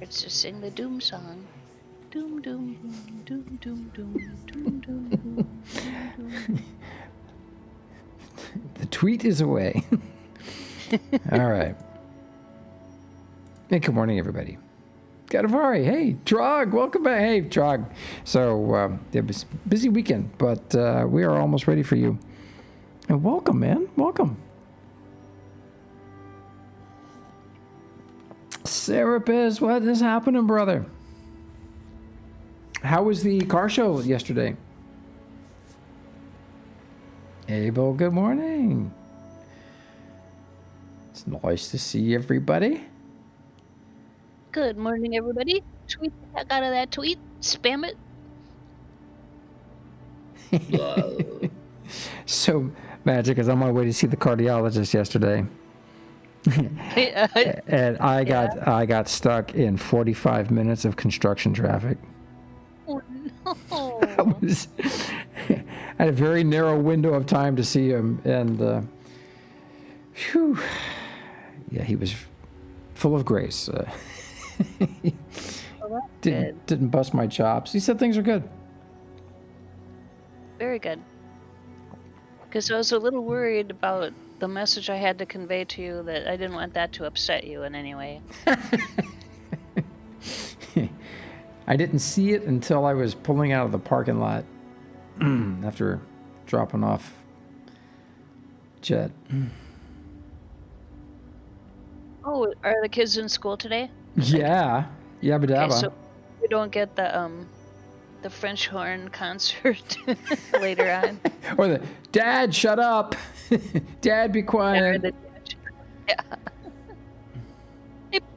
It's to sing the Doom song. Doom, doom, doom, doom, doom, doom, doom, doom, doom. The tweet is away. All right. Hey, good morning, everybody. Gadavari, hey, Trog, welcome back. Hey, Trog. So, it was a busy weekend, but we are almost ready for you. And welcome, man. Welcome. Serapis, what is happening, brother? How was the car show yesterday? Abel, good morning. It's nice to see everybody. Good morning, everybody. Tweet the heck out of that tweet. Spam it. So magic, as I'm on my way to see the cardiologist yesterday. And I got stuck in 45 minutes of construction traffic. Oh, no. I had a very narrow window of time to see him, and yeah, he was full of grace. Didn't bust my chops. He said things are good. Very good. Because I was a little worried about the message I had to convey to you, that I didn't want that to upset you in any way. I didn't see it until I was pulling out of the parking lot after dropping off Jet. Oh, are the kids in school today? Yeah. Yabba dabba. Okay, so we don't get the French horn concert later on. Or the Dad, shut up. Dad, be quiet. Yeah.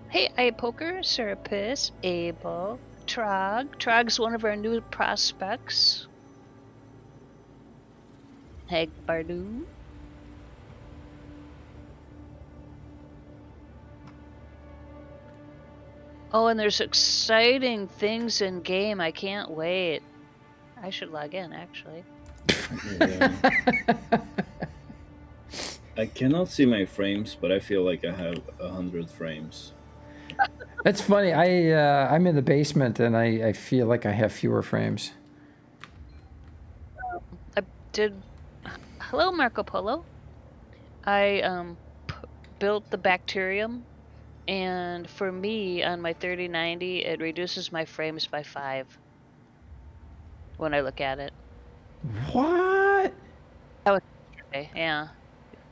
Hey, iPoker, Serapis, Abel, Trog. Trog's one of our new prospects. Heg Bardu. Oh, and there's exciting things in game. I can't wait. I should log in, actually. Yeah. I cannot see my frames, but I feel like I have 100 frames. That's funny. I'm in the basement, and I feel like I have fewer frames. I did. Hello, Marco Polo. I built the bacterium, and for me, on my 3090, it reduces my frames by 5 when I look at it. What? That was yesterday, yeah.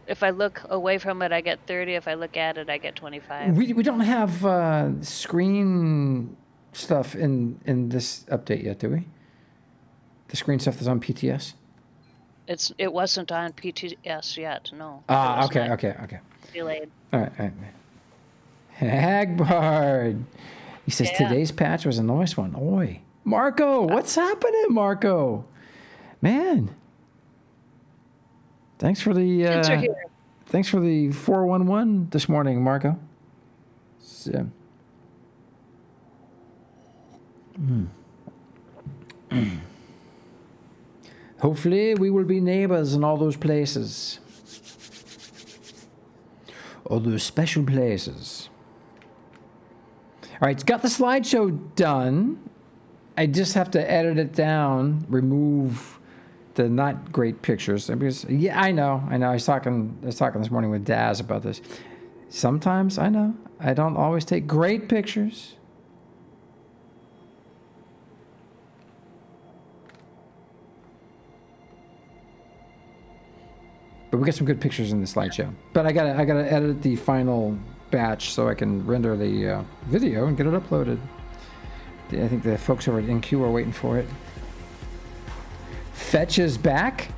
If I look away from it, I get 30. If I look at it, I get 25. We don't have screen stuff in this update yet, do we? The screen stuff that's on PTS? It wasn't on PTS yet, no. Okay. Delayed. All right. Hagbard. He says today's patch was a nice one. Oi. Marco, what's happening, Marco? Man. Thanks for the 411 this morning, Marco. So, hopefully we will be neighbors in all those places. All those special places. All right, got the slideshow done. I just have to edit it down, remove the not great pictures. Because, yeah, I know. I was talking this morning with Daz about this. Sometimes, I know, I don't always take great pictures. But we got some good pictures in the slideshow. But I gotta edit the final batch so I can render the video and get it uploaded. I think the folks over at NQ are waiting for it. Fetch is back.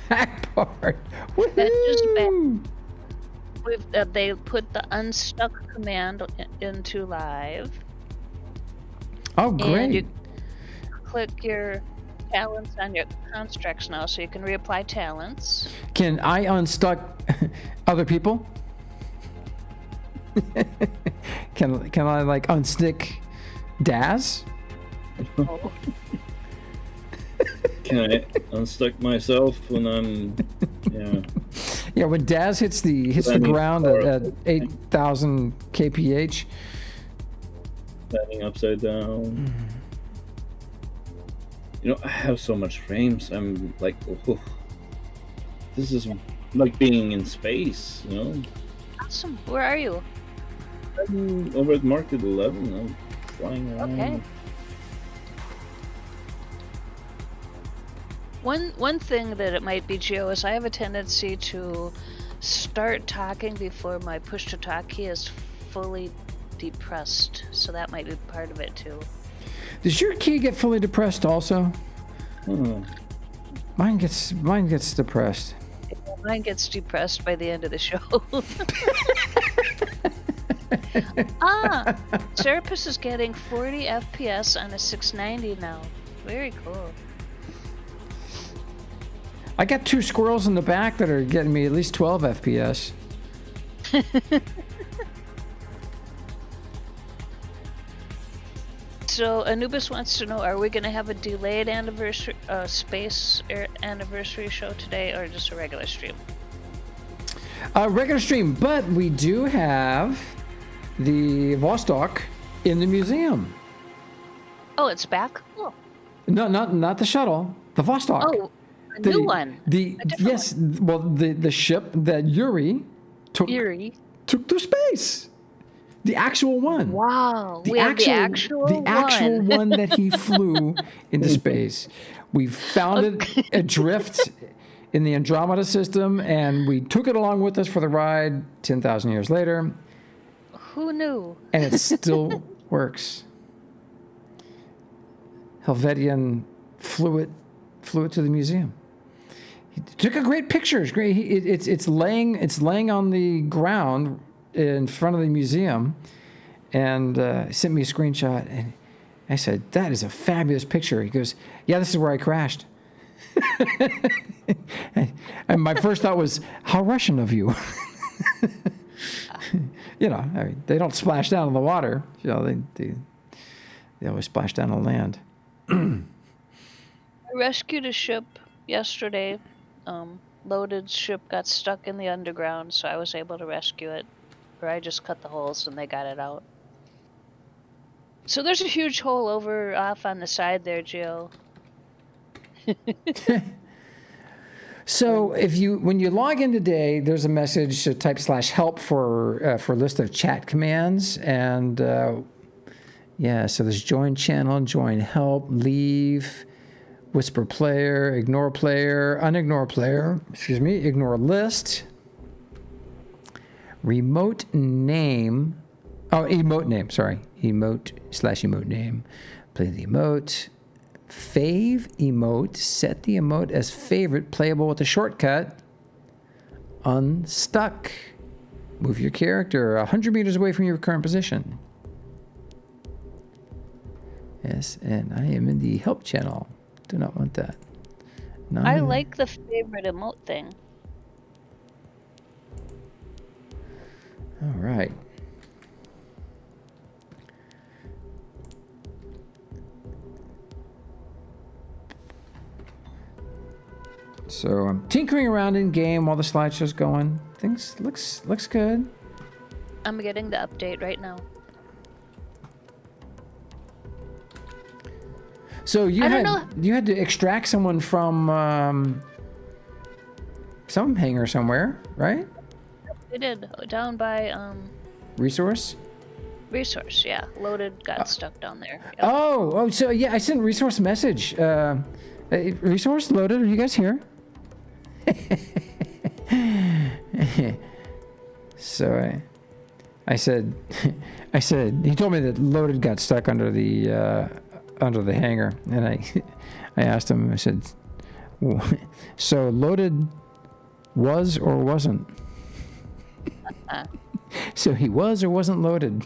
Hackpart. Fetch is back. They put the unstuck command into live. Oh, great. And you click your talents on your constructs now, so you can reapply talents. Can I unstuck other people? Can I like unstick Daz? Oh. Can I unstuck myself when I'm, Yeah, when Daz hits the ground at 8,000 kph, Standing upside down. You know, I have so much frames. I'm like, oh, this is like being in space, you know? Awesome. Where are you? I'm over at Market 11. I'm flying around. Okay. One thing that it might be, Gio, is I have a tendency to start talking before my push to talk key is fully depressed, so that might be part of it too. Does your key get fully depressed also? Mine gets depressed. Mine gets depressed by the end of the show. Serapis is getting 40 FPS on a 690 now. Very cool. I got 2 squirrels in the back that are getting me at least 12 FPS. So Anubis wants to know, are we going to have a delayed anniversary, space anniversary show today, or just a regular stream? Regular stream, but we do have the Vostok in the museum. Oh, it's back? Oh. No, not the shuttle, the Vostok. Oh, a new one. Yes, one. Well, the ship that Yuri took to space. The actual one. Wow. The actual one that he flew into space. We found it adrift in the Andromeda system, and we took it along with us for the ride 10,000 years later. Who knew? And it still works. Helvetian flew it to the museum. He took a great picture. It's great. It's laying on the ground in front of the museum, and sent me a screenshot, and I said, "That is a fabulous picture." He goes, "Yeah, this is where I crashed." And my first thought was, "How Russian of you." You know, I mean, they don't splash down in the water. You know, they always splash down on land. I rescued a ship yesterday. Loaded ship got stuck in the underground, so I was able to rescue it. Or I just cut the holes and they got it out. So there's a huge hole off on the side there, Jill. So when you log in today, there's a message to type /help for a list of chat commands, and yeah, so there's join channel, join help, leave, whisper player, ignore player, unignore player, ignore list, remote name, emote name, sorry, emote name, play the emote, fave emote, set the emote as favorite, playable with a shortcut, unstuck, move your character 100 meters away from your current position. Yes, and I am in the help channel. Do not want that. I like the favorite emote thing. All right. So I'm tinkering around in game while the slideshow's going. Things looks good. I'm getting the update right now. So you had to extract someone from some hangar somewhere, right? I did, down by Resource, yeah. Loaded got stuck down there. Yep. Oh, so yeah, I sent Resource a message. Resource Loaded, are you guys here? So I said he told me that Loaded got stuck under the hangar, and I asked him, I said, so Loaded was or wasn't? So he was or wasn't loaded?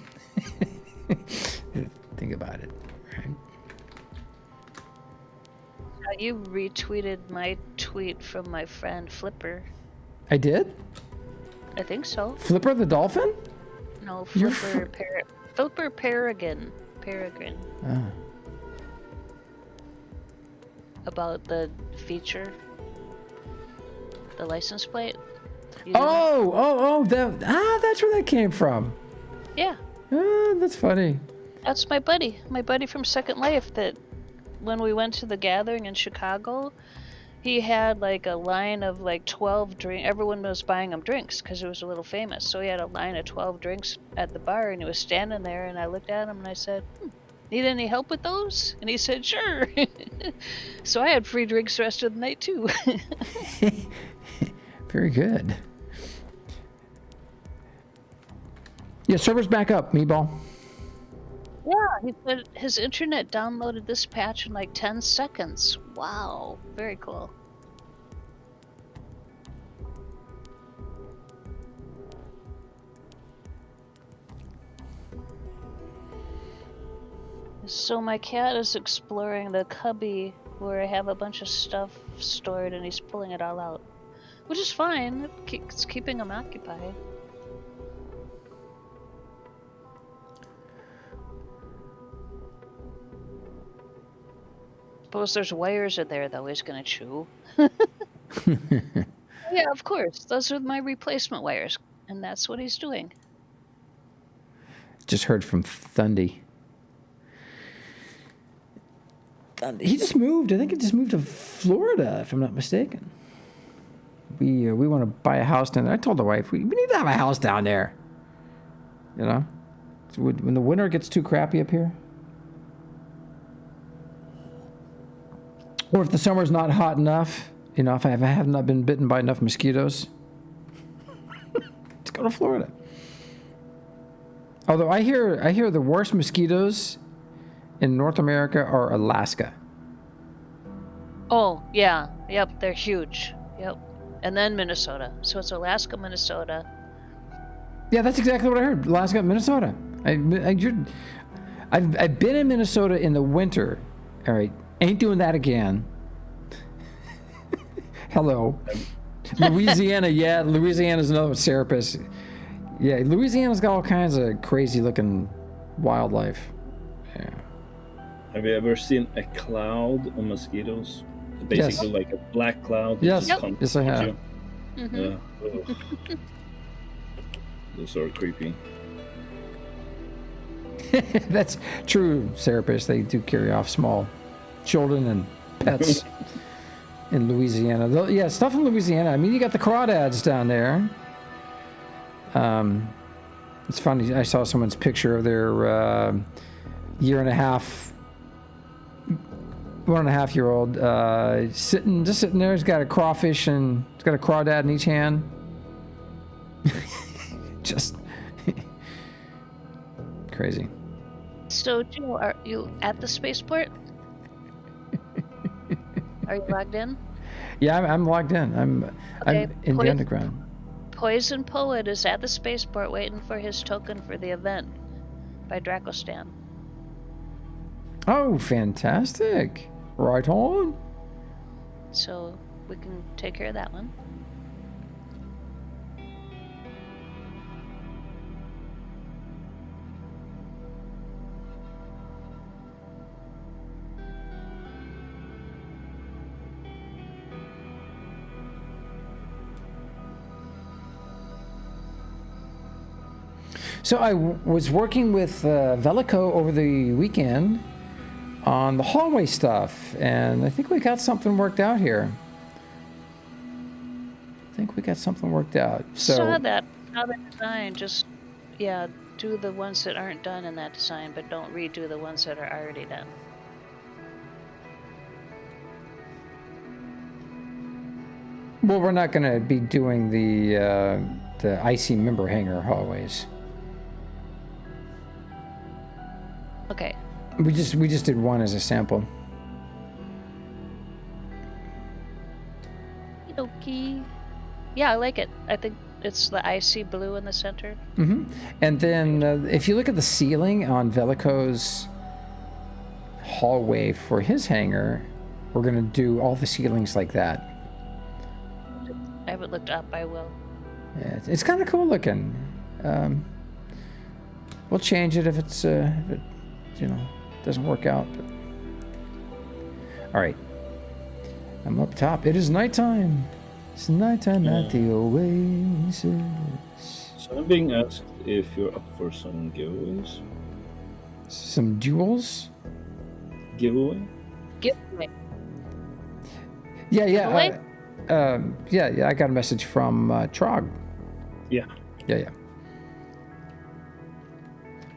Think about it. Right? You retweeted my tweet from my friend Flipper. I did? I think so. Flipper the dolphin? No, Flipper Flipper Peregrine. Ah. About the feature. The license plate. That's where that came from. Yeah. That's funny. That's my buddy from Second Life. That when we went to the gathering in Chicago, he had like a line of like 12 drinks. Everyone was buying him drinks because it was a little famous. So he had a line of 12 drinks at the bar, and he was standing there. And I looked at him and I said, "Need any help with those?" And he said, "Sure." So I had free drinks the rest of the night too. Very good. Yeah, server's back up, Meatball. Yeah, he said his internet downloaded this patch in like 10 seconds. Wow, very cool. So my cat is exploring the cubby where I have a bunch of stuff stored, and he's pulling it all out, which is fine. It's keeping him occupied. Suppose there's wires in there though he's gonna chew. Yeah, of course. Those are my replacement wires, and that's what he's doing. Just heard from Thundy. He just moved. I think he just moved to Florida, if I'm not mistaken. We want to buy a house down there. I told the wife, we need to have a house down there. You know? So when the winter gets too crappy up here. Or if the summer's not hot enough, you know, if I have not been bitten by enough mosquitoes, let's go to Florida. Although I hear the worst mosquitoes in North America are Alaska. Oh, yeah. Yep, they're huge. Yep. And then Minnesota. So it's Alaska, Minnesota. Yeah, that's exactly what I heard. Alaska, Minnesota. I've been in Minnesota in the winter. All right. Ain't doing that again. Hello. Louisiana, yeah. Louisiana's another Serapis. Yeah, Louisiana's got all kinds of crazy looking wildlife. Yeah. Have you ever seen a cloud of mosquitoes? Basically like a black cloud. Yes, yes I have. Mm-hmm. Yeah. Those are creepy. That's true, Serapis. They do carry off small children and pets in Louisiana. Yeah, stuff in Louisiana. I mean, you got the crawdads down there. It's funny. I saw someone's picture of their 1.5-year-old sitting there. He's got a crawfish and he's got a crawdad in each hand. Just crazy. So, Joe, are you at the spaceport? Are you logged in? Yeah, I'm logged in. I'm in the underground. Poison Poet is at the spaceport waiting for his token for the event by Dracostan. Oh, fantastic. Right on. So we can take care of that one. So I was working with Velico over the weekend on the hallway stuff, and I think we got something worked out here. Saw that design. Just, yeah, do the ones that aren't done in that design, but don't redo the ones that are already done. Well, we're not going to be doing the icy member hanger hallways. Okay. We just did one as a sample. Okie. Yeah, I like it. I think it's the icy blue in the center. Mm-hmm. And then if you look at the ceiling on Velico's hallway for his hangar, we're going to do all the ceilings like that. I haven't looked up. I will. Yeah, it's kind of cool looking. We'll change it if it doesn't work out. But... All right, I'm up top. It is nighttime. It's nighttime at the Oasis. So I'm being asked if you're up for some giveaways. Some jewels. Giveaway? Giveaway. Yeah. Giveaway? Yeah. I got a message from Trog. Yeah. Yeah.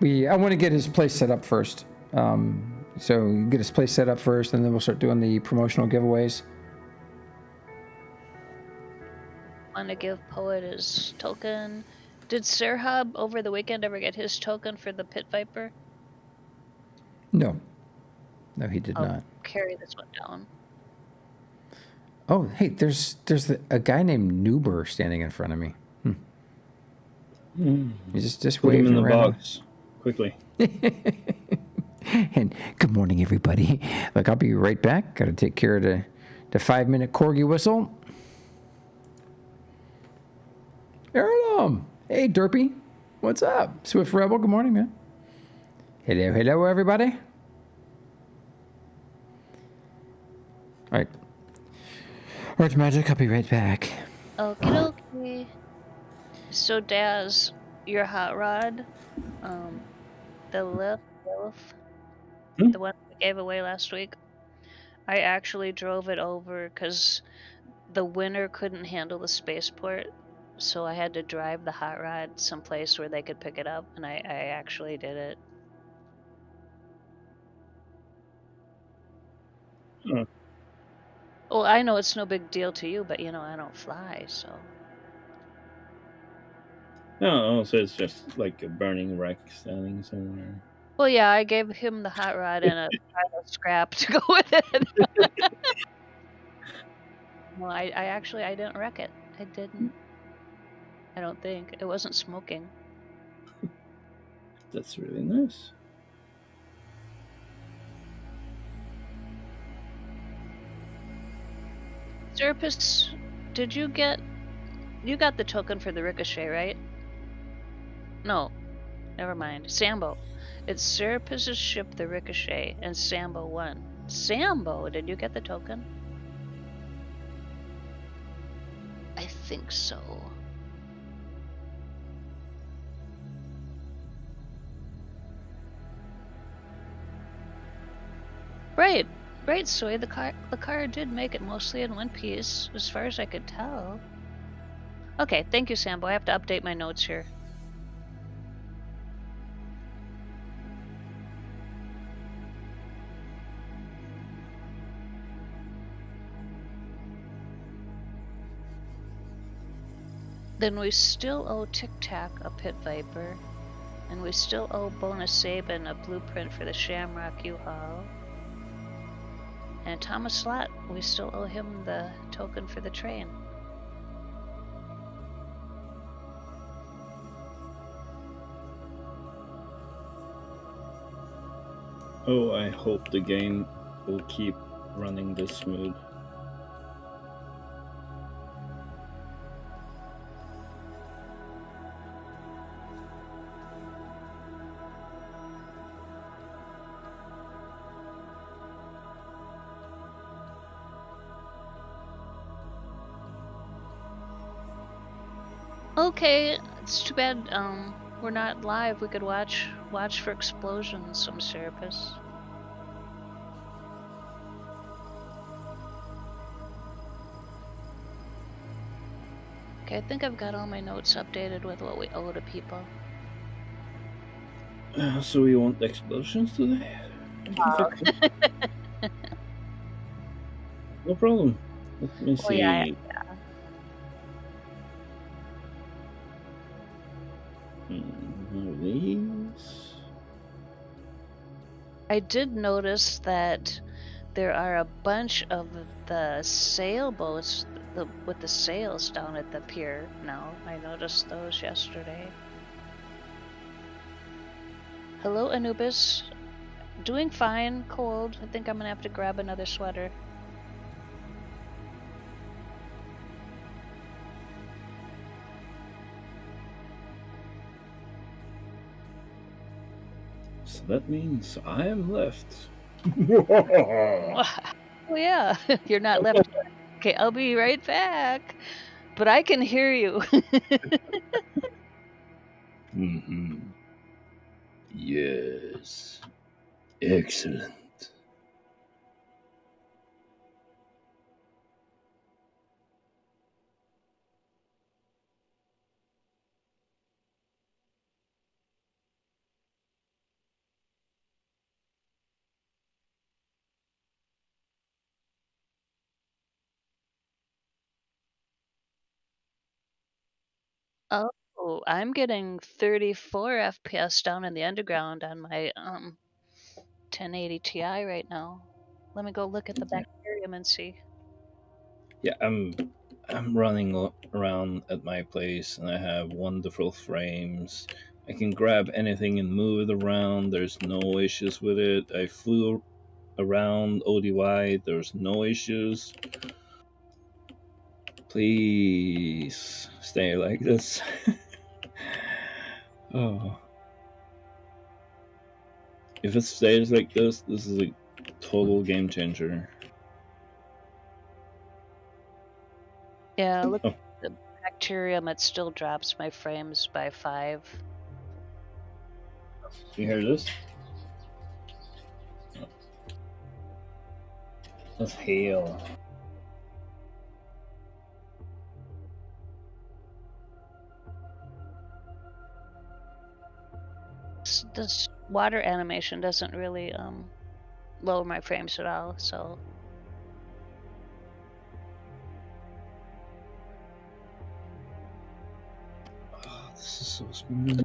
I want to get his place set up first. So get his place set up first, and then we'll start doing the promotional giveaways. Want to give Poet his token. Did Sir Hub over the weekend ever get his token for the Pit Viper? No, he did I'll not. carry this one down. Oh, hey, there's a guy named Nuber standing in front of me. He's just Put him waving in the around. box quickly. And good morning, everybody. Look, I'll be right back. Got to take care of the 5-minute corgi whistle. Erlum. Hey, Derpy. What's up? Swift Rebel, good morning, man. Hello, everybody. All right. Arch Magic, I'll be right back. Okie dokie. So, Daz, your hot rod, the Lilith, the one we gave away last week, I actually drove it over because the winner couldn't handle the spaceport, so I had to drive the hot rod someplace where they could pick it up, and I actually did it. Oh. Well, I know it's no big deal to you, but I don't fly, so. No, so it's just like a burning wreck standing somewhere. Well, yeah, I gave him the hot rod and a pile of scrap to go with it. Well, I didn't wreck it. I didn't. I don't think. It wasn't smoking. That's really nice. Serapis, did you got the token for the ricochet, right? No, never mind. Sambo. It's Serapis' ship, the Ricochet, and Sambo won. Sambo, did you get the token? I think so. Right, Soy. The car did make it mostly in one piece, as far as I could tell. Okay, thank you, Sambo. I have to update my notes here. Then we still owe Tic Tac a Pit Viper, and we still owe Bonus Sabin a blueprint for the Shamrock U-Haul. And Thomas Slott, we still owe him the token for the train. Oh, I hope the game will keep running this smooth. Okay, it's too bad we're not live. We could watch for explosions, some Serapis. Okay, I think I've got all my notes updated with what we owe to people. So we want explosions today? No problem. Let me see. Yeah. These. I did notice that there are a bunch of the sailboats with the sails down at the pier now. I noticed those yesterday. Hello, Anubis. Doing fine, cold. I think I'm gonna have to grab another sweater. So that means I am left. Oh yeah, you're not left. Okay, I'll be right back. But I can hear you. Yes. Excellent. Oh, I'm getting 34 FPS down in the underground on my 1080 Ti right now. Let me go look at the Yeah. bacterium and see. Yeah, I'm running around at my place, and I have wonderful frames. I can grab anything and move it around. There's no issues with it. I flew around ODY. There's no issues. Please stay like this. Oh, if it stays like this is a total game changer. Yeah, look Oh, at the bacterium. It still drops my frames by 5. you hear this? That's hail. This water animation doesn't really lower my frames at all, so Oh, this is so smooth.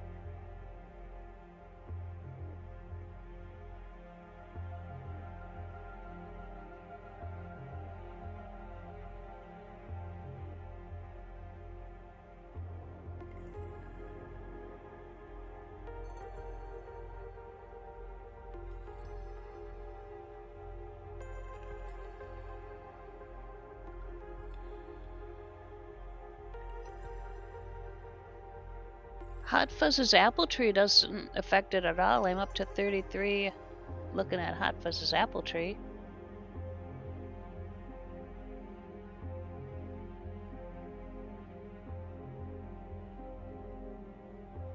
Hot Fuzz's apple tree doesn't affect it at all. I'm up to 33 looking at Hot Fuzz's apple tree.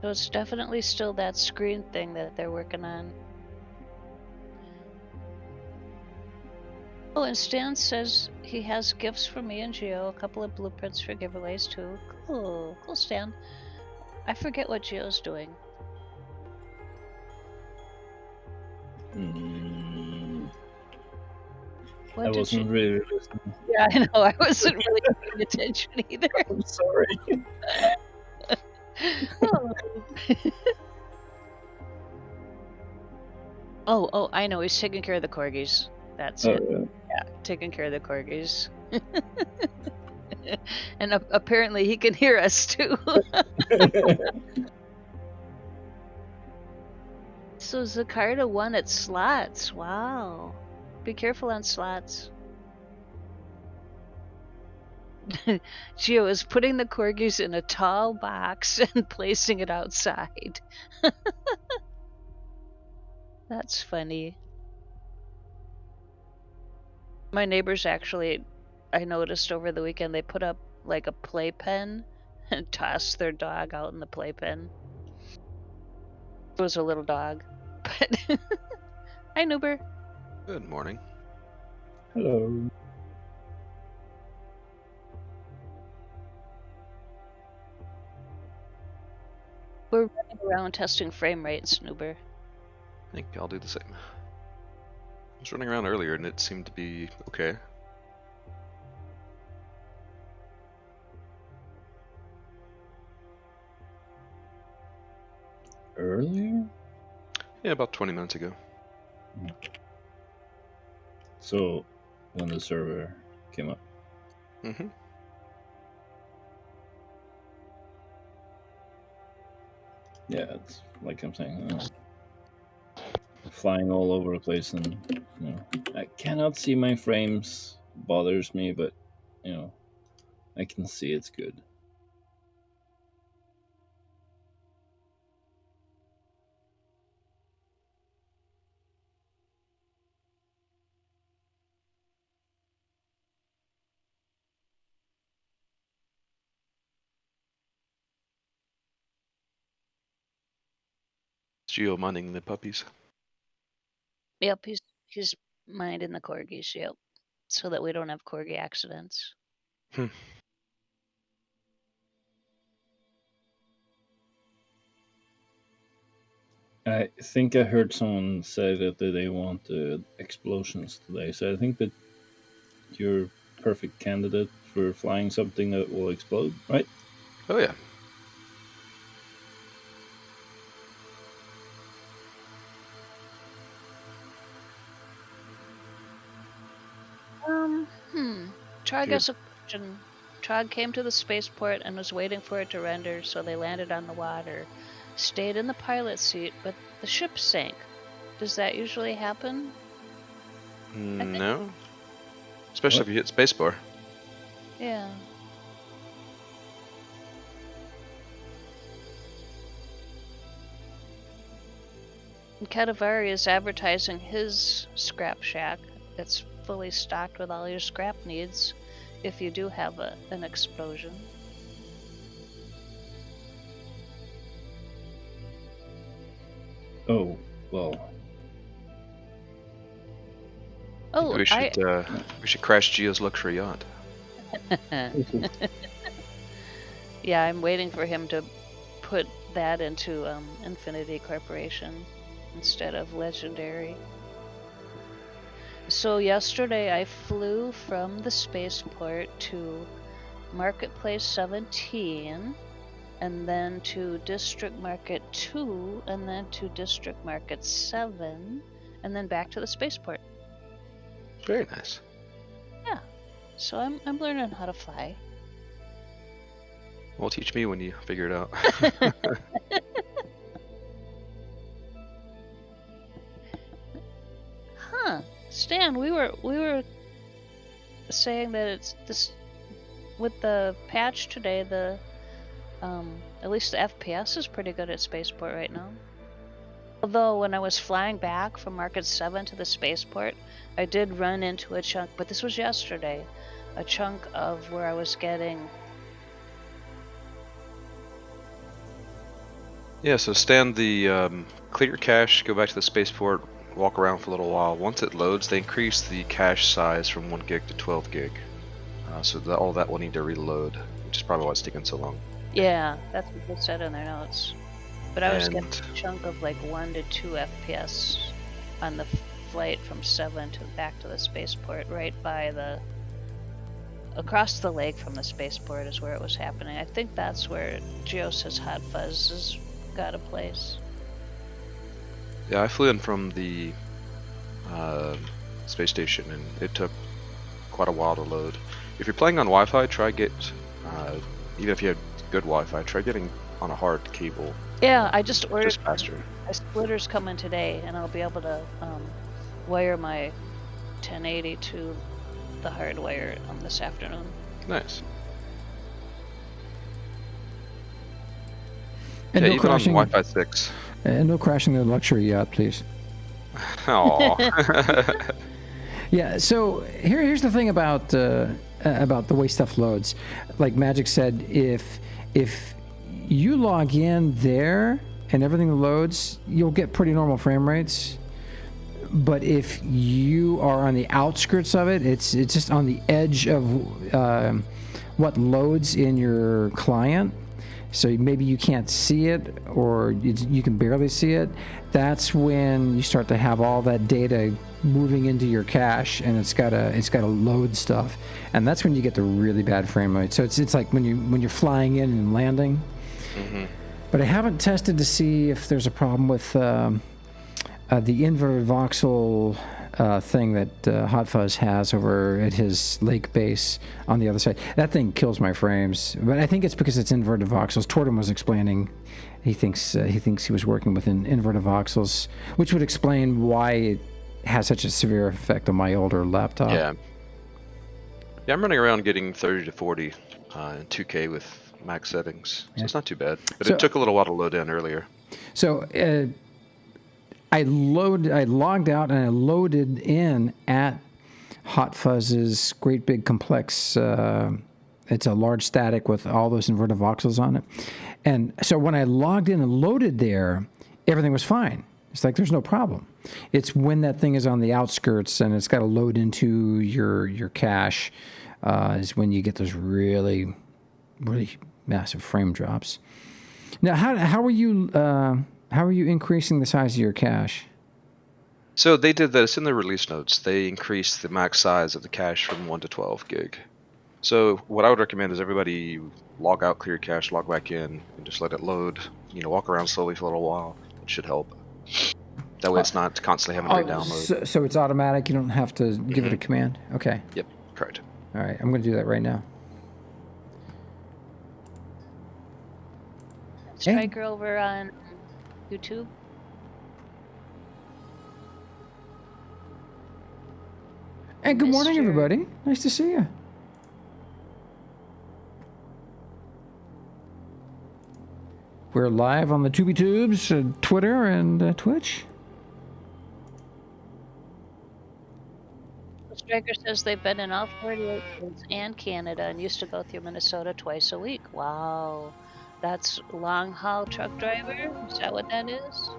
So it's definitely still that screen thing that they're working on. Oh, and Stan says he has gifts for me and Geo, a couple of blueprints for giveaways too. Cool, cool, Stan. I forget what Geo's doing. What I did wasn't really listening. Yeah, I know. I wasn't really paying attention either. I'm sorry. Oh, I know. He's taking care of the corgis. That's it. Yeah. Yeah, taking care of the corgis. And apparently he can hear us too. So Zakarta won at slots. Wow. Be careful on slots. Geo is putting the corgis in a tall box and placing it outside. That's funny. My neighbors actually, I noticed over the weekend, they put up like a playpen and tossed their dog out in the playpen. It was a little dog. But hi, Nuber. Good morning. Hello. We're running around testing frame rates, Nuber. I think I'll do the same. I was running around earlier and it seemed to be okay. Earlier? Yeah, about 20 minutes ago. So, when the server came up. Mm-hmm. Yeah, it's like I'm saying, flying all over the place, and I cannot see my frames. Bothers me, but I can see it's good. Geo minding the puppies. Yep, he's minding the corgis, yep. So that we don't have corgi accidents. I think I heard someone say that they wanted explosions today, so I think that you're perfect candidate for flying something that will explode, right? Oh yeah. Trog Good. has a question. Trog came to the spaceport and was waiting for it to render, so they landed on the water. Stayed in the pilot seat, but the ship sank. Does that usually happen? No. Especially if you hit spacebar. Yeah. And Katavari is advertising his scrap shack that's fully stocked with all your scrap needs if you do have an explosion. Oh, well. Oh, We should crash Geo's luxury yacht. Yeah, I'm waiting for him to put that into Infinity Corporation instead of Legendary. So yesterday I flew from the spaceport to Marketplace 17, and then to District Market 2, and then to District Market 7, and then back to the spaceport. Very nice. Yeah, so I'm learning how to fly. Well, teach me when you figure it out. Huh, Stan, we were saying that it's this with the patch today. The at least the FPS is pretty good at spaceport right now. Although when I was flying back from Market 7 to the spaceport, I did run into a chunk, but this was yesterday, a chunk of where I was getting. Yeah, so stand the clear cache, go back to the spaceport, walk around for a little while. Once it loads, they increase the cache size from 1 gig to 12 gig. So all that will need to reload, which is probably why it's taking so long. Yeah, that's what they said in their notes. But I was getting a chunk of like 1 to 2 FPS on the flight from 7 to back to the spaceport, right by across the lake from the spaceport is where it was happening. I think that's where Geo says Hot Fuzz has got a place. Yeah, I flew in from the space station, and it took quite a while to load. If you're playing on Wi-Fi, try get even if you have good Wi-Fi, try getting on a hard cable. Yeah, I just ordered. Just faster. A splitter's coming today, and I'll be able to wire my 1080 to the hard wire this afternoon. Nice. And yeah, no even crashing, on Wi-Fi 6. And no crashing the luxury yacht, please. Aww. Yeah, so here's the thing about the way stuff loads. Like Magic said, if you log in there and everything loads, you'll get pretty normal frame rates. But if you are on the outskirts of it, it's just on the edge of what loads in your client. So maybe you can't see it, or you can barely see it. That's when you start to have all that data moving into your cache, and it's got to load stuff, and that's when you get the really bad frame rate. So it's like when you're flying in and landing. Mm-hmm. But I haven't tested to see if there's a problem with the inverted voxel thing that Hot Fuzz has over at his lake base on the other side. That thing kills my frames, but I think it's because it's inverted voxels. Tortum was explaining he thinks he was working with inverted voxels, which would explain why it has such a severe effect on my older laptop. Yeah, I'm running around getting 30 to 40 in 2K with max settings, so it's not too bad. But it took a little while to load in earlier. So I logged out and I loaded in at Hot Fuzz's great big complex. It's a large static with all those inverted voxels on it. And so when I logged in and loaded there, everything was fine. It's like there's no problem. It's when that thing is on the outskirts and it's got to load into your cache is when you get those really, really massive frame drops. Now, how are you increasing the size of your cache? So they did this in the release notes. They increased the max size of the cache from 1 to 12 gig. So what I would recommend is everybody log out, clear cache, log back in, and just let it load. Walk around slowly for a little while. It should help. That way it's not constantly having to re-download. So it's automatic. You don't have to give it a command. Okay. Yep, correct. All right, I'm going to do that right now. Striker over on YouTube. And good morning, Mr. everybody. Nice to see you. We're live on the TubiTubes, Twitter, and Twitch. Striker says they've been in all 48 states and Canada and used to go through Minnesota twice a week. Wow. That's long haul truck driver? Is that what that is?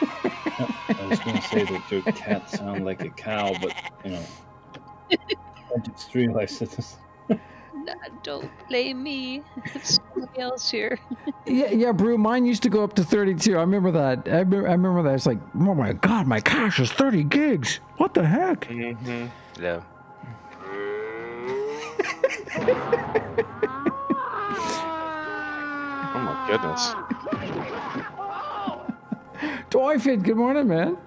I was going to say that your cat sound like a cow, but I just realized that this. Don't blame me. It's somebody else here. Yeah, Brew. Mine used to go up to 32. I remember that. I remember that. It's like, oh my God, my cache is 30 gigs. What the heck? Mm-hmm. Yeah. Oh my goodness. Toyfid, good morning, man.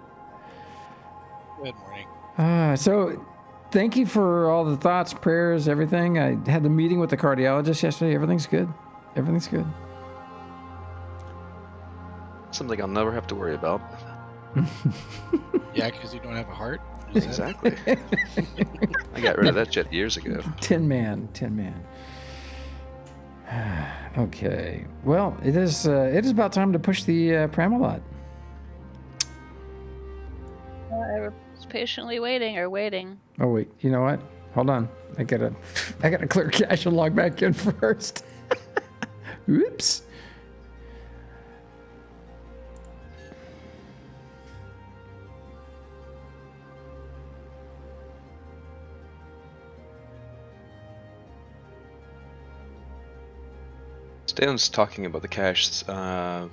Good morning. So, thank you for all the thoughts, prayers, everything. I had the meeting with the cardiologist yesterday. Everything's good. Everything's good. Something I'll never have to worry about. Yeah, because you don't have a heart? Exactly. I got rid of that jet years ago. 10 man. Okay. Well, it is about time to push the Pramalot. I was patiently waiting. Oh wait, you know what? Hold on. I gotta clear cache and log back in first. Oops. Stan's talking about the cache on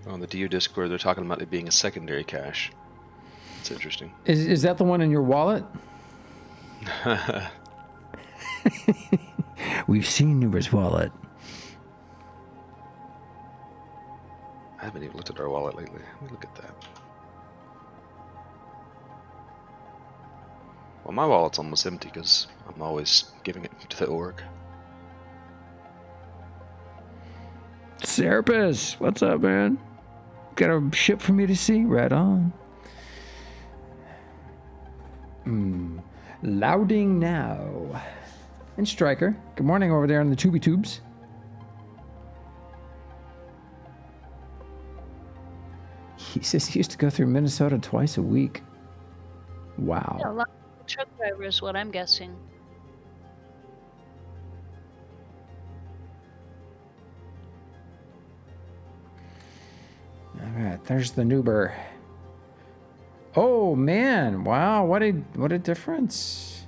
the DU Discord. They're talking about it being a secondary cache. It's interesting. Is that the one in your wallet? We've seen Nuber's wallet. I haven't even looked at our wallet lately. Let me look at that. Well, my wallet's almost empty because I'm always giving it to the org. Serapis, what's up, man? Got a ship for me to see? Right on. Louding now. And Striker, good morning over there on the TubiTubes. He says he used to go through Minnesota twice a week. Wow. Yeah, a lot of truck driver is what I'm guessing. All right, there's the Nuber. Oh man! Wow, what a difference!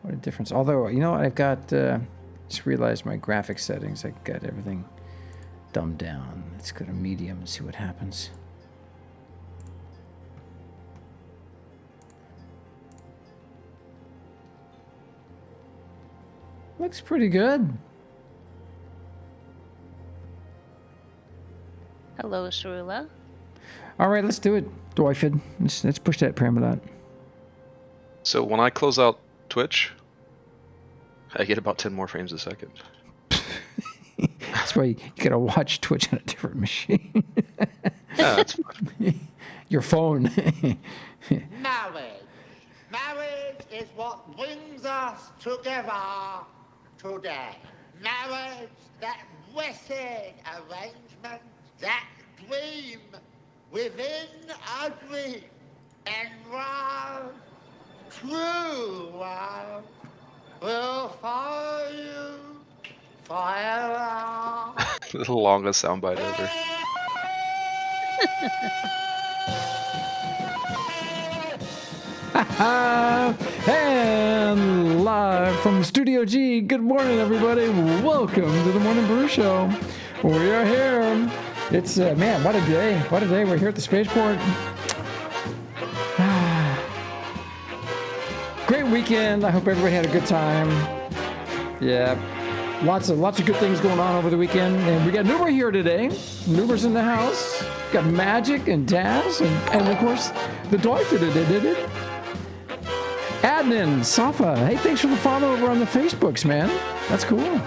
What a difference. Although you know what, I've got just realized my graphic settings. I got everything dumbed down. Let's go to medium and see what happens. Looks pretty good. Hello, Sarula. All right, let's do it, Dwyford. Let's push that Pramalot. So when I close out Twitch, I get about 10 more frames a second. That's why you gotta watch Twitch on a different machine. Yeah, that's fine. Your phone. Marriage. Marriage is what brings us together today. Marriage, that blessed arrangement, that dream within a dream. And love, true love, will follow you forever. The longest soundbite ever. And live from Studio G, good morning, everybody. Welcome to the Morning Brew Show. We are here. It's, man, what a day. What a day. We're here at the spaceport. Great weekend. I hope everybody had a good time. Yeah. Lots of good things going on over the weekend. And we got Nuber here today. Nuber's in the house. Got Magic and Daz and of course, the Dolphin did it. Adnan, Safa, hey, thanks for the follow over on the Facebooks, man. That's cool.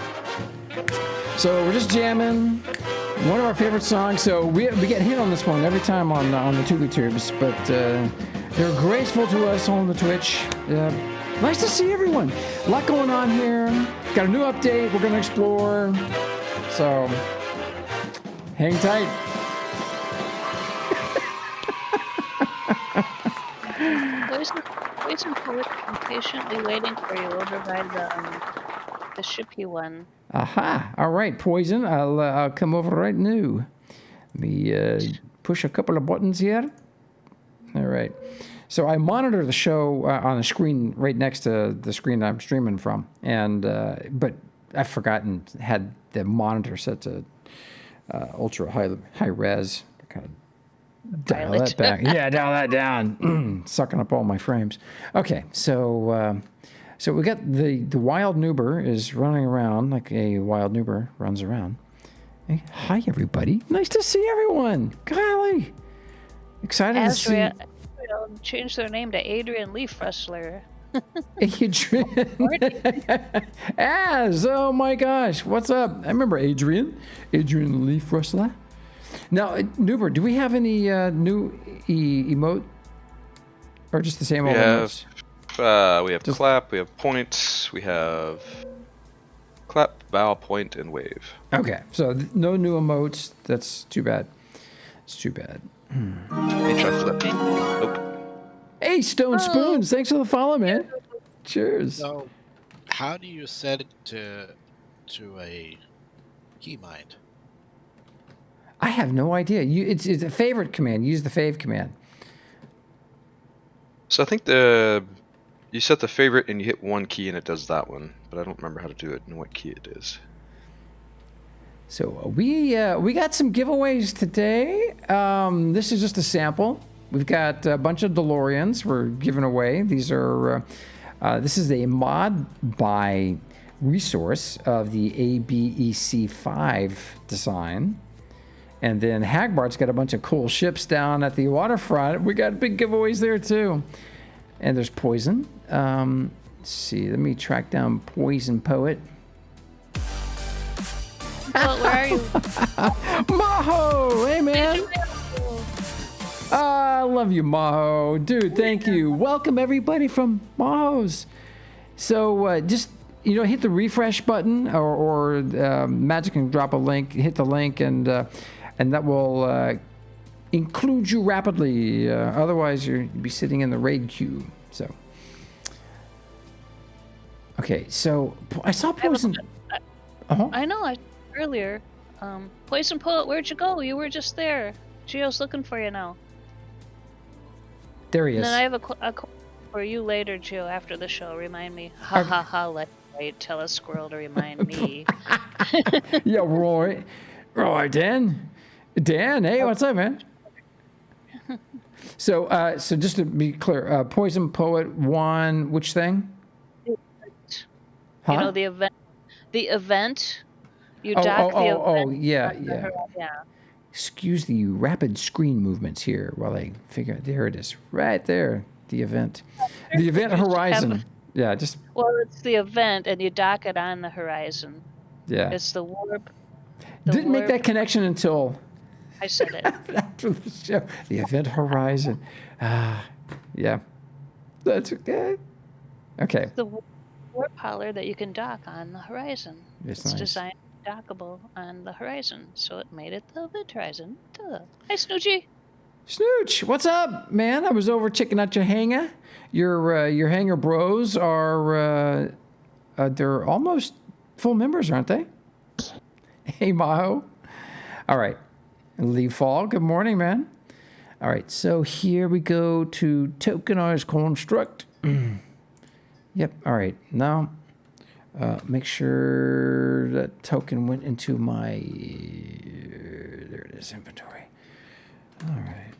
So we're just jamming. One of our favorite songs. So we get hit on this one every time on the Tube Tubes, but they're graceful to us on the Twitch. Nice to see everyone. A lot going on here. Got a new update we're going to explore. So hang tight. Poison Poet, I'm patiently waiting for you over by the ship you won. Aha! All right, Poison. I'll come over right now. Let me push a couple of buttons here. All right. So I monitor the show on a screen right next to the screen I'm streaming from, and but I've forgotten had the monitor set to ultra high res. Kind of dial that back. Yeah, dial that down. Sucking up all my frames. Okay, so we got the wild Nuber is running around like a wild Nuber runs around. Hey, hi everybody. Nice to see everyone. Golly, excited to see. Changed their name to Adrian Leaf Rustler. Adrian. Oh my gosh, what's up? I remember Adrian Leaf Rustler. Now, Nuber, do we have any new emote? Or just the same old emotes? We have clap, we have point, we have clap, bow, point, and wave. Okay, so no new emotes. That's too bad. It's too bad. Hey, try flip. Nope. Hey, Stone Spoons, thanks for the follow, man. Cheers. So, how do you set it to a keybind? I have no idea. It's a favorite command. Use the fave command. So I think you set the favorite and you hit one key and it does that one, but I don't remember how to do it and what key it is. So we got some giveaways today. This is just a sample. We've got a bunch of DeLoreans we're giving away. These are this is a mod by resource of the ABEC5 design. And then Hagbart's got a bunch of cool ships down at the waterfront. We got big giveaways there too. And there's Poison. Let's see, let me track down Poison Poet. Well, where are you? Maho! Hey, man! I love you, Maho. Dude, thank you. Welcome, everybody, from Maho's. So just, hit the refresh button or Magic can drop a link. Hit the link, and that will include you rapidly. Otherwise, you'd be sitting in the raid queue. So, okay, so I saw Poison. I know, earlier. Poison Poet, where'd you go? You were just there. Gio's looking for you now. There he is. And then I have a question for you later, Gio, after the show. Remind me. Ha ha ha, let's wait. Tell a squirrel to remind me. Yeah, Roy, Dan, hey, what's up, man? So just to be clear, Poison Poet won which thing? Huh? The event. The event. You dock the event. Oh, yeah. Excuse the rapid screen movements here while I figure out. There it is, right there. The event. The event horizon. Yeah, just. Well, it's the event, and you dock it on the horizon. Yeah. It's the warp. Didn't make that connection until I said it. after the show. The event horizon. Yeah. That's okay. Okay. It's the warp hauler that you can dock on the horizon. It's nice. Nice. Designed dockable on the horizon, so it made it the event horizon. Duh. Hi, Snoochie. Snooch, what's up, man? I was over checking out your hangar. Your hangar bros are they're almost full members, aren't they? Hey, Maho. All right. Lee Fall, good morning, man. All right, so here we go to tokenize construct. Yep, all right. Now, make sure that token went into my, there it is, inventory. All right.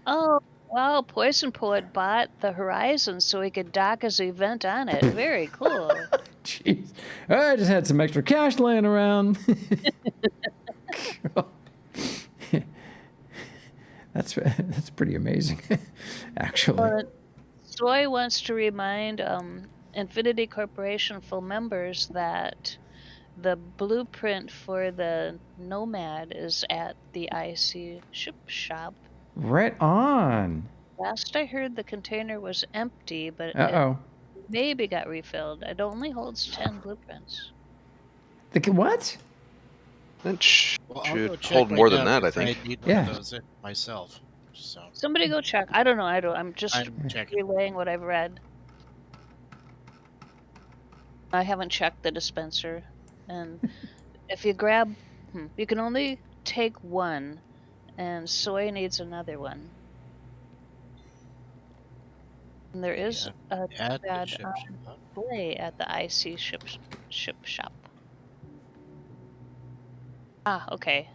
Oh, wow. Poison Poet bought the Horizon so he could dock his event on it. Very cool. Jeez. I just had some extra cash laying around. That's pretty amazing, actually. Soy wants to remind Infinity Corporation full members that the blueprint for the Nomad is at the IC ship shop. Right on. Last I heard, the container was empty, but Uh-oh. it maybe got refilled. It only holds 10 blueprints. What? That should I'll check hold right more than now that, I because think. I need Yeah. one of those in myself. So Somebody go check. I don't know. I'm just I'm checking. relaying what I've read. I haven't checked the dispenser. And if you grab... you can only take one, and Soy needs another one. And there is a At the bad ship shop. display at the IC ship shop. Ah, okay.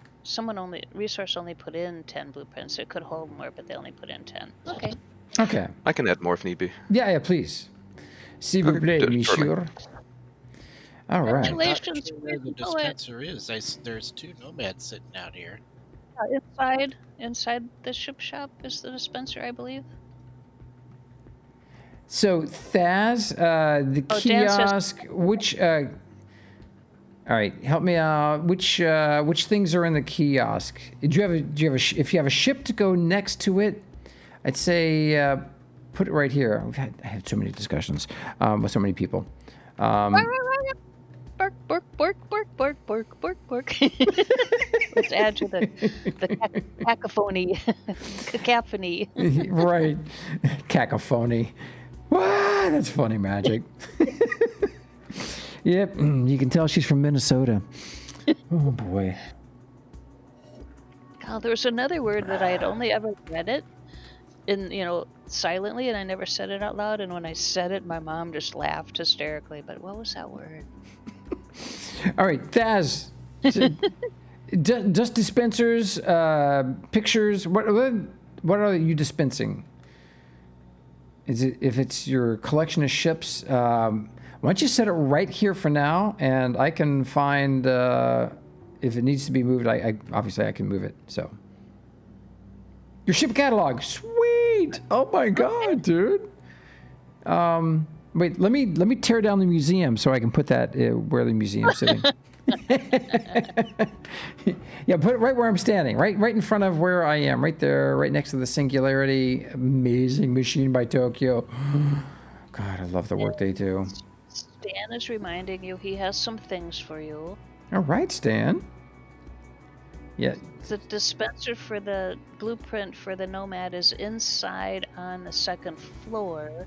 Resource only put in 10 blueprints. It could hold more, but they only put in 10. Okay. Okay. I can add more if need be. Yeah, please. S'il vous plaît, Okay, monsieur. All right. Congratulations, Not sure where the Poison Poet. dispenser is. There's 2 nomads sitting out here. Inside the ship shop is the dispenser, I believe. So Thaz, the Dan says- kiosk, which all right, help me out. Which things are in the kiosk? If you have a ship to go next to it, I'd say put it right here. I had so many discussions with so many people. Bark, bark, bark, bark, bark, bark, bark, bark. Let's add to the cacophony. Cacophony. Right. Cacophony. Wow, that's funny magic. Yep, you can tell she's from Minnesota. Oh boy. God, there was another word that I had only ever read it silently, and I never said it out loud. And when I said it, my mom just laughed hysterically. But what was that word? All right, Thaz. Dust dispensers, pictures. What are you dispensing? Is it if it's your collection of ships? Why don't you set it right here for now, and I can find if it needs to be moved. I obviously I can move it. So your ship catalog, sweet. Oh my god, dude. Wait, let me tear down the museum so I can put that where the museum's sitting. Yeah, put it right where I'm standing, right in front of where I am, right there, right next to the Singularity. Amazing machine by Tokyo. God, I love the work they do. Stan is reminding you he has some things for you. All right, Stan. Yeah. The dispenser for the blueprint for the Nomad is inside on the second floor,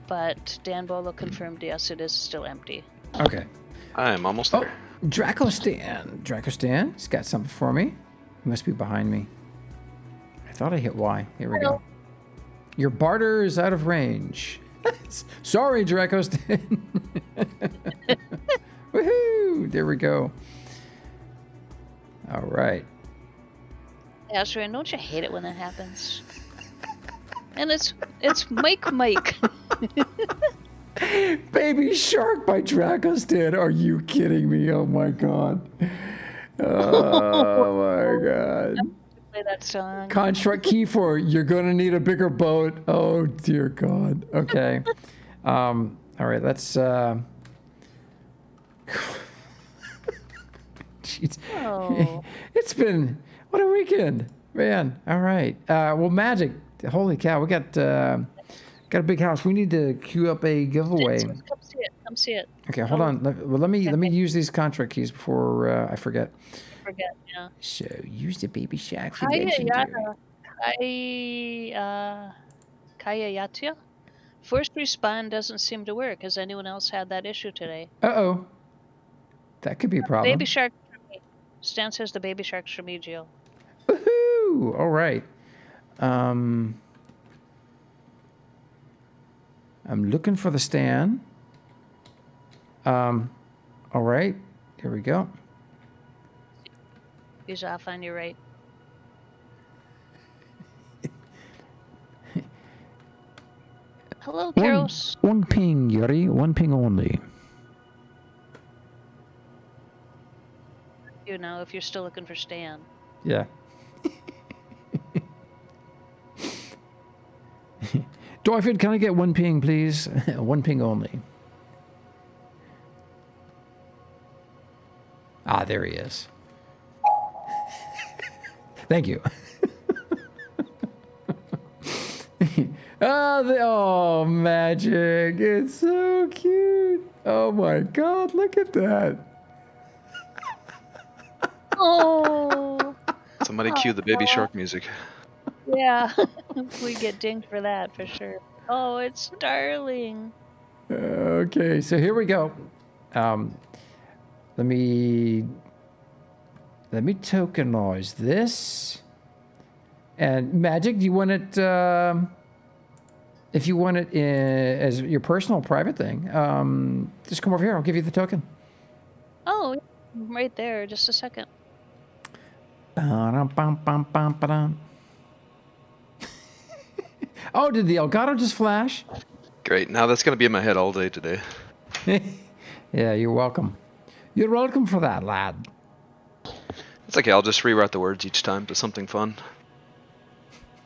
but Dan Bolo confirmed yes, it is still empty. Okay. I'm almost Oh, there. Draco Stan. He's got something for me. He must be behind me. I thought I hit Y. Here we go. Your barter is out of range. Sorry, Draco Stan. Woohoo! There we go. All right. Astrid, don't you hate it when that happens? And it's Mike. Baby Shark by Dracostan. Are you kidding me? Oh my god. Oh my god. Play that song. Construct key for you're gonna need a bigger boat. Oh dear god. Okay. All right, let's Jeez. Oh. It's been what a weekend. Man. All right. Well, Magic. Holy cow, we got a big house. We need to queue up a giveaway. Come see it. Okay, hold on. Let me use these contract keys before I forget. Yeah. So use the baby shack for Kaya legendary. Yatia? First respawn doesn't seem to work. Has anyone else had that issue today? Uh-oh. That could be a problem. Baby Shark Stan says the baby shark's from EGL. Woohoo! All right. I'm looking for the Stan. All right. Here we go. He's off on your right. Hello, Karos. One ping, Yuri. One ping only. You know, if you're still looking for Stan. Yeah. Dorford, can I get one ping, please? One ping only. Ah, there he is. Thank you. Oh, magic. It's so cute. Oh my God, look at that. Oh. Somebody cue the baby shark music. Yeah. We get dinged for that for sure. Oh, it's darling. Okay, so here we go. Let me tokenize this. And Magic, do you want it? If you want it as your personal private thing, just come over here. I'll give you the token. Oh, right there. Just a second. Oh, did the Elgato just flash? Great. Now that's going to be in my head all day today. Yeah, you're welcome. You're welcome for that, lad. It's okay. I'll just rewrite the words each time to something fun.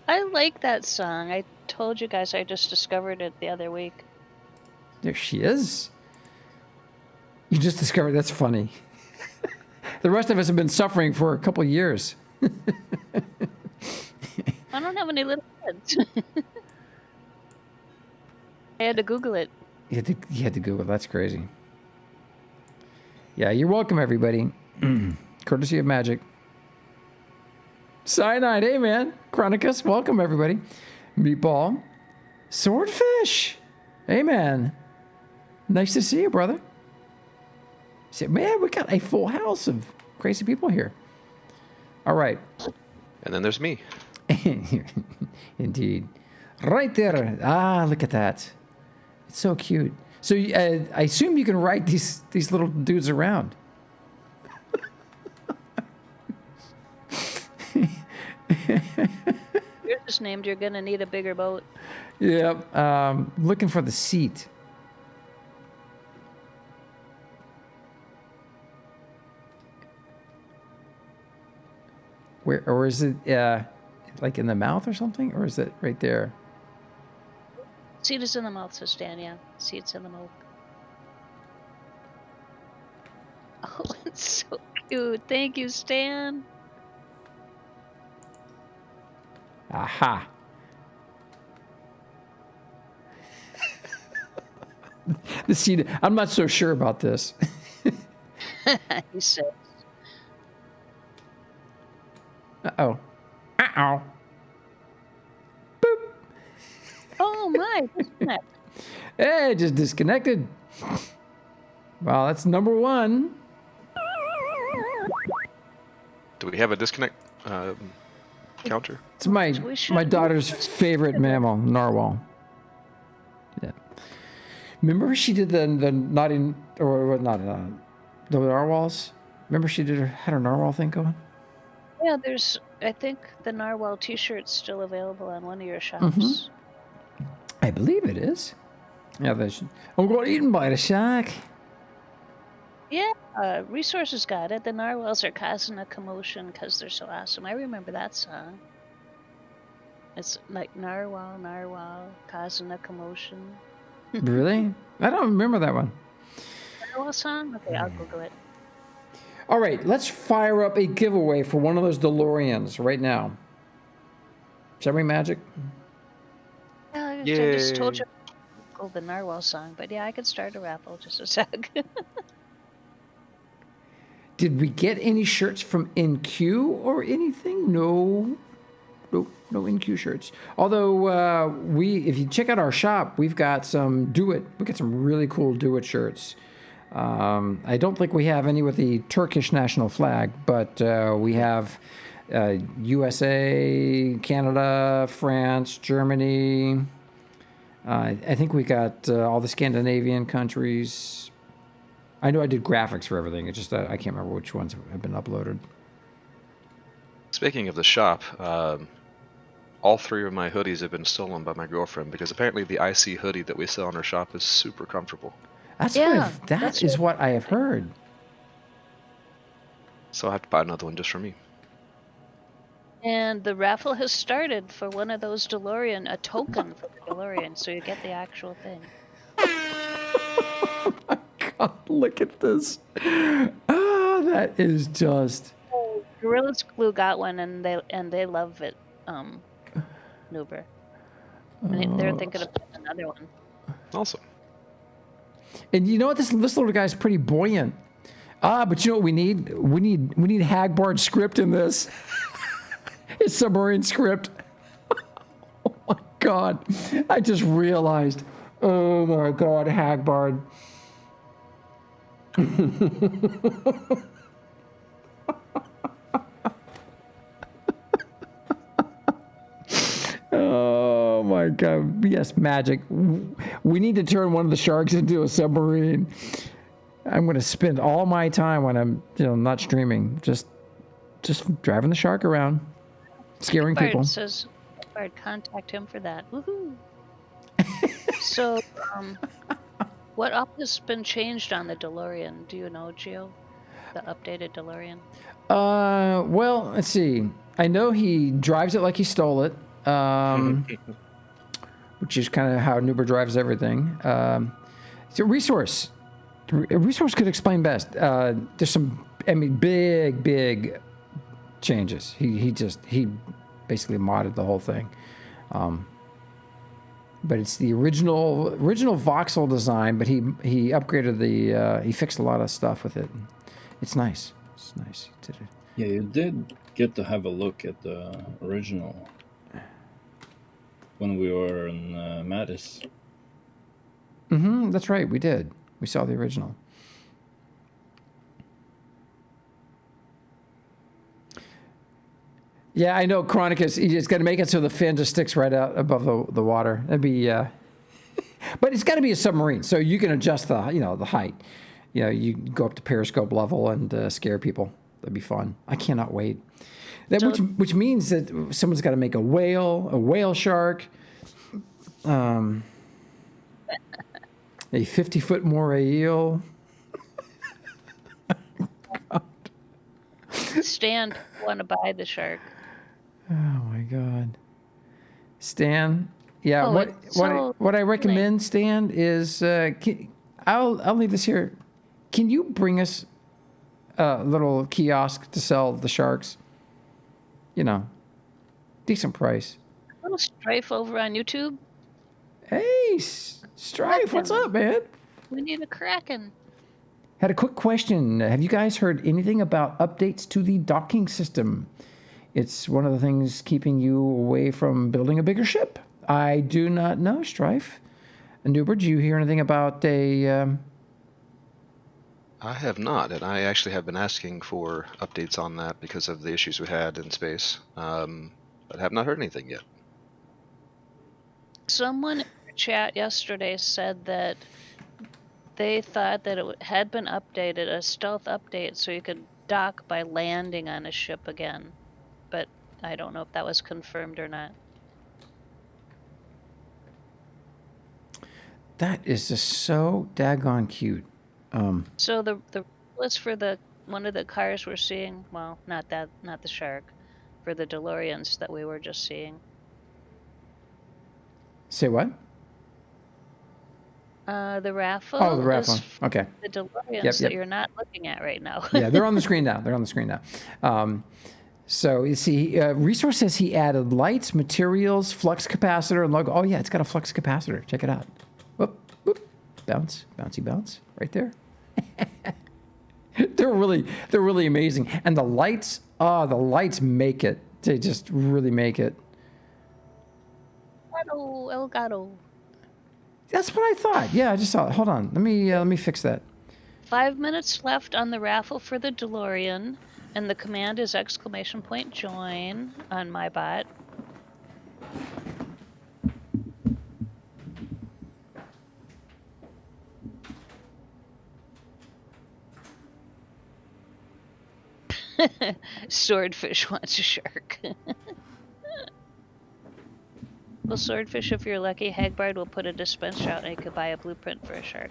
I like that song. I told you guys I just discovered it the other week. There she is. You just discovered. That's funny. The rest of us have been suffering for a couple of years. I don't have any little kids. I had to Google it. You had to Google. That's crazy. Yeah, you're welcome, everybody. Courtesy of Magic. Cyanide, hey man. Chronicus, welcome everybody. Meatball. Swordfish. Hey man. Nice to see you, brother. See, man, we got a full house of crazy people here. All right. And then there's me. Indeed. Right there. Ah, look at that. It's so cute. So I assume you can ride these little dudes around. You're just named. You're gonna need a bigger boat. Yep. Looking for the seat. Where, or is it like in the mouth or something, or is it right there? Seat is in the mouth, so Stan. Yeah, seat's in the mouth. Oh, it's so cute. Thank you, Stan. Aha. The seat. I'm not so sure about this. He said. Uh-oh. Uh-oh. Boop. Oh my, disconnect. Hey, just disconnected. Well, that's number one. Do we have a disconnect counter? It's my daughter's favorite mammal, narwhal. Yeah. Remember she did the nodding, or not the narwhals? Remember she had her narwhal thing going? Yeah, there's, I think the narwhal t-shirt's still available on one of your shops. Mm-hmm. I believe it is. Yeah, I'm going eaten by the shark. Yeah, Resources got it. The narwhals are causing a commotion because they're so awesome. I remember that song. It's like narwhal, causing a commotion. Really? I don't remember that one. Narwhal song? Okay, I'll Google it. All right, let's fire up a giveaway for one of those DeLoreans right now. Shall we, Magic? Yeah, I just told you the narwhal song, but yeah, I could start a raffle. Just a sec. Did we get any shirts from NQ or anything? No NQ shirts. Although if you check out our shop, we've got some Do It. We got some really cool Do It shirts. I don't think we have any with the Turkish national flag, but we have USA, Canada, France, Germany. I think we got all the Scandinavian countries. I know I did graphics for everything. It's just I can't remember which ones have been uploaded. Speaking of the shop, all 3 of my hoodies have been stolen by my girlfriend because apparently the IC hoodie that we sell in our shop is super comfortable. That's Yeah, that is what I have heard. So I have to buy another one just for me. And the raffle has started for one of those DeLorean, a token for the DeLorean, so you get the actual thing. God, look at this. Ah, that is just. Gorilla's Glue got one, and they love it, Nuber. And they're thinking of putting another one. Awesome. And you know what? This little guy's pretty buoyant. But you know what we need? We need Hagbard's script in this. His submarine script. Oh my God! I just realized. Oh my God, Hagbard. Oh my God. Yes, magic. We need to turn one of the sharks into a submarine. I'm going to spend all my time when I'm, not streaming, just driving the shark around, scaring people. Says, Bard, contact him for that. Woohoo! So, what up has been changed on the DeLorean? Do you know, Gio? The updated DeLorean? Well, let's see. I know he drives it like he stole it. Which is kind of how Nuber drives everything. So Resource could explain best. There's some, big changes. He basically modded the whole thing. But it's the original voxel design, but he upgraded he fixed a lot of stuff with it. It's nice. It's nice. He did it. Yeah, you did get to have a look at the original when we were in Mattis. Mm-hmm, that's right, we did. We saw the original. Yeah, I know Chronicus, he's got to make it so the fin just sticks right out above the water. That'd be, but it's got to be a submarine, so you can adjust the height. You go up to periscope level and scare people. That'd be fun. I cannot wait. Which means that someone's got to make a whale shark, a 50-foot moray eel. Stan want to buy the shark. Oh my God, Stan. Yeah, what I recommend, Stan, is I'll leave this here. Can you bring us a little kiosk to sell the sharks? Decent price. A little Strife over on YouTube. Hey, Strife, what's up, man? We need a Kraken. Had a quick question. Have you guys heard anything about updates to the docking system? It's one of the things keeping you away from building a bigger ship. I do not know, Strife. Nuber, do you hear anything about a... I have not, and I actually have been asking for updates on that because of the issues we had in space, but have not heard anything yet. Someone in the chat yesterday said that they thought that it had been updated, a stealth update, so you could dock by landing on a ship again. But I don't know if that was confirmed or not. That is just so daggone cute. So the list for one of the cars we're seeing, well, not the shark, for the DeLoreans that we were just seeing. Say what? The raffle. Oh, the raffle. Okay. The DeLoreans that you're not looking at right now. Yeah, they're on the screen now. So you see, Resource says he added lights, materials, flux capacitor, and logo. Oh yeah, it's got a flux capacitor. Check it out. Whoop, whoop. Bouncy bounce, right there. They're really amazing. And the lights make it. They just really make it. El gato. That's what I thought. Yeah, I just saw it. Hold on. Let me fix that. 5 minutes left on the raffle for the DeLorean, and the command is !join on my bot. Swordfish wants a shark. Well, Swordfish, if you're lucky, Hagbard will put a dispenser out and you could buy a blueprint for a shark.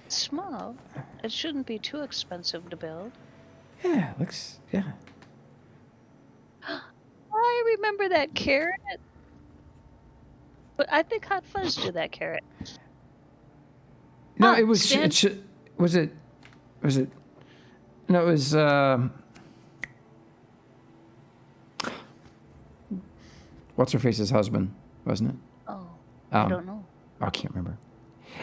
It's small. It shouldn't be too expensive to build. Yeah, looks, yeah. I remember that carrot. But I think Hot Fuzz did that carrot. No, Oh, it was, Stan- was it, no, it was, what's her face's husband, wasn't it? Oh, I don't know. I can't remember.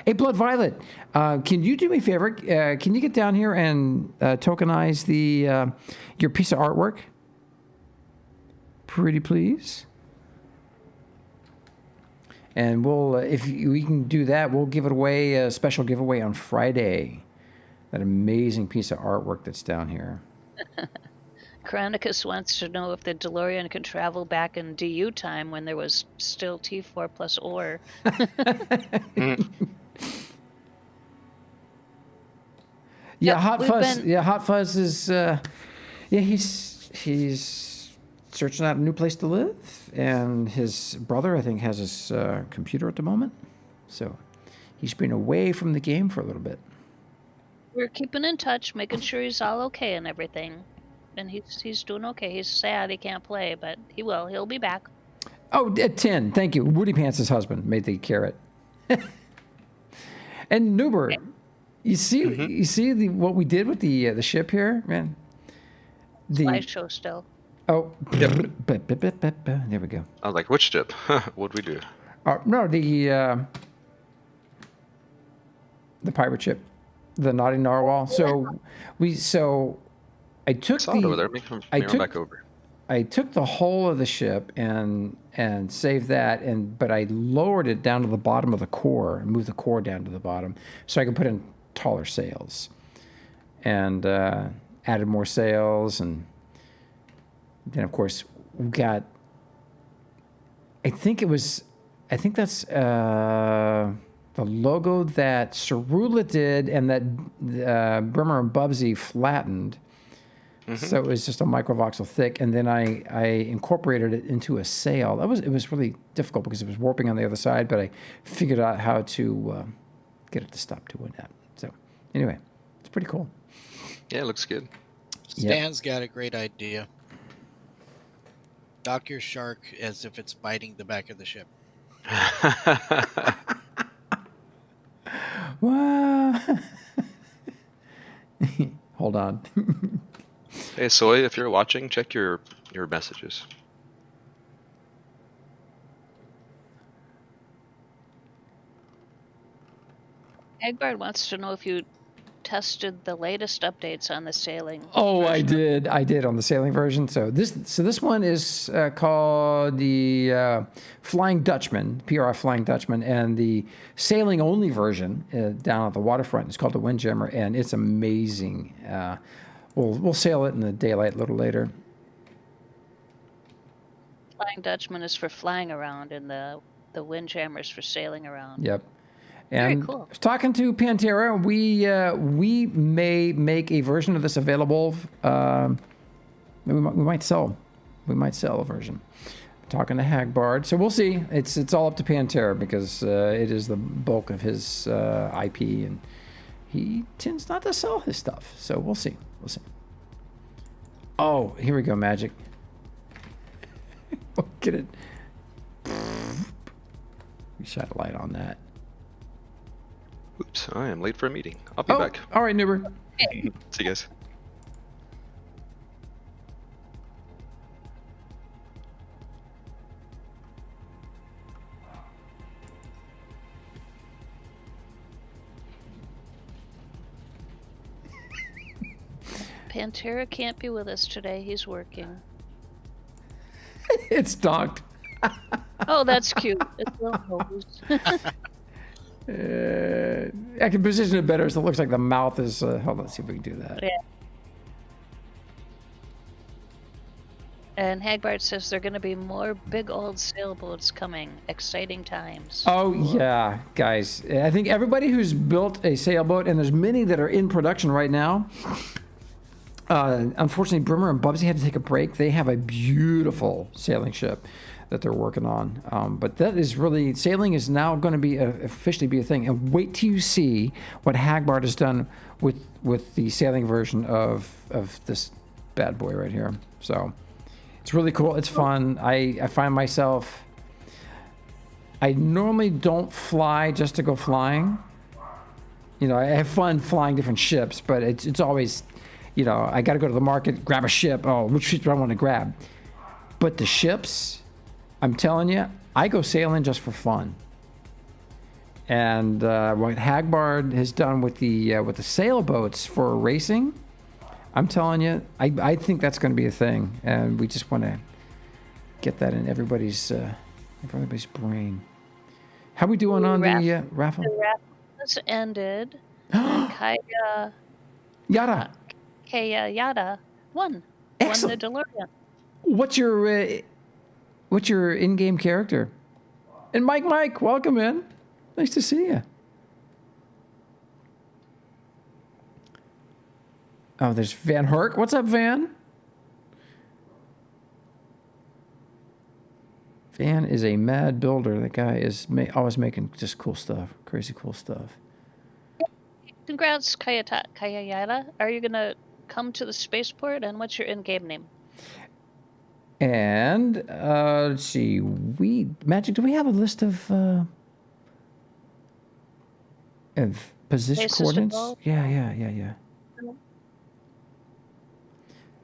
Hey, Blood Violet, can you do me a favor? Can you get down here and tokenize the your piece of artwork? Pretty please. And we'll, if we can do that, we'll give it away, a special giveaway on Friday. That amazing piece of artwork that's down here. Chronicus wants to know if the DeLorean can travel back in DU time when there was still T4 plus ore. Yeah, Yep, Hot we've Fuzz. been- Yeah, Hot Fuzz is. Yeah, he's searching out a new place to live, and his brother, I think, has his computer at the moment, so he's been away from the game for a little bit. We're keeping in touch, making sure he's all okay and everything. And he's doing okay. He's sad he can't play, but he will. He'll be back. Oh, 10. Thank you. Woody Pants' husband made the carrot. And Newbert, you see what we did with the ship here, man. Slideshow still. Oh, Yep. There we go. I was like, which ship? What'd we do? No, the pirate ship, the Naughty Narwhal. So I took Saw it over there. Make him run back over. I took the whole of the ship and saved that, but I lowered it down to the bottom of the core and moved the core down to the bottom so I could put in taller sails, and added more sails, and then of course we got. I think that's the logo that Cerula did and that Brimmer and Bubsy flattened. So it was just a microvoxel thick, and then I incorporated it into a sail. It was really difficult because it was warping on the other side, but I figured out how to get it to stop doing that. So anyway, it's pretty cool. Yeah, it looks good. Stan's got a great idea. Dock your shark as if it's biting the back of the ship. Wow. Hold on. Hey, Soy, if you're watching, check your messages. Hagbard wants to know if you tested the latest updates on the sailing. Oh, version. I did on the sailing version. So this one is called the Flying Dutchman, PRI Flying Dutchman, and the sailing only version down at the waterfront is called the Windjammer, and it's amazing. We'll sail it in the daylight a little later. Flying Dutchman is for flying around, and the Windjammer is for sailing around. Yep. Very And cool. talking to Pantera, we may make a version of this available. We might sell a version. Talking to Hagbard, so we'll see. It's all up to Pantera because it is the bulk of his IP, and he tends not to sell his stuff. So we'll see. We'll see. Oh, here we go, Magic. Look at it. We shot a light on that. Oops, I am late for a meeting. I'll be back. All right, Newber. See you guys. Pantera can't be with us today. He's working. It's docked. Oh, that's cute. It's a little hose. I can position it better so it looks like the mouth is. Hold on, let's see if we can do that. Yeah. And Hagbard says there are going to be more big old sailboats coming. Exciting times. Oh, yeah, guys. I think everybody who's built a sailboat, and there's many that are in production right now. Unfortunately, Brimmer and Bubsy had to take a break. They have a beautiful sailing ship that they're working on. But that is really, sailing is now going to be officially be a thing. And wait till you see what Hagbard has done with the sailing version of this bad boy right here. So it's really cool. It's fun. I find myself, I normally don't fly just to go flying. You know, I have fun flying different ships, but it's always, you know, I got to go to the market, grab a ship. Oh, which ship do I want to grab? But the ships, I'm telling you, I go sailing just for fun. And what Hagbard has done with the sailboats for racing, I'm telling you, I think that's going to be a thing, and we just want to get that in everybody's brain. How we doing on the raffle? The raffle has ended. Kaya Yada. Yada won. Excellent. Won the DeLorean. What's your in-game character? And Mike, welcome in. Nice to see you. Oh, there's Van Herk. What's up, Van? Van is a mad builder. That guy is always making just cool stuff, crazy cool stuff. Congrats, Kayayada. Are you going to come to the spaceport, and what's your in-game name? And let's see, Magic, do we have a list of position Places coordinates? involved? Yeah.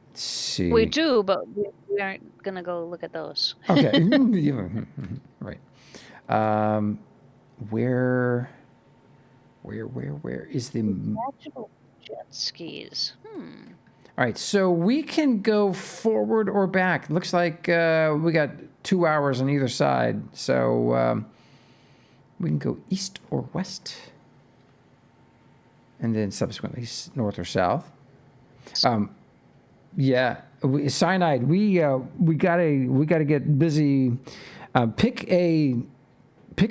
Let's see. We do, but we aren't going to go look at those. Okay. Right. Where is the Magical jet skis. All right, so we can go forward or back. Looks like we got 2 hours on either side. So we can go east or west. And then subsequently north or south. Yeah, Cyanide, we gotta get busy. Pick a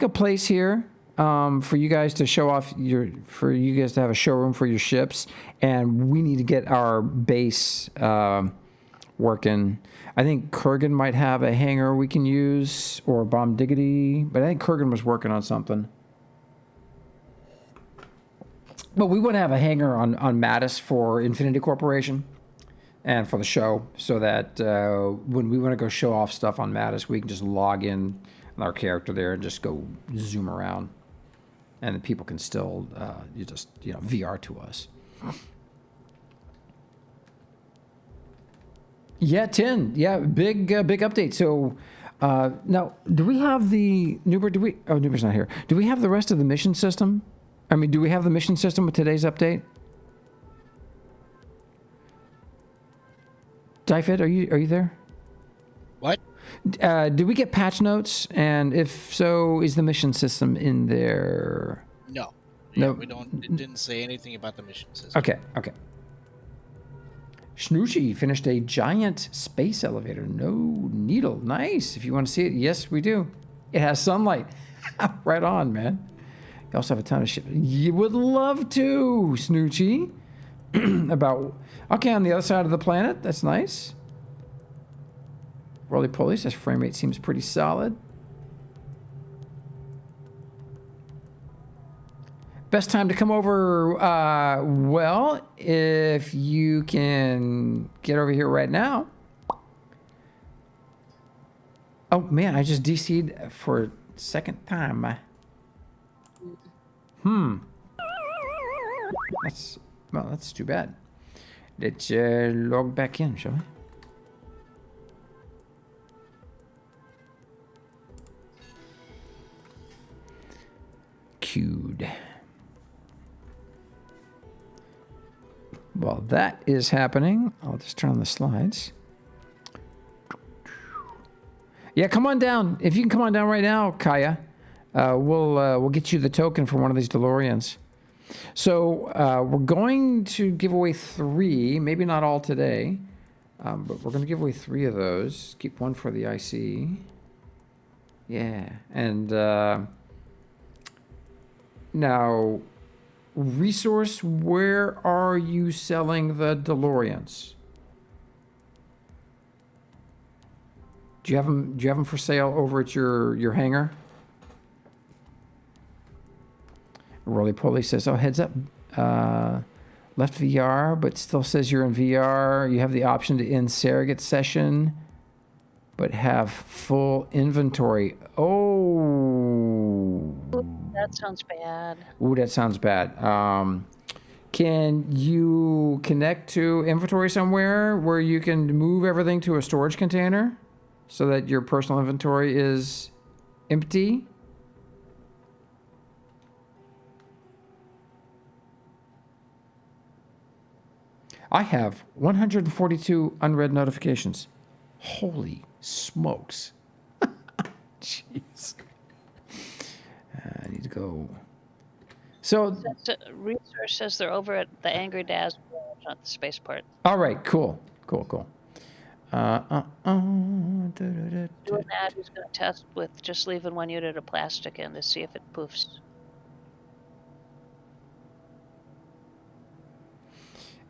place here for you guys to show off for you guys to have a showroom for your ships, and we need to get our base working. I think Kurgan might have a hangar we can use, or Bomb Diggity, but I think Kurgan was working on something. But we want to have a hangar on Mattis for Infinity Corporation and for the show, so that when we want to go show off stuff on Mattis, we can just log in our character there and just go zoom around. And the people can still, VR to us. Yeah, 10. Yeah, big update. So now, do we have the Newbert? Newbert's not here. Do we have the rest of the mission system? I mean, do we have the mission system with today's update? Dyfed, are you there? What? Do we get patch notes? And if so, is the mission system in there? No. No. Yeah, we don't. It didn't say anything about the mission system. Okay. Snoochie finished a giant space elevator. No needle. Nice. If you want to see it, yes, we do. It has sunlight. Right on, man. You also have a ton of shit. You would love to, Snoochie. Okay, on the other side of the planet. That's nice. Roly Poly says frame rate seems pretty solid. Best time to come over, well, if you can get over here right now. Oh, man, I just DC'd for a second time. That's too bad. Let's log back in, shall we? Queued. While that is happening, I'll just turn on the slides. Yeah, come on down. If you can come on down right now, Kaya. we'll get you the token for one of these DeLoreans. So we're going to give away 3, maybe not all today, but we're going to give away 3 of those. Keep one for the IC. Yeah, and now, Resource, where are you selling the DeLoreans? Do you have them? Do you have them for sale over at your hangar? Roly Poly says, "Oh, heads up, left VR, but still says you're in VR. You have the option to end surrogate session, but have full inventory." Oh, That sounds bad. ooh, that sounds bad. Can you connect to inventory somewhere where you can move everything to a storage container so that your personal inventory is empty? I have 142 unread notifications. Holy smokes. Jeez. I need to go. So, Resource says they're over at the Angry Daz, not the spaceport. all right, cool. Doing that, he's going to test with just leaving one unit of plastic in to see if it poofs.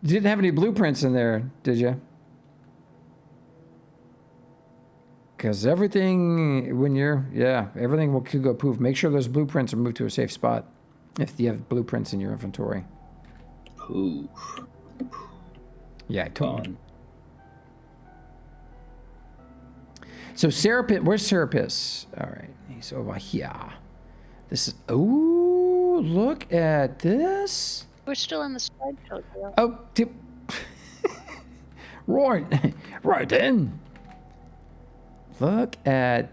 You didn't have any blueprints in there, did you? Because everything, when you're, everything could go poof. Make sure those blueprints are moved to a safe spot if you have blueprints in your inventory. Poof. Yeah, I told you. Gone. So Serapis, where's Serapis? All right, he's over here. This is, oh, look at this. We're still in the slideshow, Joe. Oh, tip. right then. Look at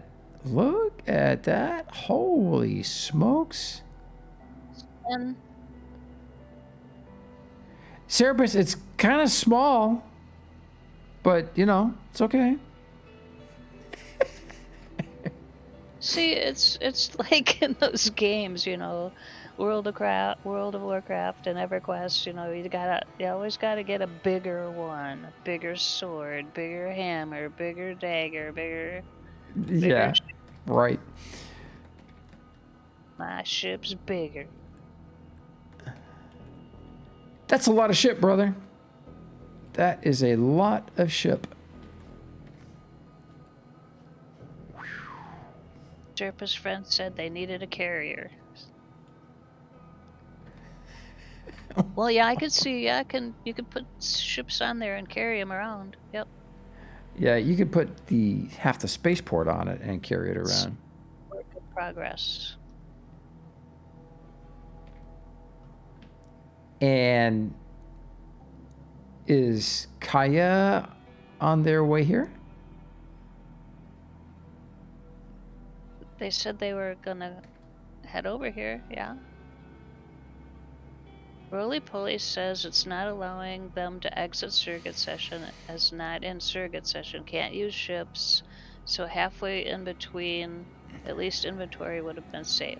that. Holy smokes. And Serapis, it's kind of small, but you know, it's okay. see, it's like in those games, you know, World of Warcraft and EverQuest, you know, you always gotta get a bigger one, a bigger sword, bigger hammer, bigger dagger, bigger Yeah, right. My ship's bigger. That's a lot of ship, brother. That is a lot of ship. Sherpa's friend said they needed a carrier. Well, yeah, I could see. Yeah, you can put ships on there and carry them around. Yep. Yeah, you could put half the spaceport on it and carry it around. Work in progress. And is Kaya on their way here? They said they were gonna head over here. Yeah. Roly Poly says it's not allowing them to exit surrogate session as not in surrogate session. Can't use ships. So halfway in between, at least inventory would have been safe.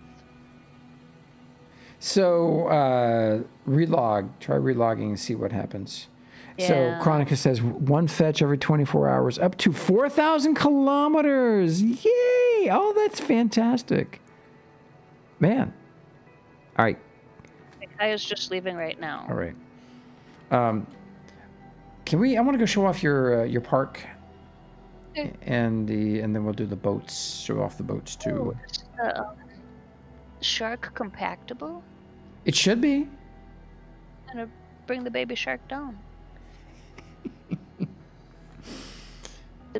So try relogging and see what happens. Yeah. So Chronica says 1 fetch every 24 hours, up to 4,000 kilometers. Yay! Oh, that's fantastic. Man. All right. Kaya's just leaving right now. All right. Can we? I want to go show off your park, Okay. and then we'll do the boats. Show off the boats too. Oh, is shark compactable? It should be. I'm gonna bring the baby shark down.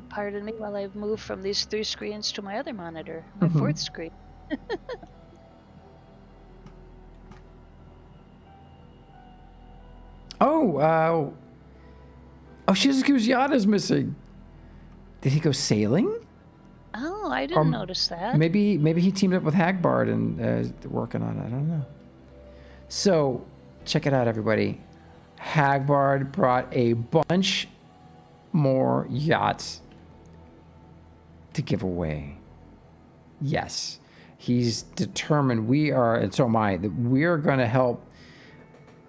Pardon me while I move from these 3 screens to my other monitor, my 4th screen. Oh, Shizuku's yacht is missing. Did he go sailing? Oh, I didn't notice that. Maybe he teamed up with Hagbard and working on it. I don't know. So, check it out, everybody. Hagbard brought a bunch more yachts to give away. Yes. he's determined we are, and so am I, that we are going to help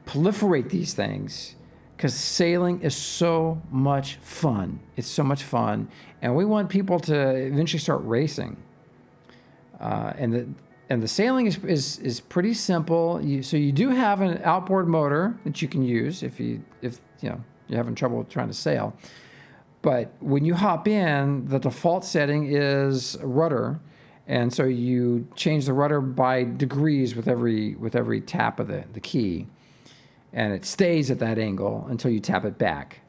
proliferate these things because sailing is so much fun. It's so much fun, and we want people to eventually start racing. And the sailing is pretty simple. So you do have an outboard motor that you can use if you're having trouble trying to sail. But when you hop in, the default setting is rudder, and so you change the rudder by degrees with every tap of the key, and it stays at that angle until you tap it back.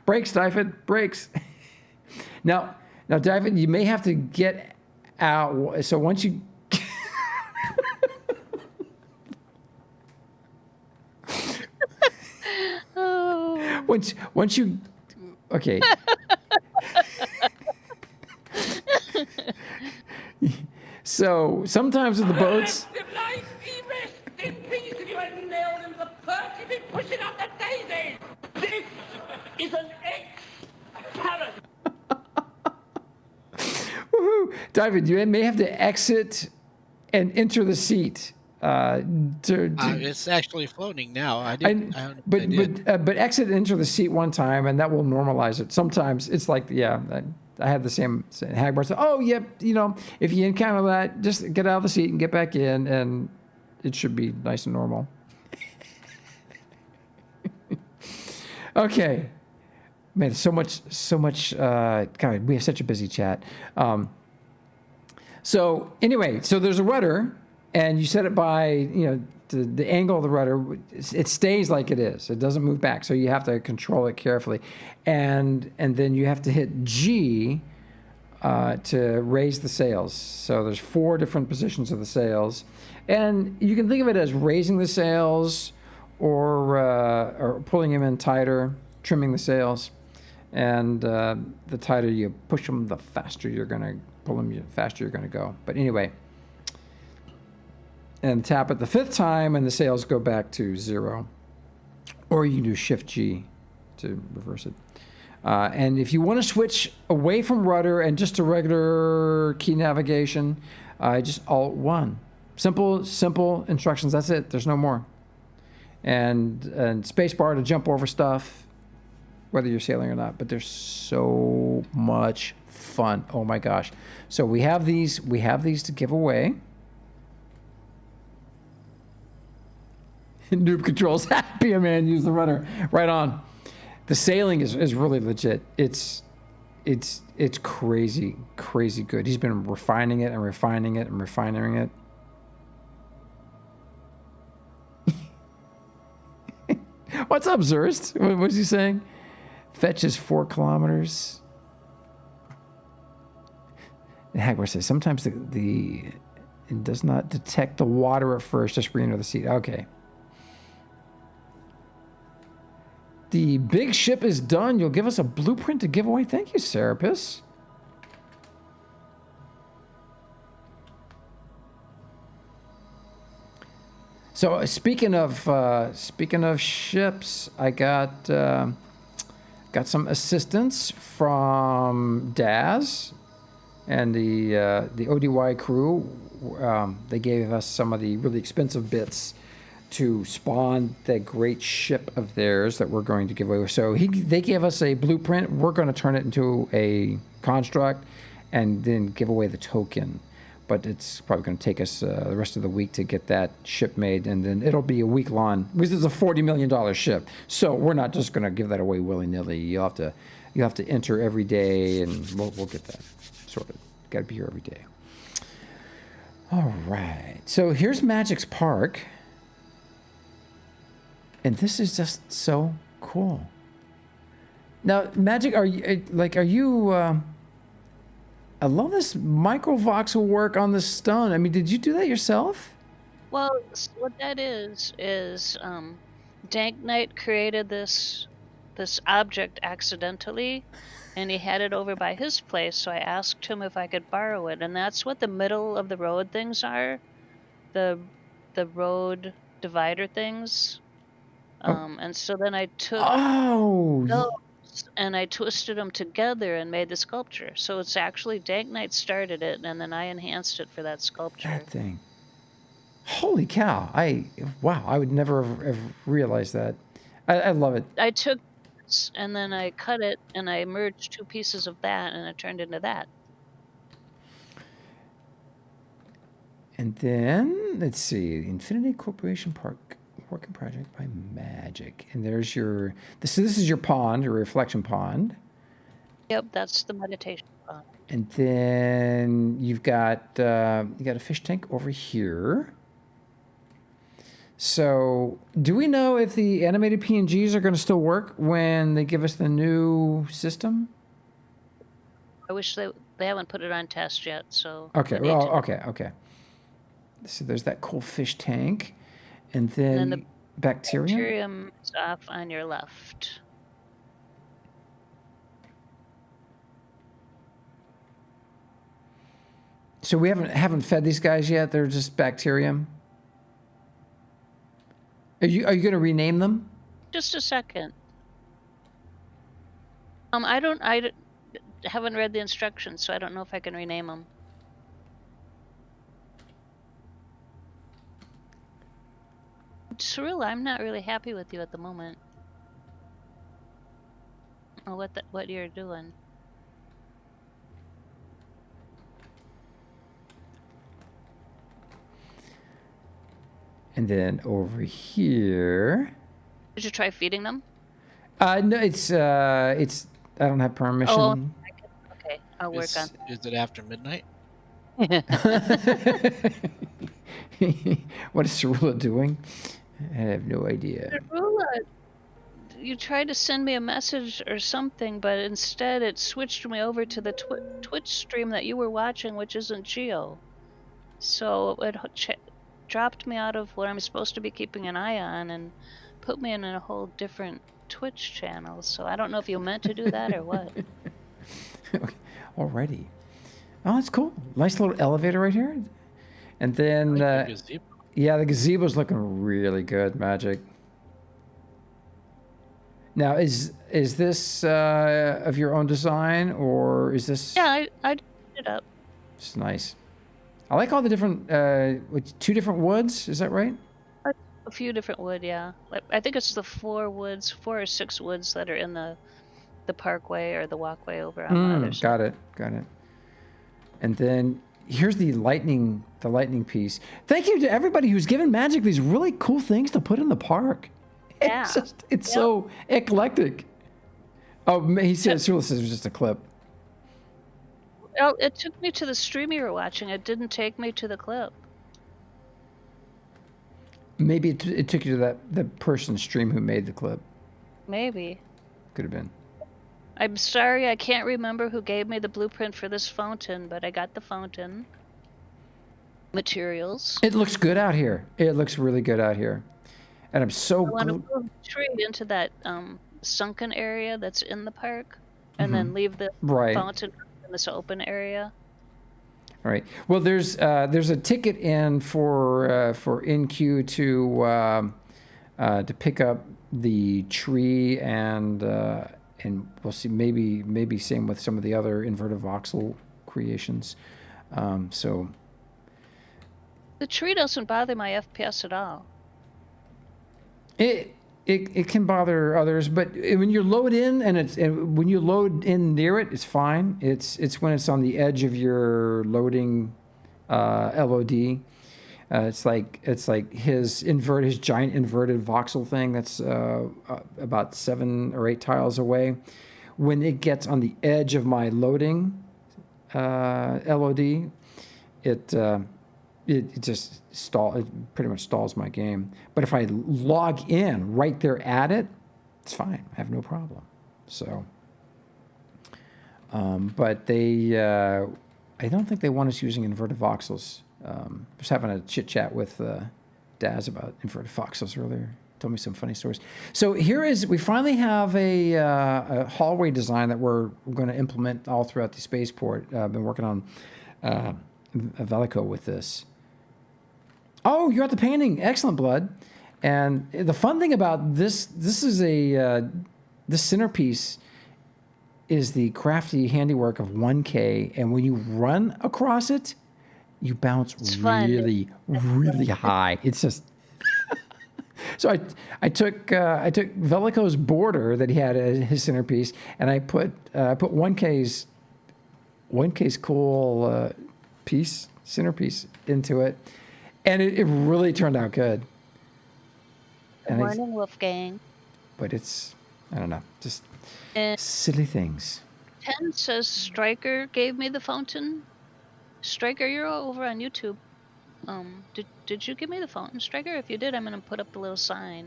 Brakes, David, brakes. Now, David, you may have to get out. So once you once you okay. So sometimes with the boats. Is an parrot. Woohoo! David, you may have to exit and enter the seat. It's actually floating now. But exit and enter the seat one time, and that will normalize it. Sometimes it's like, I had the same Hagbar said, oh, yep, if you encounter that, just get out of the seat and get back in, and it should be nice and normal. Okay. Man, so much. God, we have such a busy chat. So anyway, so there's a rudder, and you set it by the angle of the rudder. It stays like it is. It doesn't move back. So you have to control it carefully, and then you have to hit G to raise the sails. So there's 4 different positions of the sails, and you can think of it as raising the sails or pulling them in tighter, trimming the sails. And the tighter you push them, the faster you're going to pull them, the faster you're going to go. But anyway, and tap it the 5th time, and the sails go back to 0. Or you can do Shift G to reverse it. And if you want to switch away from rudder and just to regular key navigation, just Alt 1. Simple instructions. That's it. There's no more. And spacebar to jump over stuff, whether you're sailing or not. But they're so much fun. Oh my gosh. So we have these to give away. Noob controls happy a man use the rudder. Right on. The sailing is really legit. It's crazy good. He's been refining it and refining it and refining it. What's up, Zurst? What's he saying? Fetch is 4 kilometers. And Hagbar says sometimes it does not detect the water at first. Just re-enter the seat. Okay. The big ship is done. You'll give us a blueprint to give away. Thank you, Serapis. So speaking of ships, I got some assistance from Daz and the ODY crew. They gave us some of the really expensive bits to spawn that great ship of theirs that we're going to give away. So they gave us a blueprint. We're going to turn it into a construct and then give away the token. But it's probably going to take us the rest of the week to get that ship made, and then it'll be a week long. This is a $40 million ship, so we're not just going to give that away willy nilly. You have to enter every day, and we'll get that sorted. Got to be here every day. All right, so here's Magic's Park, and this is just so cool. Now, Magic, are you? I love this microvoxel work on the stone. I mean, did you do that yourself? Well, what that is Dank Knight created this object accidentally, and he had it over by his place, so I asked him if I could borrow it, and that's what the middle of the road things are, the road divider things. And so then I took and I twisted them together and made the sculpture. So it's actually Dank Knight started it, and then I enhanced it for that sculpture. That thing. Holy cow. Wow, I would never have realized that. I love it. I took this and then I cut it and I merged 2 pieces of that and it turned into that. And then, let's see, Infinity Corporation Park working project by Magic. And there's your, this is your pond, your reflection pond. Yep, that's the meditation pond. And then you've got a fish tank over here. So, do we know if the animated PNGs are going to still work when they give us the new system? I wish they haven't put it on test yet, so. Okay, well, okay. So there's that cool fish tank. And then the bacterium? Bacterium is off on your left. So we haven't fed these guys yet. They're just bacterium. Are you going to rename them? Just a second. I haven't read the instructions, so I don't know if I can rename them. Cyril, I'm not really happy with you at the moment. Or what you're doing. And then over here. Did you try feeding them? No, it's I don't have permission. Oh, okay. I'll work on. Is it after midnight? What is Cerula doing? I have no idea. Cerula, you tried to send me a message or something, but instead it switched me over to the Twitch stream that you were watching, which isn't Geo. So it dropped me out of what I'm supposed to be keeping an eye on and put me in a whole different Twitch channel. So I don't know if you meant to do that or what. Okay. Alrighty. Oh, that's cool. Nice little elevator right here. And then, yeah, the gazebo's looking really good, Magic. Now, is this of your own design, or is this? Yeah, I did it up. It's nice. I like all the different, 2 different woods. Is that right? A few different wood, yeah. I think it's the 4 or 6 woods that are in the parkway or the walkway over on the other side. Got it. And then here's the lightning piece. Thank you to everybody who's given Magic these really cool things to put in the park. Yeah. It's so eclectic. Oh, he says, this is just a clip. Oh, it took me to the stream you were watching. It didn't take me to the clip. Maybe it took you to the person's stream who made the clip. Maybe. Could have been. I'm sorry, I can't remember who gave me the blueprint for this fountain, but I got the fountain. Materials. It looks good out here. It looks really good out here. And I'm so I want to move the tree into that sunken area that's in the park, and then leave the fountain in this open area. All right. Well, there's a ticket in for InQ to pick up the tree and we'll see maybe same with some of the other inverted voxel creations. So the tree doesn't bother my FPS at all. It can bother others, but when you load in when you load in near it, it's fine. It's when it's on the edge of your loading LOD. It's like his giant inverted voxel thing that's about 7 or 8 tiles away. When it gets on the edge of my loading LOD, it just pretty much stalls my game. But if I log in right there at it, it's fine. I have no problem. So, but I don't think they want us using inverted voxels. Just having a chit chat with Daz about inverted voxels earlier. Told me some funny stories. So we finally have a hallway design that we're going to implement all throughout the spaceport. I've been working on Velico with this. Oh, you're at the painting. Excellent, Blood. And the fun thing about this is this centerpiece is the crafty handiwork of 1K, and when you run across it, you bounce really, really high. It's just so I took Velico's border that he had as his centerpiece, and I put 1K's cool centerpiece into it, and it really turned out good. Good morning, Wolfgang. But it's, I don't know, just And silly things. 10 says Striker gave me the fountain. Striker, you're over on YouTube. Did you give me the fountain, Striker? If you did, I'm gonna put up the little sign.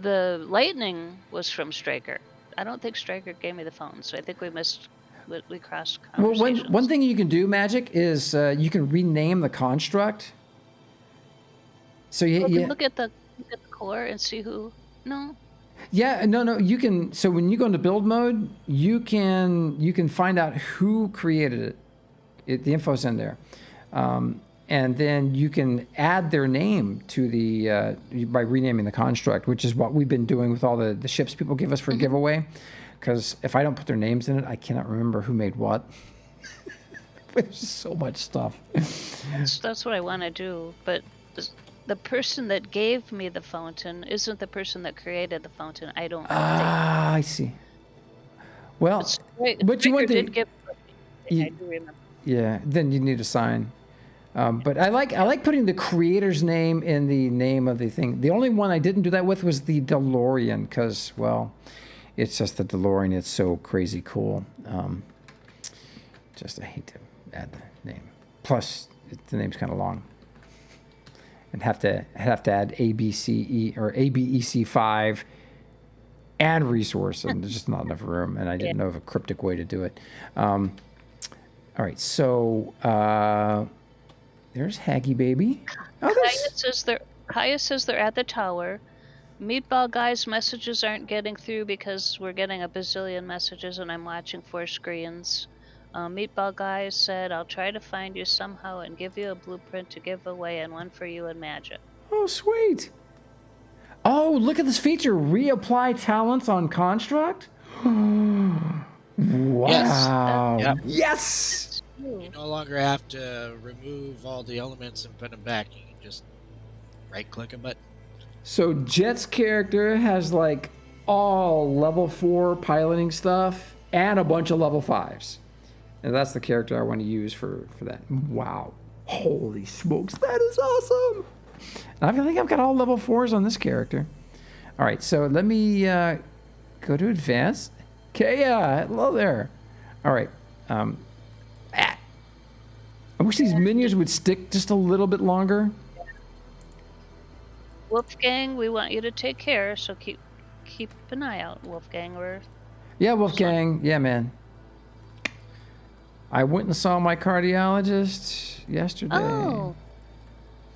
The lightning was from Striker. I don't think Striker gave me the fountain, so I think we crossed conversations. Well, one thing you can do, Magic, is you can rename the construct. So you can look at the core and see who. No. Yeah, no. You can. So when you go into build mode, you can find out who created it. The info's in there, and then you can add their name to the by renaming the construct, which is what we've been doing with all the ships people give us for giveaway. Because if I don't put their names in it, I cannot remember who made what. There's so much stuff. That's what I want to do, but the person that gave me the fountain isn't the person that created the fountain. I don't think. I see. Well, but you want to give. I do remember. Yeah, then you need a sign. But I like putting the creator's name in the name of the thing. The only one I didn't do that with was the DeLorean, because, well, it's just the DeLorean. It's so crazy cool. Just I hate to add the name. Plus, the name's kind of long. I'd have to add ABCE or ABEC5 and resource, and there's just not enough room, and I didn't know of a cryptic way to do it. All right, so there's Haggy Baby. Kaya says they're at the tower. Meatball Guy's messages aren't getting through because we're getting a bazillion messages and I'm watching 4 screens. Meatball Guy said, I'll try to find you somehow and give you a blueprint to give away and one for you and Magic. Oh, sweet. Oh, look at this feature. Reapply talents on construct? Wow. Yes. Yes. You no longer have to remove all the elements and put them back. You can just right-click a button. So Jet's character has like all level 4 piloting stuff and a bunch of level 5s. And that's the character I want to use for that. Wow. Holy smokes, that is awesome. I think I've got all level 4s on this character. All right, so let me go to advanced. Kaya, hello there. All right. I wish these menus would stick just a little bit longer. Wolfgang, we want you to take care, so keep an eye out, Wolfgang. Yeah, Wolfgang. Yeah, man. I went and saw my cardiologist yesterday. Oh.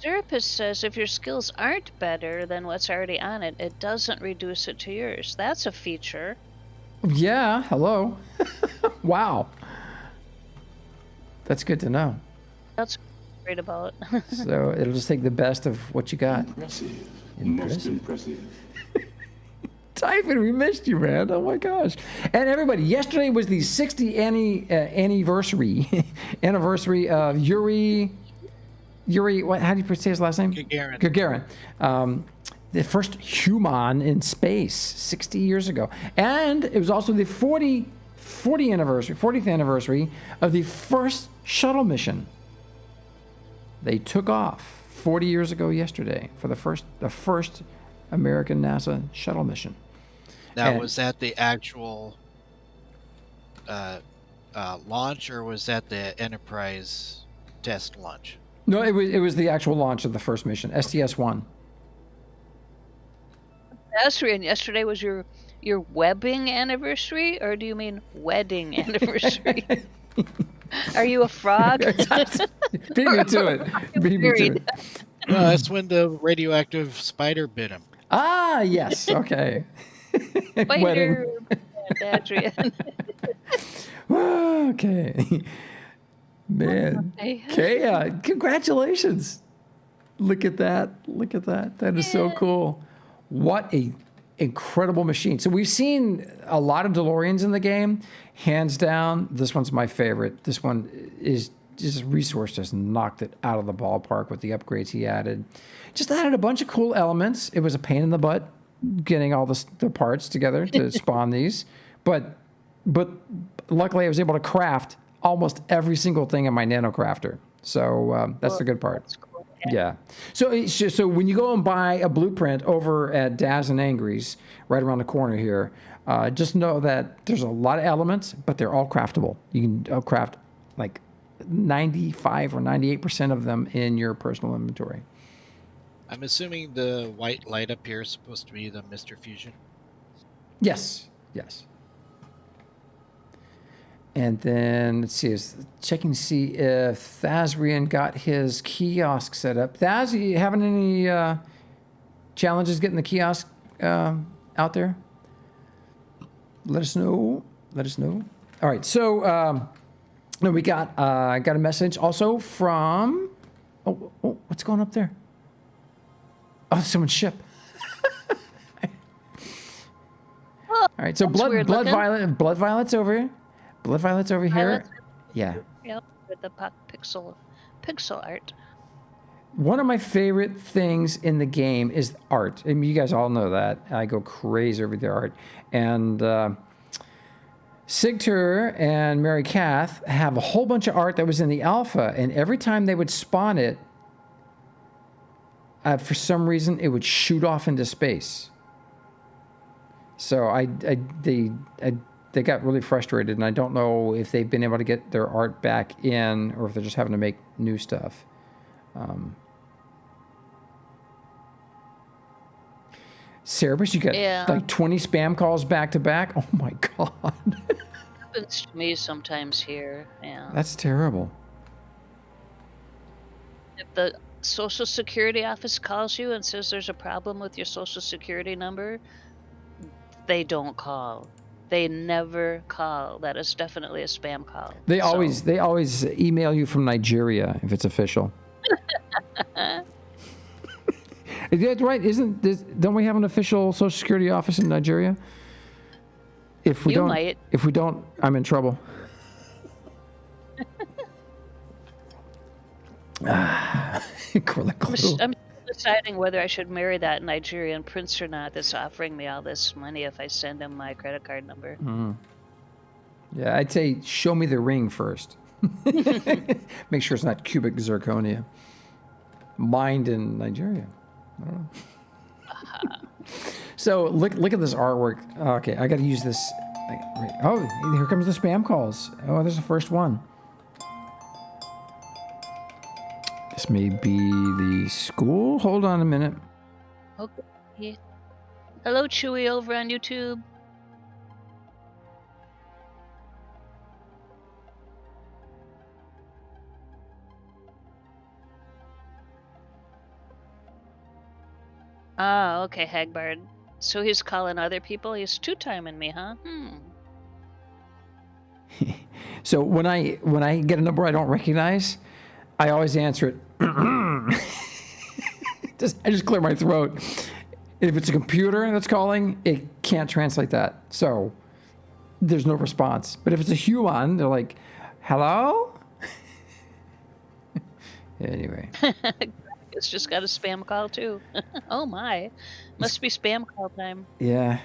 Zerapis says if your skills aren't better than what's already on it, it doesn't reduce it to yours. That's a feature. Yeah, hello. Wow. That's good to know. That's great about. So it'll just take the best of what you got. Impressive. Most impressive. Typhon, we missed you, man. Oh my gosh. And everybody, yesterday was the 60th anniversary of Yuri, what, how do you say his last name? Gagarin. The first human in space 60 years ago. And it was also the 40th anniversary of the first shuttle mission. They took off 40 years ago yesterday for the first American NASA shuttle mission. Now, was that the actual launch, or was that the Enterprise test launch? No, it was the actual launch of the first mission, STS-1. And yesterday was your webbing anniversary, or do you mean wedding anniversary? Are you a frog? Beat me to it. Beat me to it. No, that's when the radioactive spider bit him. Ah, yes. Okay. Spider and Adrian. Okay. Man. Kaya, congratulations. Look at that. Look at that. That is so cool. What a incredible machine. So we've seen a lot of DeLoreans in the game. Hands down, this one's my favorite. This one is just resource just knocked it out of the ballpark with the upgrades he added. Just added a bunch of cool elements. It was a pain in the butt getting all the parts together to spawn these, but luckily I was able to craft almost every single thing in my nano crafter. So that's the good part. That's cool. Yeah. So when you go and buy a blueprint over at Daz and Angry's, right around the corner here, just know that there's a lot of elements, but they're all craftable. You can craft like 95 or 98% of them in your personal inventory. I'm assuming the white light up here is supposed to be the Mr. Fusion. Yes. And then let's see, checking to see if Thazrian got his kiosk set up. Thaz, you having any challenges getting the kiosk out there? Let us know. All right, so no, we got I got a message also from. Oh, what's going up there? Oh, someone's ship. All right, so blood violet's over here. Blood violet's over here. Yeah. Yep, with the pixel art. One of my favorite things in the game is art. I mean, you guys all know that. I go crazy over the art. And Sigtur and Mary Kath have a whole bunch of art that was in the alpha, and every time they would spawn it, for some reason, it would shoot off into space. So they got really frustrated, and I don't know if they've been able to get their art back in or if they're just having to make new stuff. Cerebus, you got like 20 spam calls back to back. Oh my God. Happens to me sometimes here. Yeah. That's terrible. If the Social Security office calls you and says there's a problem with your Social Security number, they don't call. They never call. That is definitely a spam call. They always email you from Nigeria if it's official. That's right. Don't we have an official Social Security office in Nigeria? If we don't, I'm in trouble. I'm deciding whether I should marry that Nigerian prince or not that's offering me all this money if I send him my credit card number. Yeah, I'd say show me the ring first. Make sure it's not cubic zirconia. Mined in Nigeria. I don't know. So look at this artwork. Okay, I got to use this. Oh, here comes the spam calls. Oh, there's the first one. This may be the school. Hold on a minute. Okay. Hello, Chewy, over on YouTube. Ah, okay, Hagbard. So he's calling other people? He's two-timing me, huh? So when I get a number I don't recognize, I always answer it. I just clear my throat. If it's a computer that's calling, it can't translate that. So there's no response. But if it's a human, they're like, hello? Anyway. It's just got a spam call too. Oh my. Must be spam call time. Yeah.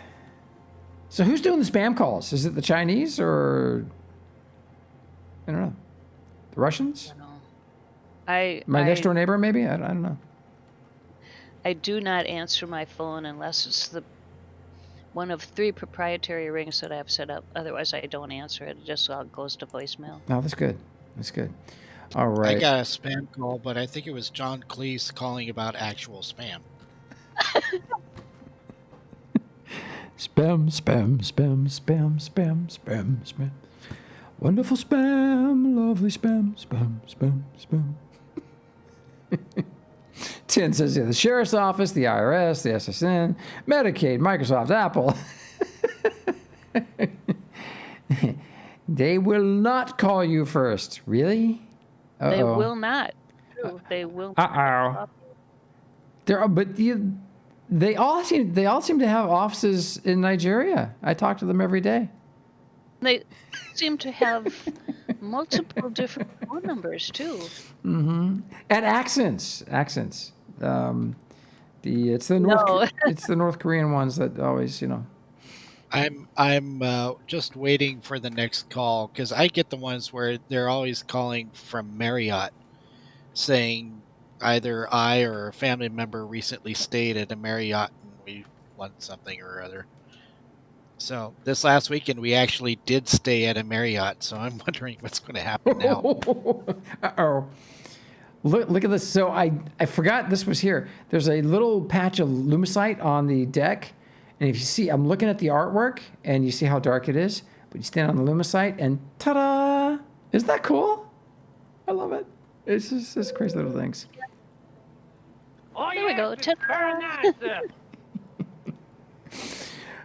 So who's doing the spam calls? Is it the Chinese or I don't know. The Russians? I don't know. My next door neighbor maybe? I don't know. I do not answer my phone unless it's the one of 3 proprietary rings that I have set up. Otherwise I don't answer it. It just all goes to voicemail. Oh, that's good. That's good. All right. I got a spam call, but I think it was John Cleese calling about actual spam. Spam, spam, spam, spam, spam, spam, spam. Wonderful spam, lovely spam, spam, spam, spam. Tin says, yeah, the sheriff's office, the IRS, the SSN, Medicaid, Microsoft, Apple. They will not call you first. Really? Uh-oh. They will not. They will. But They all seem to have offices in Nigeria. I talk to them every day. They seem to have multiple different phone numbers too. And accents. It's the No. it's the North Korean ones that always, I'm just waiting for the next call because I get the ones where they're always calling from Marriott, saying either I or a family member recently stayed at a Marriott and we won something or other. So this last weekend we actually did stay at a Marriott. So I'm wondering what's going to happen now. Uh-oh. Look at this. So I forgot this was here. There's a little patch of lumicite on the deck. And if you see, I'm looking at the artwork and you see how dark it is. But you stand on the lumicite and ta-da! Isn't that cool? I love it. It's just crazy little things. Oh, There we go. yes, it's very nice,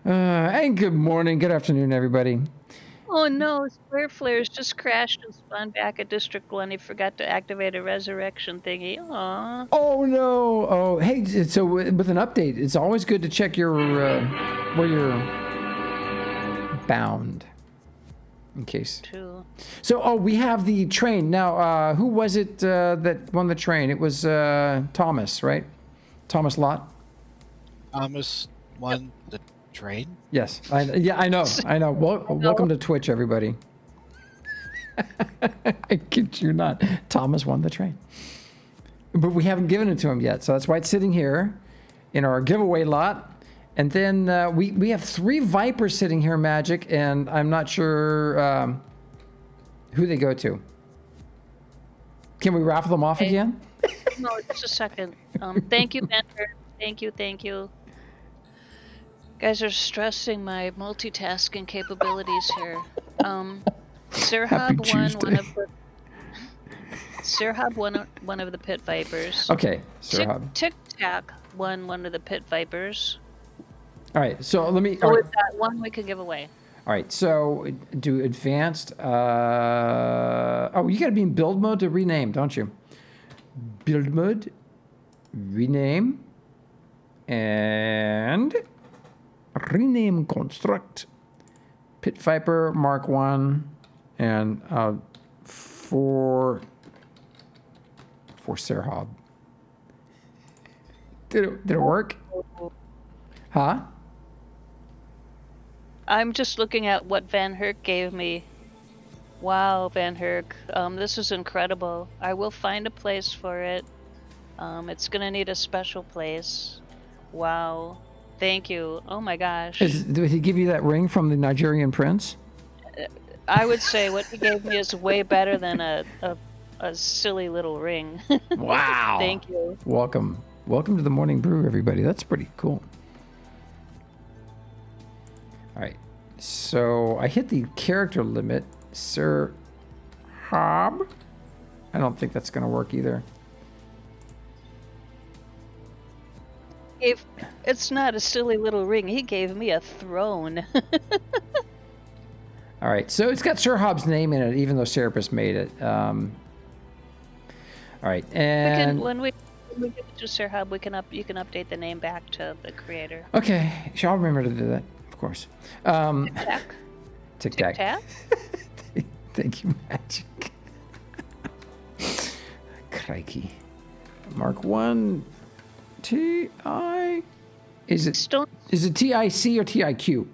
And good morning, good afternoon, everybody. Oh no, Square Flares just crashed and spawned back at District 1. He forgot to activate a resurrection thingy. Aww. Oh no! Oh, hey, so with an update, it's always good to check your where you're bound, in case. True. So, we have the train now. Who was it that won the train? It was Thomas, right? Thomas Lott. Thomas won the train. Yes, I know. Welcome to Twitch, everybody. I kid you not. Thomas won the train. But we haven't given it to him yet, so that's why it's sitting here in our giveaway lot. And then we have 3 Vipers sitting here, Magic, and I'm not sure who they go to. Can we raffle them off again? No, just a second. Thank you, Benner. Thank you. Guys are stressing my multitasking capabilities here. Sirhab won one of the Pit Vipers. Okay, Sirhab. Tic Tac won one of the Pit Vipers. All right, so let me. So we've got one we can give away. All right, so do advanced. You got to be in build mode to rename, don't you? Build mode, rename, and rename construct. Pit Viper Mark 1 and for Sirhab. Did it work? Huh? I'm just looking at what Van Herk gave me. Wow, Van Herk. This is incredible. I will find a place for it. It's gonna need a special place. Wow. Thank you. Oh my gosh. Did he give you that ring from the Nigerian prince? I would say what he gave me is way better than a silly little ring. Wow. Thank you. Welcome to the Morning Brew, everybody. That's pretty cool. All right. So I hit the character limit, Sir Hob. I don't think that's going to work either. It's not a silly little ring. He gave me a throne. All right, so it's got Sir Hobbs' name in it, even though Serapis made it. All right, and when we give it to Sir Hob, you can update the name back to the creator. Okay, I'll remember to do that, of course. Tic Tac. Thank you, Magic. Crikey. Mark 1. T-I... Is it T-I-C or T-I-Q?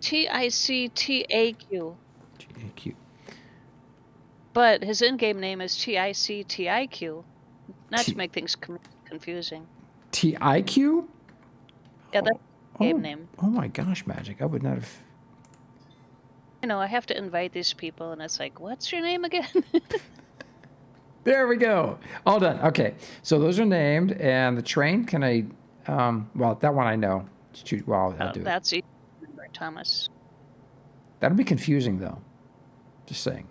T-I-C-T-A-Q. T-A-Q. But his in-game name is T-I-C-T-I-Q. Not to make things confusing. T-I-Q? Yeah, that's the game name. Oh my gosh, Magic. I would not have... I know, I have to invite these people, and it's like, what's your name again? There we go. All done. Okay. So those are named. And the train, can I... well, that one I know. Well, I'll do it. That's easy to remember, Thomas. That'll be confusing, though. Just saying.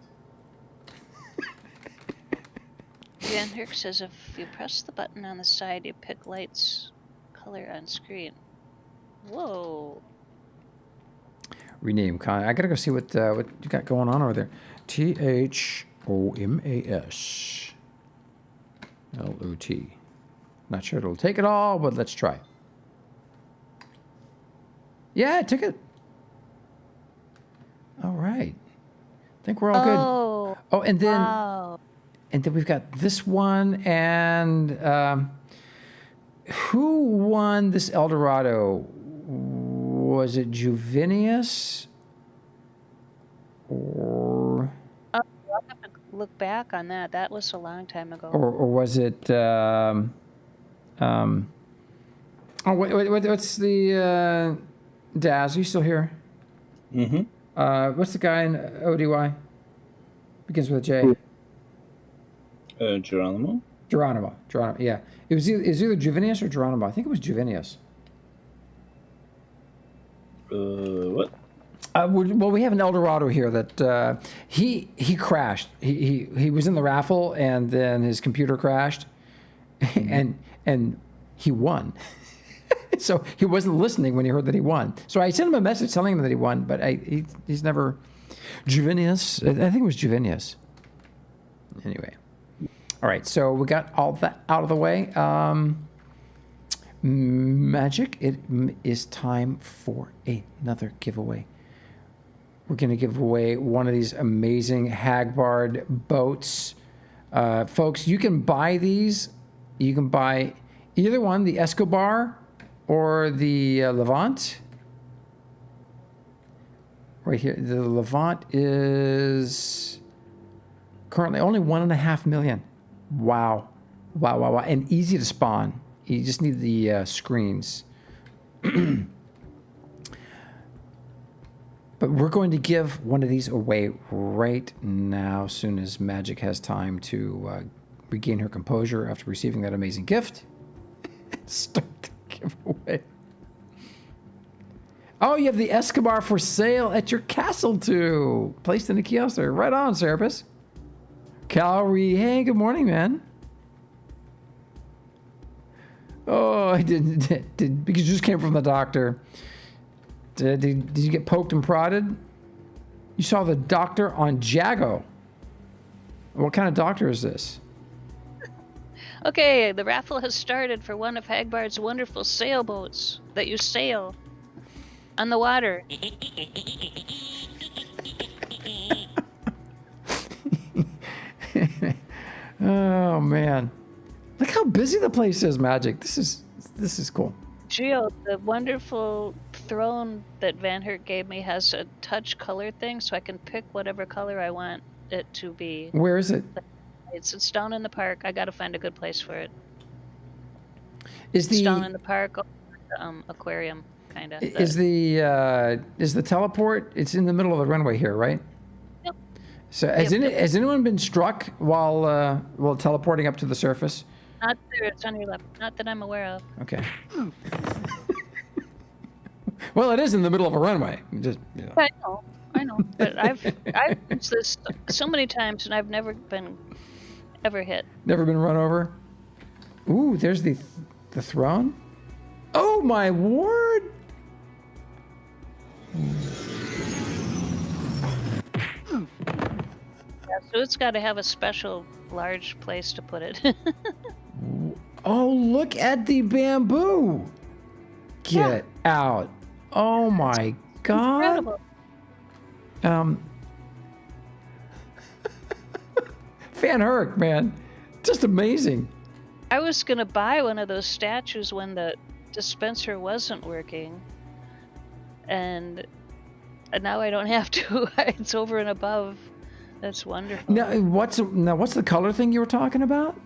Van Herk says if you press the button on the side, you pick lights color on screen. Whoa. Rename. I gotta go see what you got going on over there. Thomas Lot. Not sure it'll take it all, but let's try. Yeah, I took it. All right. I think we're all good. Oh, and then Wow. we've got this one. And who won this Eldorado? Was it Juvenius? Or I'll have to look back on that. That was a long time ago. or was it? What's the Daz? Are you still here? Mm-hmm. What's the guy in ODY? Begins with a J. Geronimo? Geronimo. Yeah. It was either Juvenius or Geronimo. I think it was Juvenius. What? Well, we have an Eldorado here that he crashed. He was in the raffle and then his computer crashed, and he won. So he wasn't listening when he heard that he won. So I sent him a message telling him that he won, but he's never. Juvenius. I think it was Juvenius. Anyway. All right, so we got all that out of the way. Magic, it is time for another giveaway. We're going to give away one of these amazing Hagbard boats. Folks, you can buy these. You can buy either one, the Escobar or the Levant. Right here, the Levant is currently only 1.5 million. Wow. And easy to spawn. You just need the screens. But we're going to give one of these away right now, as soon as Magic has time to regain her composure after receiving that amazing gift. Start the giveaway. Oh, you have the Escobar for sale at your castle, too. Placed in a kiosk there. Right on, Serapis. Calvary, hey, good morning, man. Oh, I didn't. Because you just came from the doctor. Did you get poked and prodded? You saw the doctor on Jago. What kind of doctor is this? Okay, the raffle has started for one of Hagbard's wonderful sailboats that you sail on the water. Oh man, look how busy the place is, Magic. This is cool. Geo, the wonderful throne that Van Hert gave me has a touch color thing, so I can pick whatever color I want it to be. Where is it? It's down in the park. I gotta find a good place for it. Is It's down in the park, aquarium, kind of. Is the teleport? It's in the middle of the runway here, right? Yep. So has anyone been struck while teleporting up to the surface? Not there. It's on your left. Not that I'm aware of. Okay. Well, it is in the middle of a runway. Just, you know. I know. But I've used this so many times, and I've never been ever hit. Never been run over. Ooh, there's the throne. Oh my word! Yeah, so it's got to have a special large place to put it. Oh, look at the bamboo! Get out! Oh my god! Incredible. Van Herk, man, just amazing. I was gonna buy one of those statues when the dispenser wasn't working, and now I don't have to. It's over and above. That's wonderful. Now, what's the color thing you were talking about?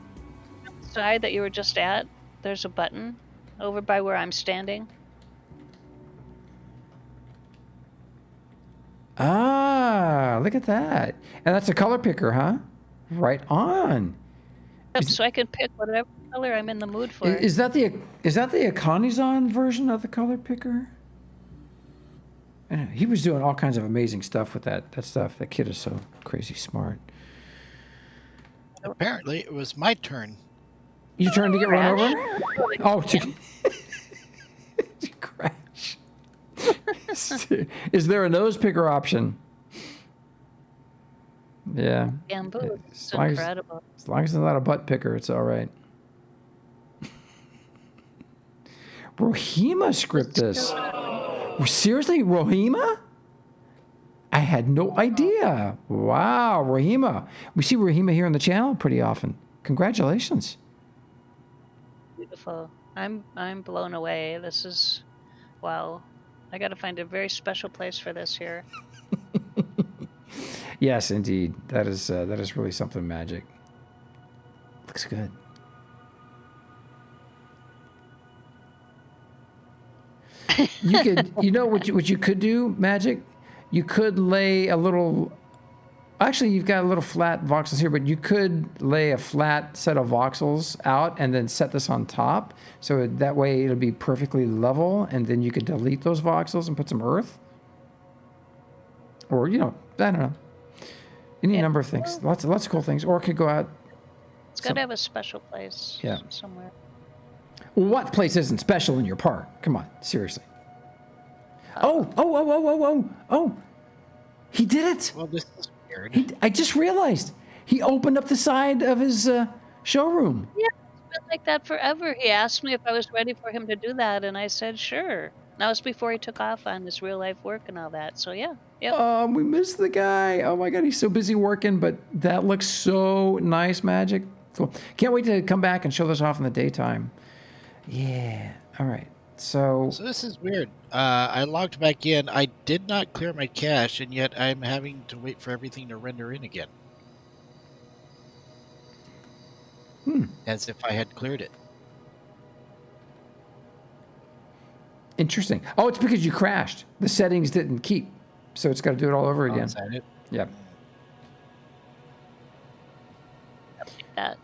Side that you were just at, there's a button over by where I'm standing. Ah, look at that. And that's a color picker, huh? Right on. Yep, so I can pick whatever color I'm in the mood for. Is that the Akonizon version of the color picker? He was doing all kinds of amazing stuff with that stuff. That kid is so crazy smart. Apparently, it was my turn. You trying to get run over? Oh, to crash. Is there a nose picker option? Yeah. Bamboo. It's As long incredible. as long as it's not a butt picker, it's all right. Rohima script this. Seriously, Rohima? I had no idea. Wow, Rohima. We see Rohima here on the channel pretty often. Congratulations. Beautiful. I'm blown away. This is wow. I got to find a very special place for this here. Yes, indeed. That is really something magic. Looks good. You could, you know what you could do, Magic? You could lay a little. Actually, you've got a little flat voxels here, but you could lay a flat set of voxels out and then set this on top. So that way it'll be perfectly level, and then you could delete those voxels and put some earth. Or, you know, I don't know. Any number of things. Lots of cool things. Or it could go out. It's got to have a special place Yeah. somewhere. What place isn't special in your park? Come on, seriously. Oh! He did it! Well, this is weird. I just realized. He opened up the side of his showroom. Yeah, it's been like that forever. He asked me if I was ready for him to do that, and I said sure. That was before he took off on his real life work and all that. So yeah, yep. We missed the guy. Oh my God, he's so busy working, but that looks so nice, Magic. Cool. Can't wait to come back and show this off in the daytime. Yeah. All right. So this is weird. I logged back in. I did not clear my cache, and yet I'm having to wait for everything to render in again. As if I had cleared it. Interesting. Oh, it's because you crashed. The settings didn't keep, so it's got to do it all over again. Is that it? Yep. That.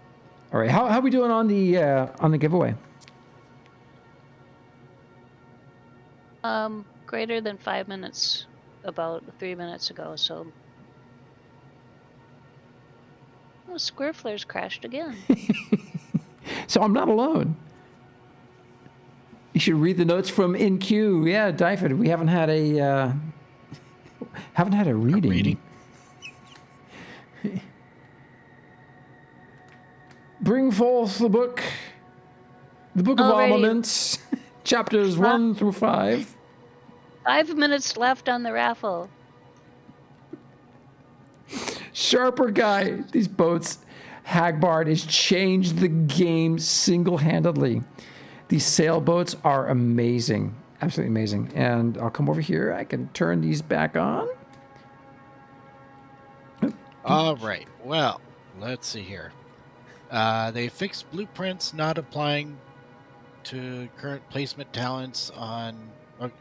All right. How are we doing on the giveaway? Greater than 5 minutes, about 3 minutes ago. So, Square Flares crashed again. So I'm not alone. You should read the notes from InQ. Yeah, Dyford, we haven't had a reading. Bring forth the book of Alrighty. Armaments, chapters 1 through 5. 5 minutes left on the raffle. Sharper guy. These boats. Hagbard has changed the game single-handedly. These sailboats are amazing. Absolutely amazing. And I'll come over here. I can turn these back on. All right. Well, let's see here. They fixed blueprints not applying to current placement talents on...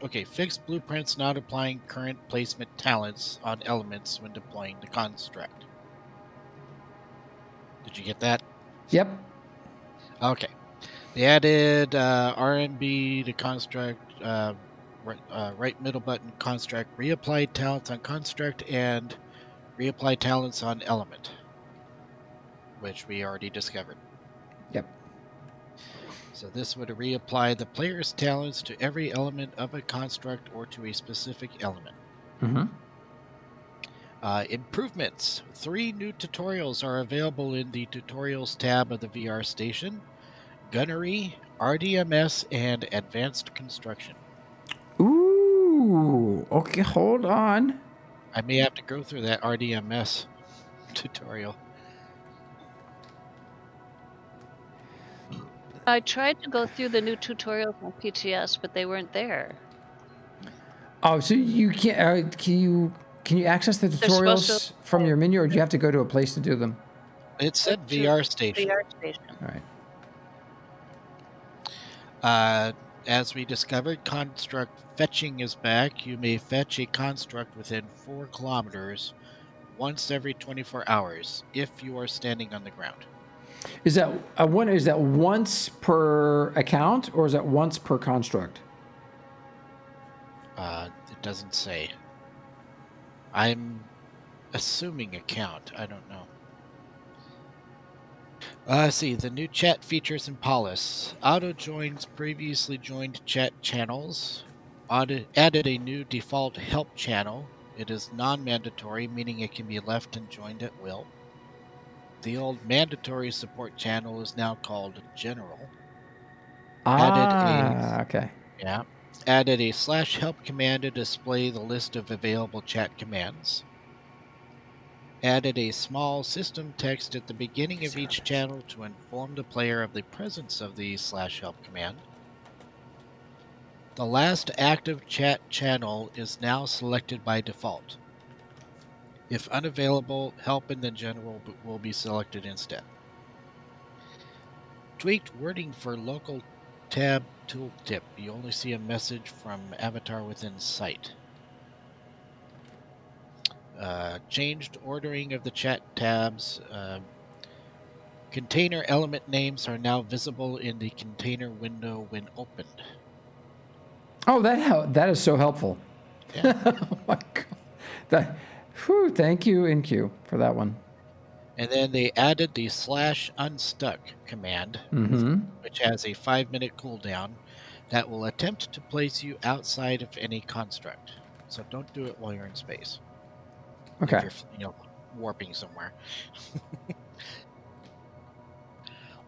Okay, fixed blueprints not applying current placement talents on elements when deploying the construct. Did you get that? Yep. Okay. They added RMB to construct, right middle button construct, reapply talents on construct, and reapply talents on element, which we already discovered. Yep. So this would reapply the player's talents to every element of a construct or to a specific element. Mm-hmm. Improvements. 3 new tutorials are available in the Tutorials tab of the VR station. Gunnery, RDMS, and Advanced Construction. Ooh. Okay, hold on. I may have to go through that RDMS tutorial. I tried to go through the new tutorials on PTS, but they weren't there. Oh, so you can't? Can you access the tutorials from your menu, or do you have to go to a place to do them? It said VR station. VR station. All right. As we discovered, construct fetching is back. You may fetch a construct within 4 kilometers once every 24 hours if you are standing on the ground. Is that Is that once per account, or is that once per construct? It doesn't say. I'm assuming account. I don't know. See, the new chat features in Polis. Auto joins previously joined chat channels. Added a new default help channel. It is non-mandatory, meaning it can be left and joined at will. The old mandatory support channel is now called General. Okay. Yeah. Added a /help command to display the list of available chat commands. Added a small system text at the beginning of each channel to inform the player of the presence of the /help command. The last active chat channel is now selected by default. If unavailable, help in the general will be selected instead. Tweaked wording for local tab tooltip. You only see a message from avatar within sight. Changed ordering of the chat tabs. Container element names are now visible in the container window when opened. Oh, that is so helpful. Yeah. Oh my God. Thank you, InQ, for that one. And then they added the /unstuck command, which has a 5-minute cooldown that will attempt to place you outside of any construct. So don't do it while you're in space. Okay. If you're warping somewhere.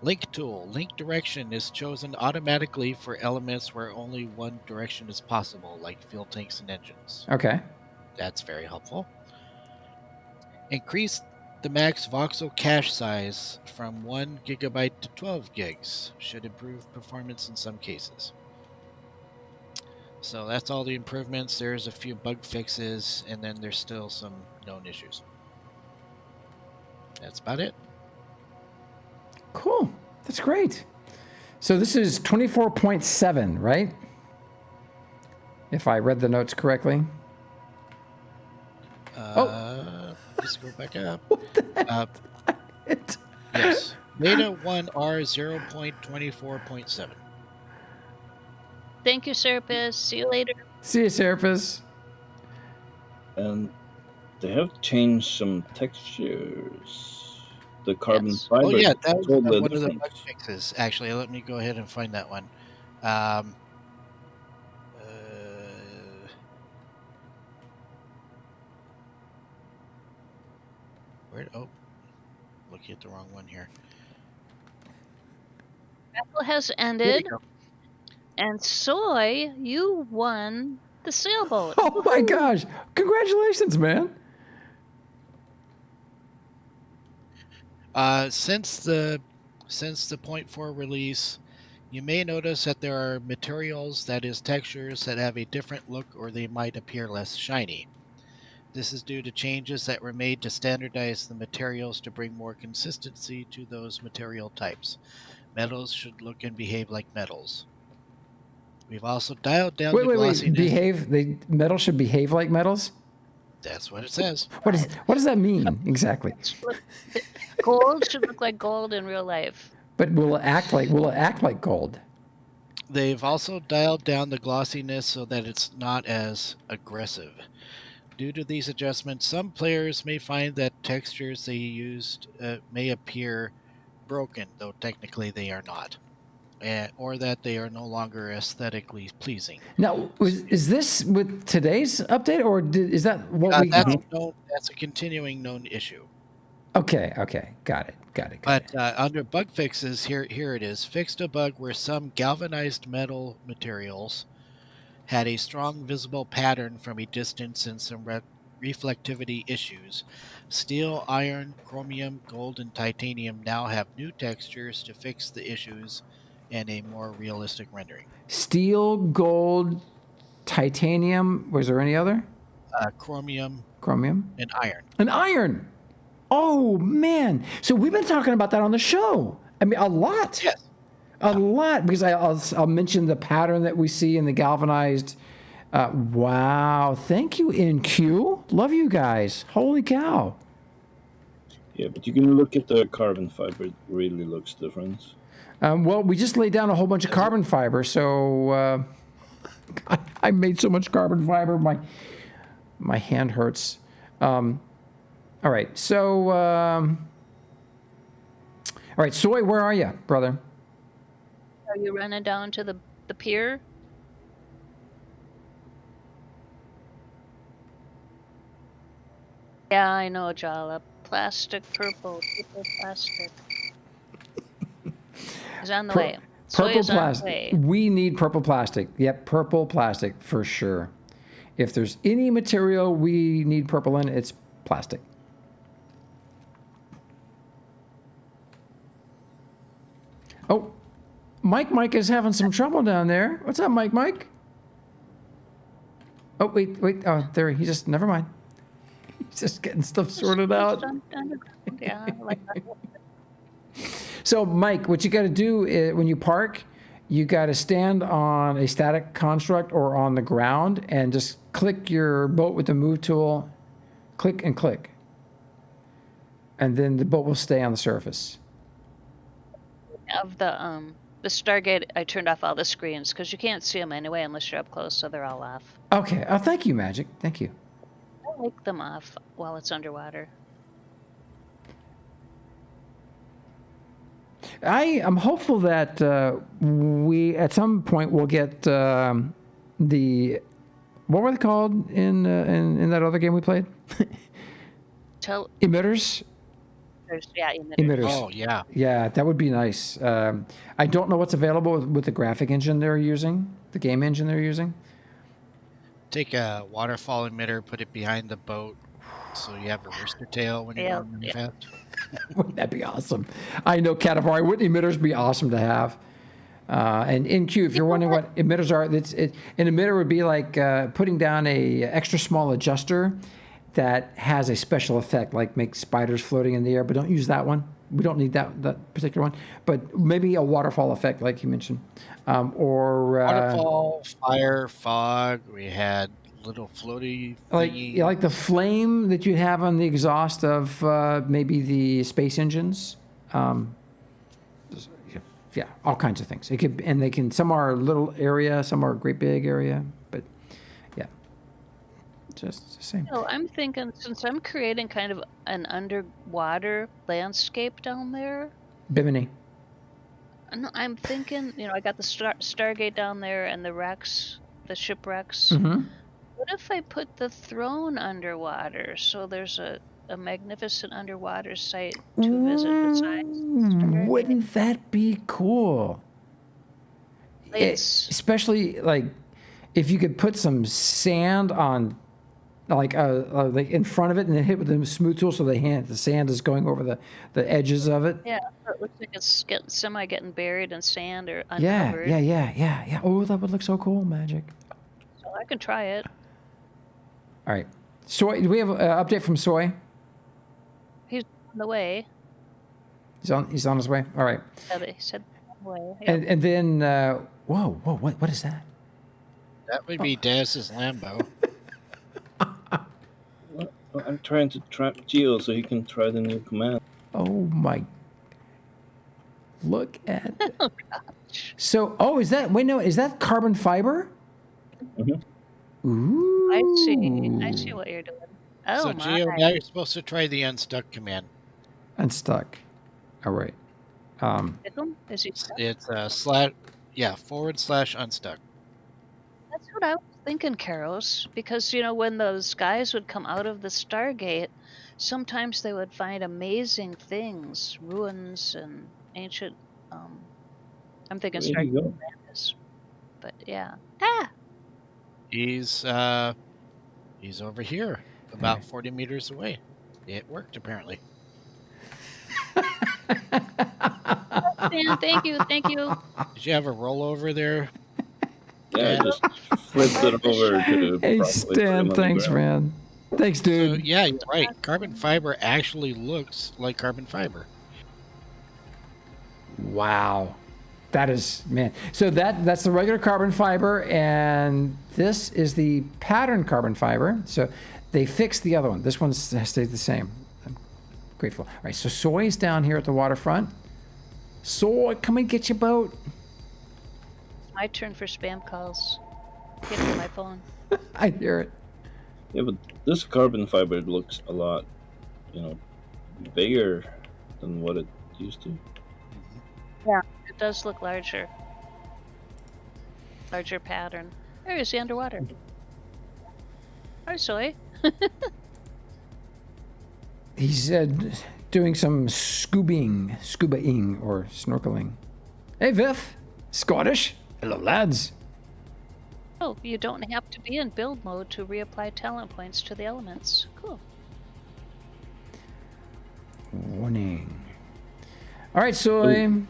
Link tool. Link direction is chosen automatically for elements where only one direction is possible, like fuel tanks and engines. Okay. That's very helpful. Increase the max voxel cache size from 1 gigabyte to 12 gigs. Should improve performance in some cases. So that's all the improvements. There's a few bug fixes, and then there's still some known issues. That's about it. Cool. That's great. So this is 24.7, right? If I read the notes correctly. Let's go back up. What the heck? Yes. Beta 1R 0.24.7. Thank you, Serpus. See you later. See you, Serapis. And they have changed some textures. The carbon Yes. fiber. Oh yeah, that was totally one of the different. bug fixes. Actually, let me go ahead and find that one. Looking at the wrong one here. Battle has There we ended, go. and Soy, you won the sailboat. Oh my gosh. Congratulations, man. Since the 0.4 release, you may notice that there are materials, that is textures, that have a different look or they might appear less shiny. This is due to changes that were made to standardize the materials to bring more consistency to those material types. Metals should look and behave like metals. We've also dialed down the glossiness. Metal should behave like metals? That's what it says. What does that mean exactly? Gold should look like gold in real life. But will it act like gold? They've also dialed down the glossiness so that it's not as aggressive. Due to these adjustments, some players may find that textures they used may appear broken, though technically they are not, or that they are no longer aesthetically pleasing. Now, is this with today's update, or is that what we? That's a continuing known issue. Okay, got it. But under bug fixes, here it is. Fixed a bug where some galvanized metal materials had a strong visible pattern from a distance and some reflectivity issues. Steel, iron, chromium, gold, and titanium now have new textures to fix the issues and a more realistic rendering. Steel, gold, titanium. Was there any other? Chromium, and iron. And iron. Oh man! So we've been talking about that on the show. I mean, a lot. Yes. A lot, because I'll mention the pattern that we see in the galvanized. Wow. Thank you, InQ. Love you guys. Holy cow. Yeah, but you can look at the carbon fiber. It really looks different. Well, we just laid down a whole bunch of carbon fiber, so I made so much carbon fiber, my hand hurts. All right, so all right, Soy, where are you, brother? Are you running down to the pier? Yeah, I know, Jala. Plastic purple plastic. He's on the way. Soy Purple is on plastic. way. We need purple plastic. Yep, purple plastic for sure. If there's any material we need purple in, it's plastic. Oh, Mike is having some trouble down there. What's up, Mike? Oh, wait. Oh, there he just, never mind. He's just getting stuff sorted out. Yeah, I like that. So, Mike, what you got to do is, when you park, you got to stand on a static construct or on the ground and just click your boat with the move tool. Click and click. And then the boat will stay on the surface. Of the Stargate, I turned off all the screens because you can't see them anyway unless you're up close, so they're all off. Okay. Oh, thank you, Magic. Thank you. I like them off while it's underwater. I am hopeful that we, at some point, will get the, what were they called in that other game we played? Emitters? Yeah, Emitters. Oh, yeah. Yeah, that would be nice. I don't know what's available with the graphic engine they're using, the game engine they're using. Take a waterfall emitter, put it behind the boat, so you have a rooster tail when you're going really fast. Wouldn't that be awesome? I know, Catavari, wouldn't emitters be awesome to have? And in Q, if you're wondering what emitters are, an emitter would be like putting down a extra small adjuster that has a special effect, like make spiders floating in the air, but don't use that one. We don't need that particular one. But maybe a waterfall effect, like you mentioned. Waterfall, fire, fog. We had little floaty thingy. Like the flame that you have on the exhaust of maybe the space engines. Yeah, all kinds of things. It could, and they can. Some are little area, some are great big area. But yeah, just the same. No, I'm thinking, since I'm creating kind of an underwater landscape down there. Bimini. No, I'm thinking, I got the Stargate down there and the wrecks, the shipwrecks. Mm-hmm. What if I put the throne underwater so there's a magnificent underwater site to visit besides Stargate? Wouldn't that be cool? Especially like if you could put some sand on like in front of it and then hit with the smooth tool so the sand is going over the edges of it. Yeah, so it looks like it's getting buried in sand or uncovered. Yeah. Oh, that would look so cool, Magic. So I can try it. All right. Soy, do we have an update from Soy? He's on the way. He's on his way? All right. Yeah, he said on the way. Yep. And then, whoa, what is that? That would be Daz's Lambo. I'm trying to trap Geo so he can try the new command. Oh my! Look at. Oh gosh. So, is that carbon fiber? Mm-hmm. Ooh. I see what you're doing. Oh So, my! Geo, now you're supposed to try the unstuck command. Unstuck. All right. Is he stuck? It's /unstuck. That's what I was thinking, Caros, because when those guys would come out of the Stargate, sometimes they would find amazing things, ruins and ancient. I'm thinking There you Stargate go. Atlantis, but yeah. He's over here, about 40 meters away. It worked apparently. Dan, thank you. Did you have a rollover there? Yeah, I just flipped it over to. Hey, properly put Stan, him on the thanks, ground. man. Thanks, So, dude. yeah, you're right. Carbon fiber actually looks like carbon fiber. Wow. That is, man. So that's the regular carbon fiber, and this is the pattern carbon fiber. So they fixed the other one. This one stayed the same. I'm grateful. All right, so Soy's down here at the waterfront. Soy, come and get your boat. It's my turn for spam calls. Get to my phone. I hear it. Yeah, but this carbon fiber looks a lot, bigger than what it used to. Yeah, it does look larger. Larger pattern. There is the underwater. Hi, Soy. He's doing some scubaing or snorkeling. Hey, Viv. Scottish? Hello, lads. Oh, you don't have to be in build mode to reapply talent points to the elements. Cool. Warning. All right, so I'm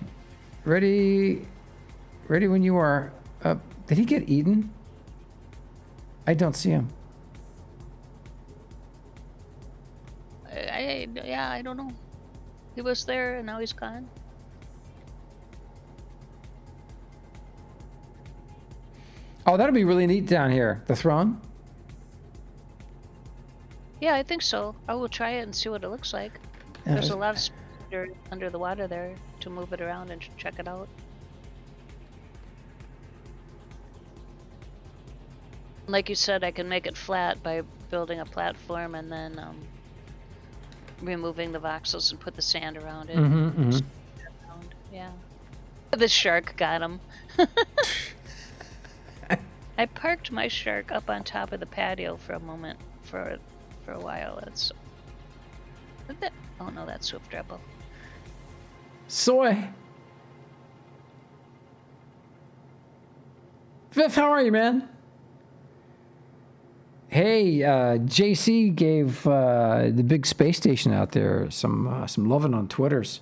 ready when you are. Did he get eaten? I don't see him. Yeah, I don't know. He was there and now he's gone. Oh, that'll be really neat down here. The throne? Yeah, I think so. I will try it and see what it looks like. Yeah, There's a lot of space under the water there to move it around and check it out. Like you said, I can make it flat by building a platform and then removing the voxels and put the sand around it. Yeah. The shark got him. I parked my shark up on top of the patio for a moment, for a while. Oh no, that's Swift Rebel. Soy. Viv, how are you, man? Hey, JC gave the big space station out there some loving on Twitters.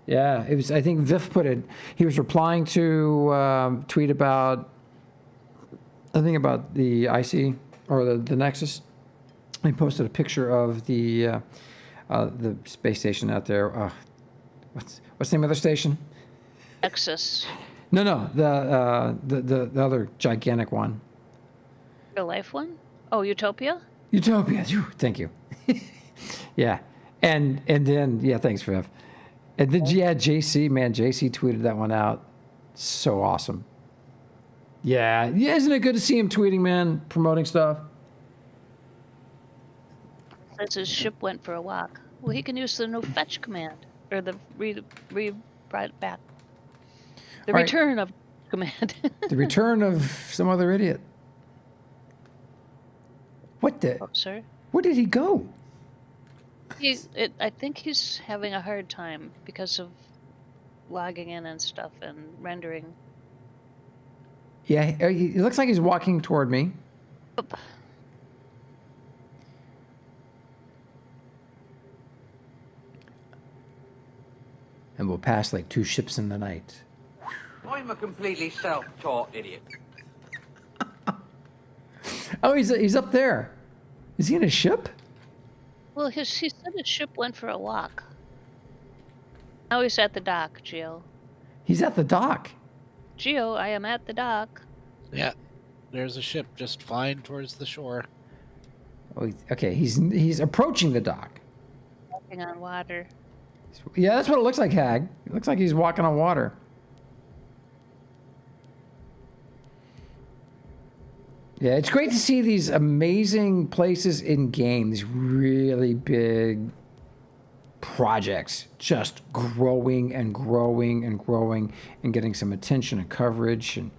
Yeah, it was. I think Viv put it. He was replying to tweet about. I think about the IC or the Nexus. He posted a picture of the space station out there. What's the name of the station? Nexus. No, the other gigantic one. Real life one? Oh, Utopia? Utopia. Thank you. Yeah, and then thanks, Viv. And then JC, man, JC tweeted that one out. So awesome. Yeah, isn't it good to see him tweeting, man, promoting stuff? Says his ship went for a walk. Well, he can use the no fetch command or the brought back. The return of command. The return of some other idiot. What the? Oh, sir. Where did he go? I think he's having a hard time because of logging in and stuff and rendering. Yeah, it looks like he's walking toward me. Oop. And we'll pass like 2 ships in the night. I'm a completely self-taught idiot. Oh, he's up there. Is he in a ship? Well, he said his ship went for a walk. Now he's at the dock, Geo. He's at the dock. Geo, I am at the dock. Yeah, there's a ship just flying towards the shore. Oh, okay, he's approaching the dock. Walking on water. Yeah, that's what it looks like, Hag. It looks like he's walking on water. Yeah, it's great to see these amazing places in game, these really big projects just growing and growing and growing and getting some attention and coverage. And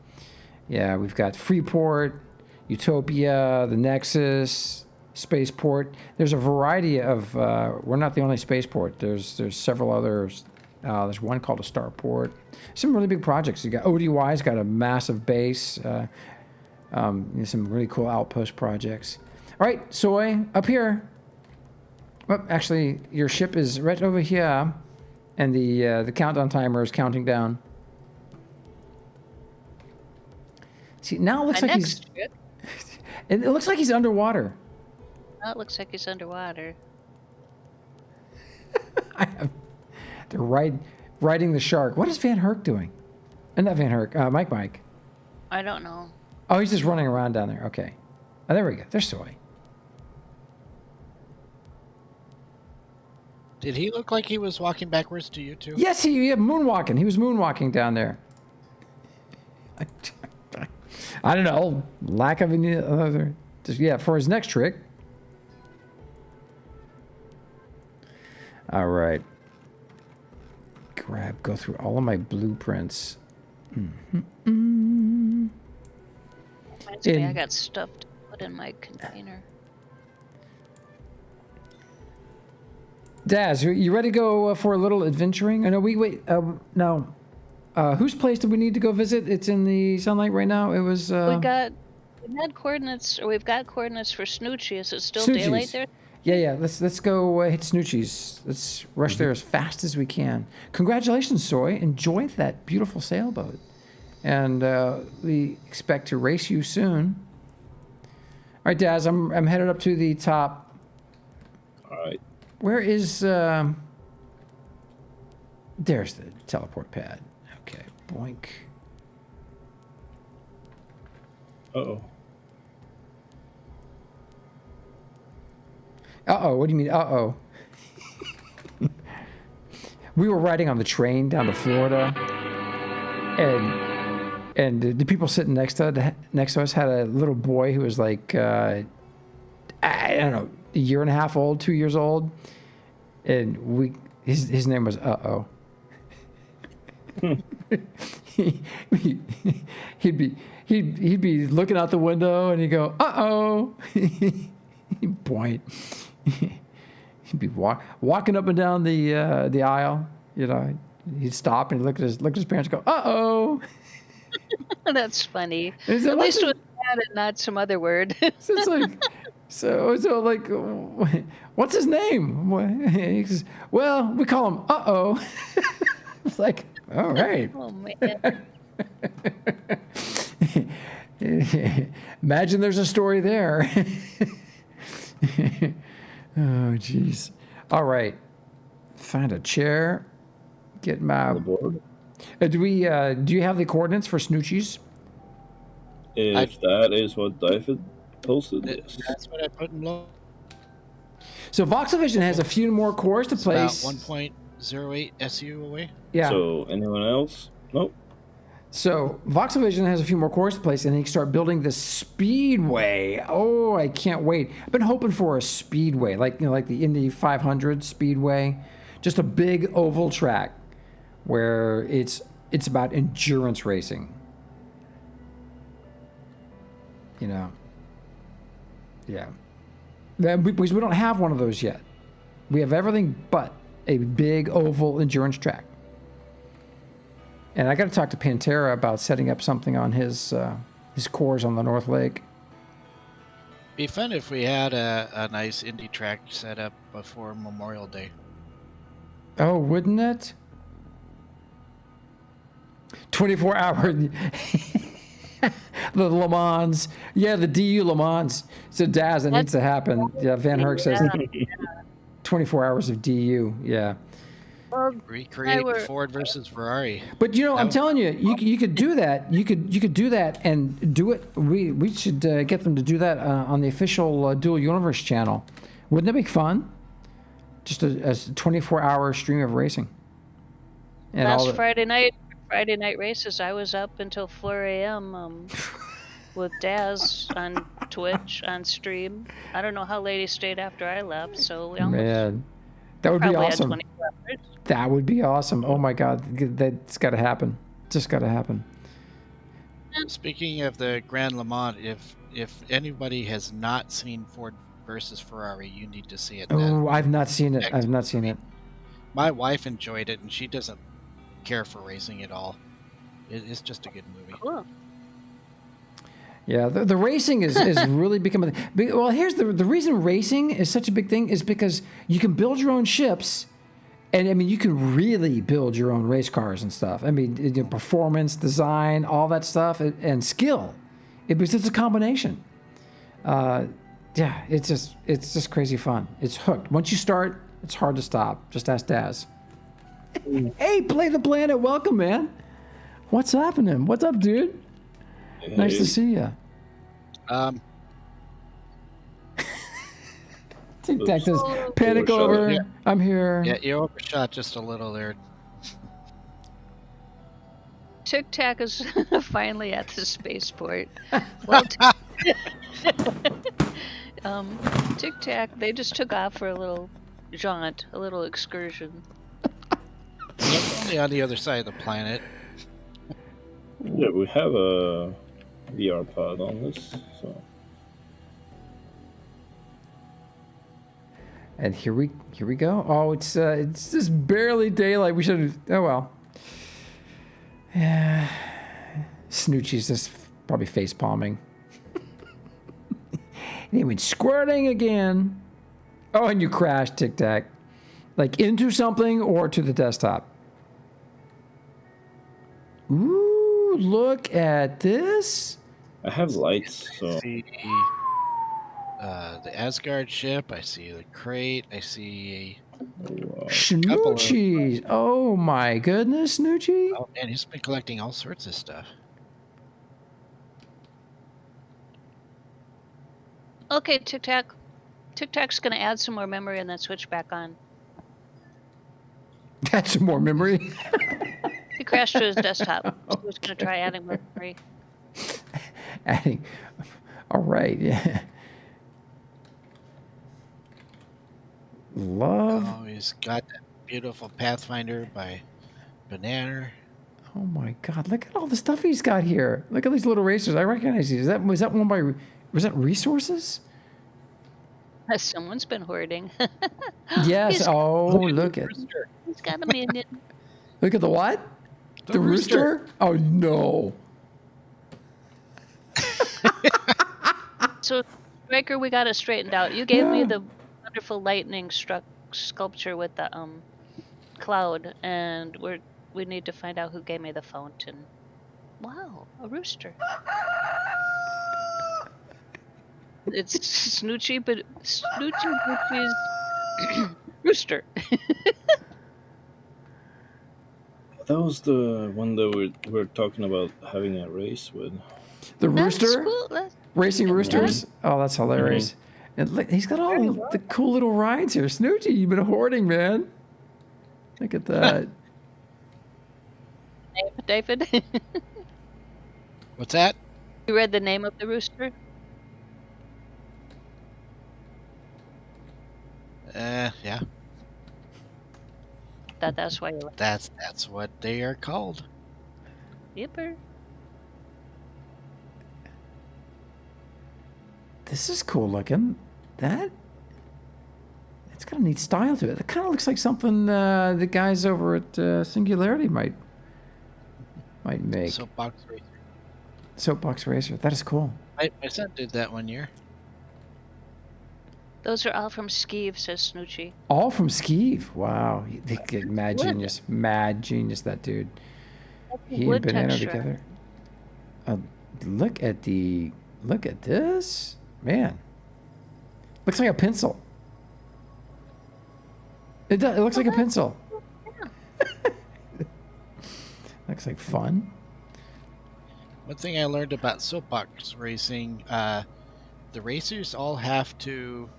yeah, we've got Freeport, Utopia, the Nexus, Spaceport. There's a variety of, we're not the only spaceport. There's several others. There's one called a Starport. Some really big projects. You got ODY's got a massive base. Some really cool outpost projects. All right, Soy, up here. Well, actually, your ship is right over here, and the countdown timer is counting down. See, now it looks like he's. It looks like he's underwater. Now it looks like he's underwater. They're riding the shark. What is Van Herk doing? Not Van Herk. Mike. I don't know. Oh, he's just running around down there. Okay. Oh, there we go. There's Soy. Did he look like he was walking backwards to you two? Yes, moonwalking. He was moonwalking down there. I don't know. Lack of any other. For his next trick. All right. Go through all of my blueprints. I got stuff to put in my container. Daz, you ready to go for a little adventuring? Oh, no, wait. No. Whose place do we need to go visit? It's in the sunlight right now. It was. We've got coordinates for Snoochie. Is it still daylight Snoochie's. there? Yeah. Let's go hit Snoochie's. Let's rush there as fast as we can. Congratulations, Soy. Enjoy that beautiful sailboat, and we expect to race you soon. All right, Daz. I'm headed up to the top. All right. Where is? There's the teleport pad. Okay, boink. Uh-oh. Uh-oh, what do you mean, uh-oh? We were riding on the train down to Florida, and the people sitting next to us had a little boy who was like, I don't know, a year and a half old, 2 years old, and his name was Uh-oh. He'd be looking out the window and he'd go, uh-oh. He'd point. He'd be walking up and down the aisle. You know, he'd stop and look at his parents and go, uh-oh. That's funny. At least it was that and not some other word. So it's like, so like, what's his name? He says, well, we call him uh-oh. It's like, all right. Oh, man. Imagine there's a story there. Oh, jeez. All right. Find a chair. Get my board. Do you have the coordinates for Snoochie's? If that is what David posted, yes. That's what I put in low. So Voxelvision has a few more cores to place. About 1.08 SU away. Yeah. So anyone else? Nope. So Voxelvision has a few more cores to place, and he can start building the speedway. Oh, I can't wait! I've been hoping for a speedway, like the Indy 500 speedway, just a big oval track where it's about endurance racing. You know. Yeah. Because we don't have one of those yet. We have everything but a big oval endurance track. And I got to talk to Pantera about setting up something on his cores on the North Lake. Be fun if we had a nice indie track set up before Memorial Day. Oh, wouldn't it? 24-hour. The Le Mans. Yeah, the DU Le Mans. So Daz, it needs to happen. Yeah, Van Herk says 24 hours of DU. Yeah. Recreate Ford versus Ferrari. But I'm telling you, you could do that. You could do that and do it. We should get them to do that on the official Dual Universe channel. Wouldn't that be fun? Just a 24-hour stream of racing. And Last Friday night races, I was up until 4 a.m. With Daz on Twitch on stream. I don't know how late he stayed after I left, so we almost. Man. That would be awesome. That would be awesome. Oh my God, that's got to happen. Just got to happen. Speaking of the Grand Le Mans, if anybody has not seen Ford versus Ferrari, you need to see it. Oh, I've not seen it. I've not seen it. My wife enjoyed it, and she doesn't care for racing at all. It's just a good movie. Cool. Yeah, the racing is really becoming. Well, here's the reason racing is such a big thing is because you can build your own ships, and I mean you can really build your own race cars and stuff. I mean, performance, design, all that stuff, and skill. It's a combination. Yeah, it's just crazy fun. It's hooked. Once you start, it's hard to stop. Just ask Daz. Hey, Play the Planet, welcome, man. What's happening? What's up, dude? Hey. Nice to see you. Tic Tac says, panic over. Yeah. I'm here. Yeah, you overshot just a little there. Tic Tac is finally at the spaceport. Well, Tic Tac, they just took off for a little jaunt, a little excursion. Only on the other side of the planet. Yeah, we have a VR pod on this, so. And here we go. Oh, it's just barely daylight. We should. Oh well. Yeah. Snoochie's just probably face palming. And he went squirting again. Oh, and you crashed, Tic Tac. Like into something or to the desktop. Ooh, look at this. I have lights, I so see the Asgard ship. I see the crate. I see. Snoochie. Oh my goodness, Snoochie. Oh man, he's been collecting all sorts of stuff. Okay, Tic Tac. Tic Tac's gonna add some more memory and then switch back on. That's some more memory. He crashed to his desktop, so he's gonna try adding more memory. Adding. All right, yeah. Love. Oh, he's got that beautiful Pathfinder by Banana. Oh my God! Look at all the stuff he's got here. Look at these little racers. I recognize these. Was that one by? Was that resources? Someone's been hoarding. Yes. He's- Oh, look at. He's got a minion. Look at the what? The rooster? Oh no. So, Striker, we got it straightened out. You gave me the wonderful lightning struck sculpture with the cloud, and we need to find out who gave me the fountain. Wow, a rooster. It's Snoochie, but Snoochie's rooster. that was the one that we're talking about having a race with. The That's rooster? cool. Racing roosters? Oh, that's hilarious. And look, he's got all the cool little rides here. Snoochie, you've been hoarding, man. Look at that. David, What's that? you read the name of the rooster? Yeah. That's why you. That's what they are called. Yipper. This is cool looking. It's got a neat style to it. It kind of looks like something the guys over at Singularity might make. Soapbox Racer. Soapbox Racer. That is cool. My son did that one year. Those are all from Skeeve, says Snoochie. All from Skeeve. Wow. Mad genius. Mad genius, that dude. He and Wood Banana texture. together. Look at this. Man. Looks like a pencil. It does. It looks like a pencil. Looks like fun. One thing I learned about soapbox racing, the racers all have to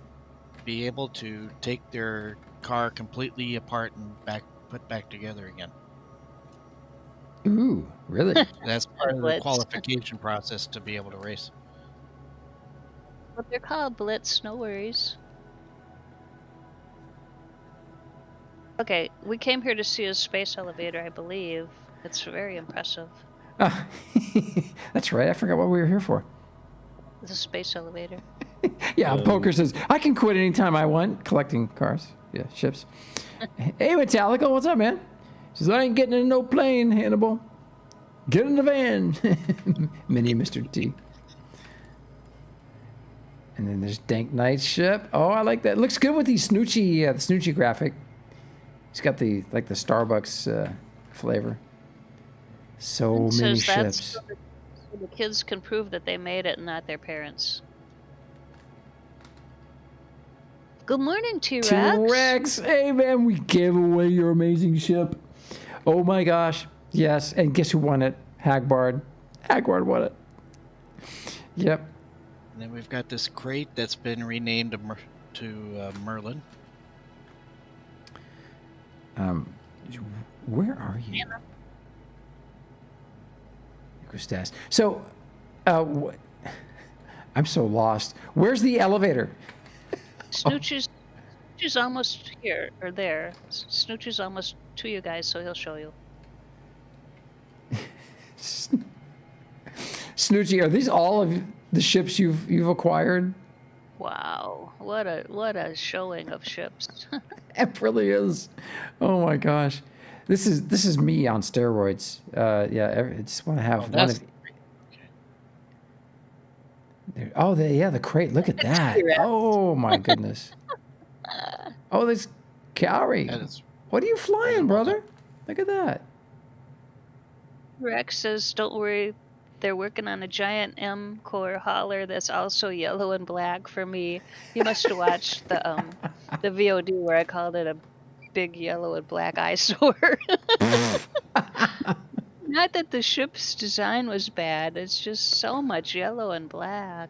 be able to take their car completely apart and put back together again. Ooh, really? That's part of the Blitz. qualification process to be able to race. But they're called Blitz, no worries. Okay, we came here to see a space elevator, I believe. It's very impressive. Ah, that's right. I forgot what we were here for. It's a space elevator. Yeah, Poker says, I can quit anytime I want. Collecting cars. Yeah, ships. Hey, Metallica, what's up, man? Says, I ain't getting in no plane, Hannibal. Get in the van. Mini Mr. T. And then there's Dank Knight's ship. Oh, I like that. It looks good with the Snoochie graphic. He's got the Starbucks flavor. So It many says that's ships. so the kids can prove that they made it and not their parents. Good morning, T-Rex. T-Rex. Hey, man, we gave away your amazing ship. Oh, my gosh. Yes, and guess who won it? Hagbard. Hagbard won it. Yep. And then we've got this crate that's been renamed to Merlin. Where are you? Stas. So, I'm so lost. Where's the elevator? Snoochie's almost here, or there. Snoochie's almost to you guys, so he'll show you. Snoochie, are these all of the ships you've acquired? Wow, what a showing of ships. It really is. Oh my gosh. This is me on steroids. Yeah, I just want to have one that's of. Oh, the crate. Look at that. Oh my goodness. Oh, there's Cowrie. that is What are you flying, well done. brother? Look at that. Rex says, "Don't worry, they're working on a giant M core hauler that's also yellow and black for me." You must have watched the VOD where I called it a big yellow and black eyesore. Not that the ship's design was bad; it's just so much yellow and black.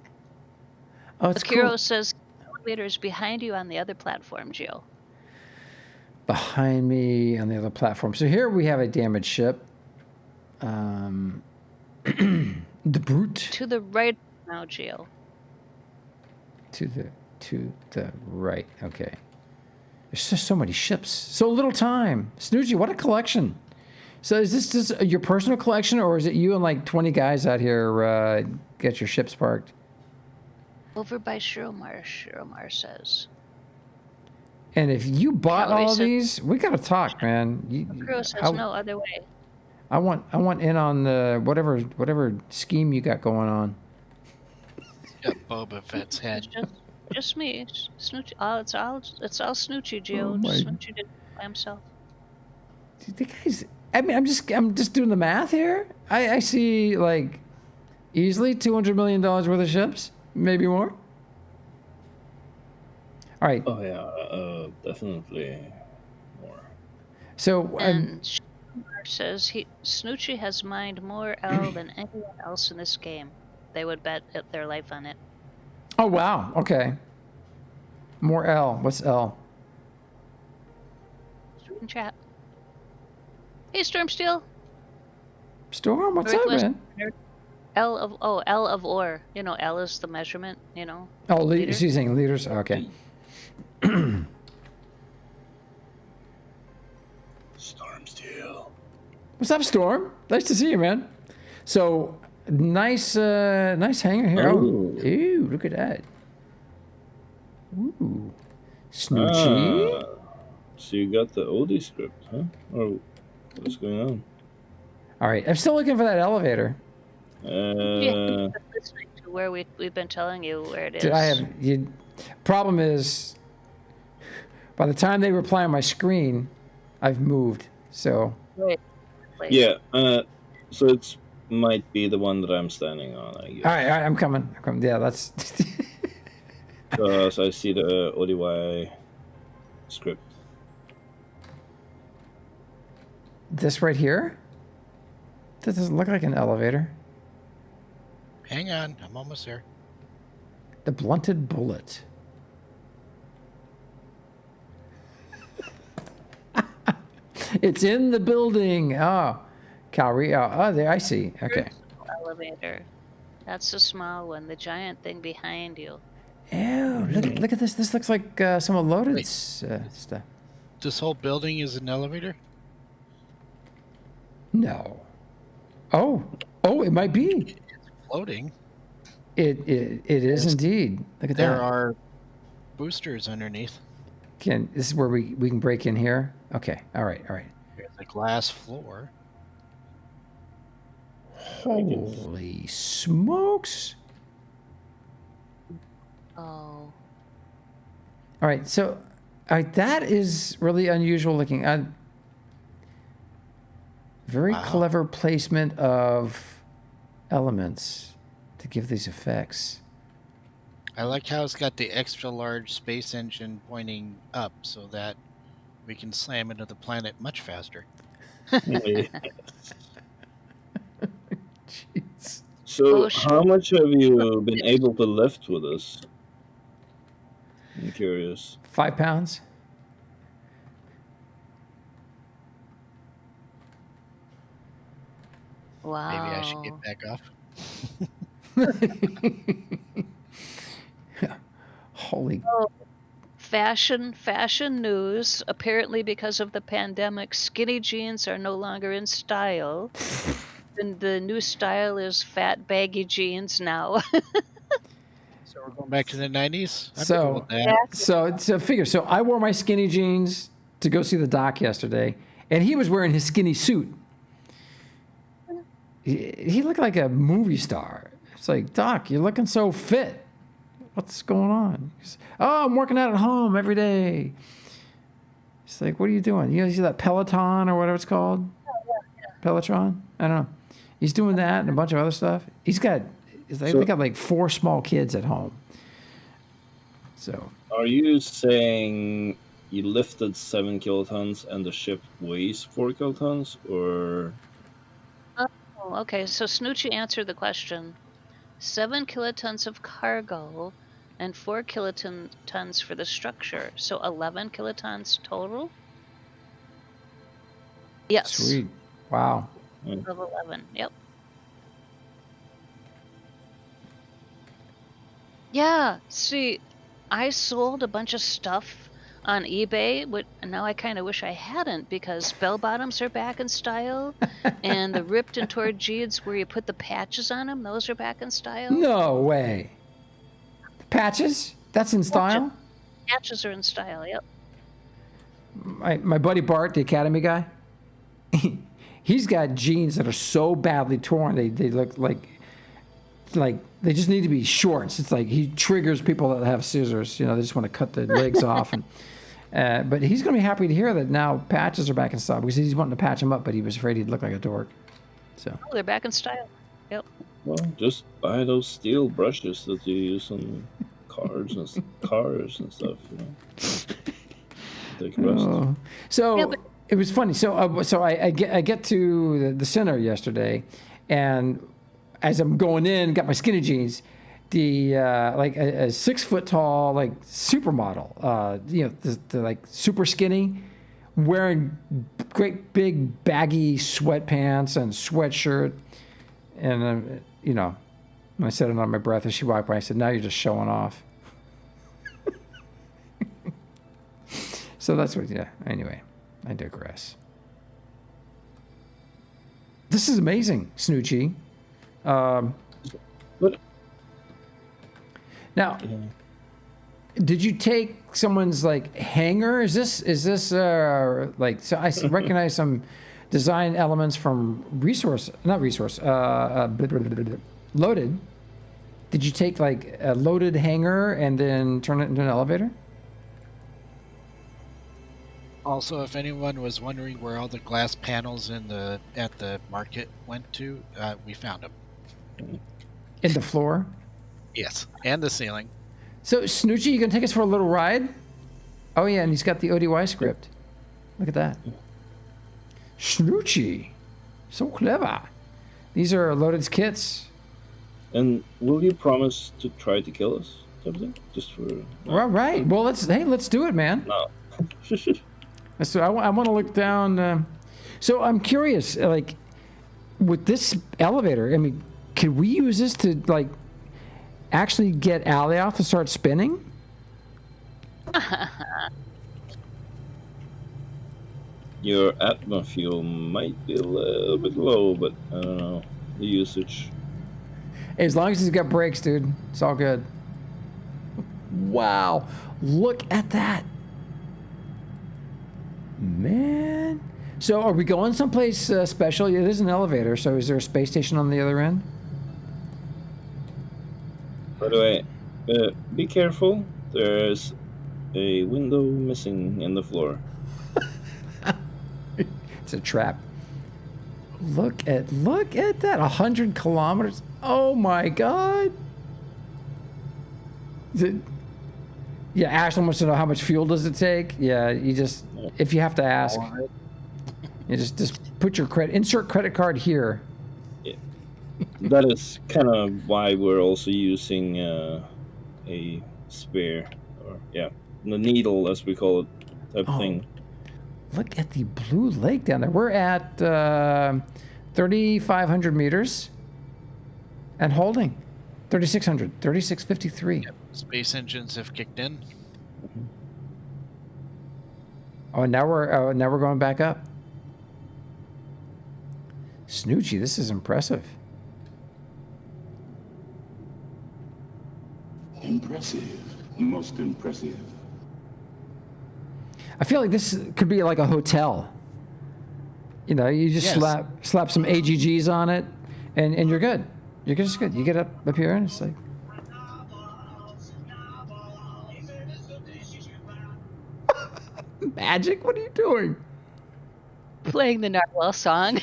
Oh, it's Akiro cool. says, "Elevator is behind you on the other platform, Jill." Behind me on the other platform. So here we have a damaged ship. The Brute. To the right now, Jill. To the right. Okay. There's just so many ships. So little time. Snoochie, what a collection. So is this just your personal collection, or is it you and like 20 guys out here get your ships parked? Over by Shiromar, Shiromar says. And if you bought Kelly all of said- these, we got to talk, man. Akiro says, "No other way." I want in on the whatever scheme you got going on. Got Boba Fett's head. Just me, Snoochie. It's all Snoochie, Jill. Oh my- Snoochie did it by himself. The guys, I mean, I'm just doing the math here. I see like easily $200 million worth of ships, maybe more. All right. Oh yeah, definitely more. So And Shiromar says Snoochie has mined more L than anyone else in this game. They would bet their life on it. oh wow, okay. More L. What's L? Stream chat. Hey, Stormsteel. Storm, what's up, Northwest man? L of ore. You know, L is the measurement. You know. Oh, Leader? she's saying leaders. Okay. Stormsteel. What's up, Storm? Nice to see you, man. So nice hangar here. Oh, Oh. ew, look at that. Ooh, Snoochie. So you got the oldie script, huh? Or what's going on? All right, I'm still looking for that elevator. Yeah, listening to where we've been telling you where it is. Did I have you? Problem is, by the time they reply on my screen, I've moved. So Wait. Yeah, so it's might be the one that I'm standing on, I guess. all right, I'm coming. Yeah, that's. Because I see the ODY script. This right here. That doesn't look like an elevator. Hang on, I'm almost there. The blunted bullet. It's in the building. Oh, Calgary. Oh, there. I see. Okay. Elevator. That's the small one. The giant thing behind you. Ew, look at this. This looks like some of Loaded's stuff. This whole building is an elevator? No. Oh, it might be. It's floating. It is indeed. Look at There that. are boosters underneath. This is where we can break in here. Okay. All right. There's a glass floor. Holy smokes. Oh. All right. So that is really unusual looking. Very Wow. clever placement of elements to give these effects. I like how it's got the extra large space engine pointing up so that we can slam into the planet much faster. Jeez. So Oh, shit. how much have you been able to lift with us? I'm curious. 5 pounds. Wow. Maybe I should get back off. Holy. Fashion news. Apparently, because of the pandemic, skinny jeans are no longer in style. And the new style is fat, baggy jeans now. So we're going back to the 90s? I'm So- cool with that. So figure. So I wore my skinny jeans to go see the doc yesterday, And he was wearing his skinny suit. He looked like a movie star. It's like, Doc, you're looking so fit. What's going on? He's, oh, I'm working out at home every day. It's like, what are you doing? You see that Peloton or whatever it's called? Pelotron? I don't know. He's doing that and a bunch of other stuff. They got like 4 small kids at home. So. Are you saying you lifted 7 kilotons and the ship weighs 4 kilotons, or? Oh, okay. So Snoochie answered the question. 7 kilotons of cargo and 4 kilotons for the structure. So 11 kilotons total? Yes. Sweet. Wow. Of 11. Yep. Yeah. See, I sold a bunch of stuff on eBay, and now I kind of wish I hadn't, because bell bottoms are back in style, and the ripped and torn jeans where you put the patches on them, those are back in style. No way. Patches? That's in style? Patches are in style, yep. My buddy Bart, the Academy guy, he's got jeans that are so badly torn, they look like they just need to be shorts. It's like he triggers people that have scissors. They just want to cut the legs off. But he's going to be happy to hear that now patches are back in style, because he's wanting to patch them up, but he was afraid he'd look like a dork. So. Oh, they're back in style. Yep. Well, just buy those steel brushes that you use on cars and stuff. Take a rest. Oh. So yeah, it was funny. So I get to the center yesterday, and as I'm going in, got my skinny jeans. The like a 6 foot tall like supermodel, the like super skinny, wearing great big baggy sweatpants and sweatshirt, and when I said it on my breath, and she walked by, I said, "Now you're just showing off." So that's what. Yeah. Anyway, I digress. This is amazing, Snoochie. What? Now, did you take someone's like hanger? Is this like, so I recognize some design elements from Loaded. Did you take like a Loaded hanger and then turn it into an elevator? Also, if anyone was wondering where all the glass panels at the market went to, we found them. In the floor? Yes, and the ceiling. So, Snoochie, you gonna take us for a little ride? Oh yeah, and he's got the ODY script. Look at that. Snoochie, so clever. These are Loaded's kits. And will you promise to try to kill us? Just for. All right. Well, let's do it, man. No. So I want to look down. So I'm curious, like, with this elevator, I mean, could we use this to like actually get Alioth to start spinning? Your atma fuel might be a little bit low, but I don't know the usage. As long as he's got brakes, dude, it's all good. Wow, look at that, man. So are we going someplace special? It is an elevator, so is there a space station on the other end? By the way, be careful. There's a window missing in the floor. It's a trap. Look at that. 100 kilometers. Oh my God. Yeah, Ashland wants to know how much fuel does it take. Yeah, if you have to ask, you just put your insert credit card here. Yeah. That is kind of why we're also using a spare, or the needle as we call it, type of thing. Look at the blue lake down there. We're at 3,500 meters and holding 3,600, 3,653. Yep. Space engines have kicked in. Oh, now we're going back up. Snoochie, this is impressive. Impressive. Most impressive. I feel like this could be like a hotel. You know, you just Yes. slap some AGGs on it, and you're good. You're just good. You get up here and it's like. Magic, what are you doing? Playing the Narwhal song.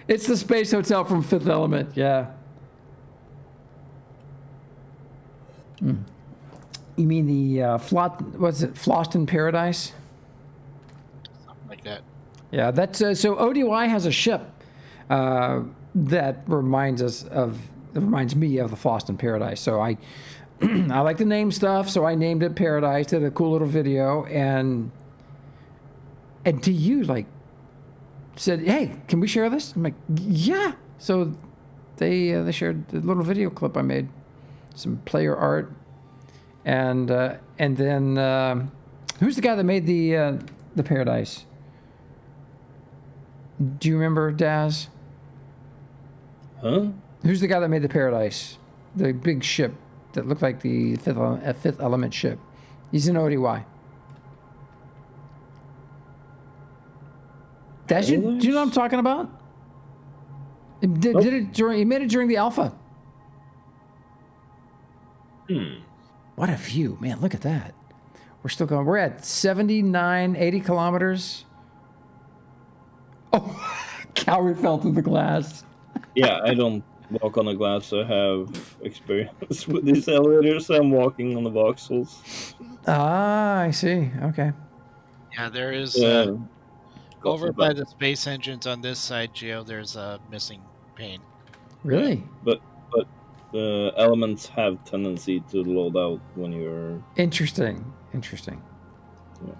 It's the Space Hotel from Fifth Element, yeah. You mean the Flossed in Paradise? Something like that. Yeah, that's so ODY has a ship that reminds me of the Flossed in Paradise. So I I like to name stuff, so I named it Paradise, did a cool little video, and to you, like, said, hey, can we share this? I'm like, yeah. So they shared the little video clip I made, some player art, and then who's the guy that made the Paradise? Do you remember, Daz? Huh? Who's the guy that made the Paradise? The big ship that looked like the Fifth Element ship. He's an ODY. Daz, do you know what I'm talking about? He made it during the alpha. What a view, man! Look at that. We're still going. We're at 79, 80 kilometers. Oh, Cowrie fell through the glass. Yeah, I don't walk on the glass. I have experience with these elevators. I'm walking on the voxels. Ah, I see. Okay. Yeah, there is Yeah. over by the space engines on this side, Geo. There's a missing pane. Really? But the elements have tendency to load out when you're... Interesting. Yeah.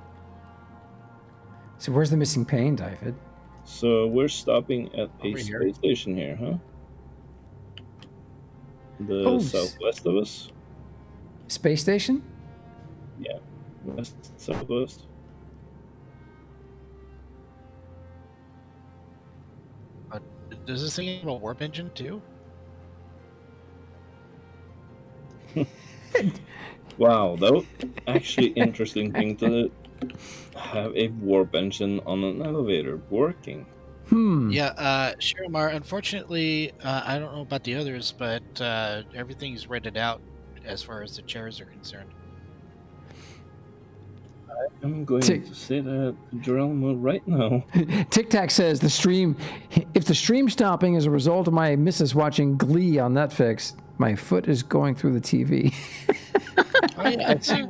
So where's the missing pane, David? So we're stopping at a Over here. space station here, huh? The southwest of us? Space station? Yeah. West, southwest. Does this thing have a warp engine too? Wow, that was actually interesting thing to have a warp engine on an elevator working. Yeah, Shiramar, unfortunately, I don't know about the others, but everything's rented out as far as the chairs are concerned. I'm going to say that to Geronimo right now. Tic Tac says if the stream stopping is a result of my missus watching Glee on Netflix, my foot is going through the TV. Oh yeah, I see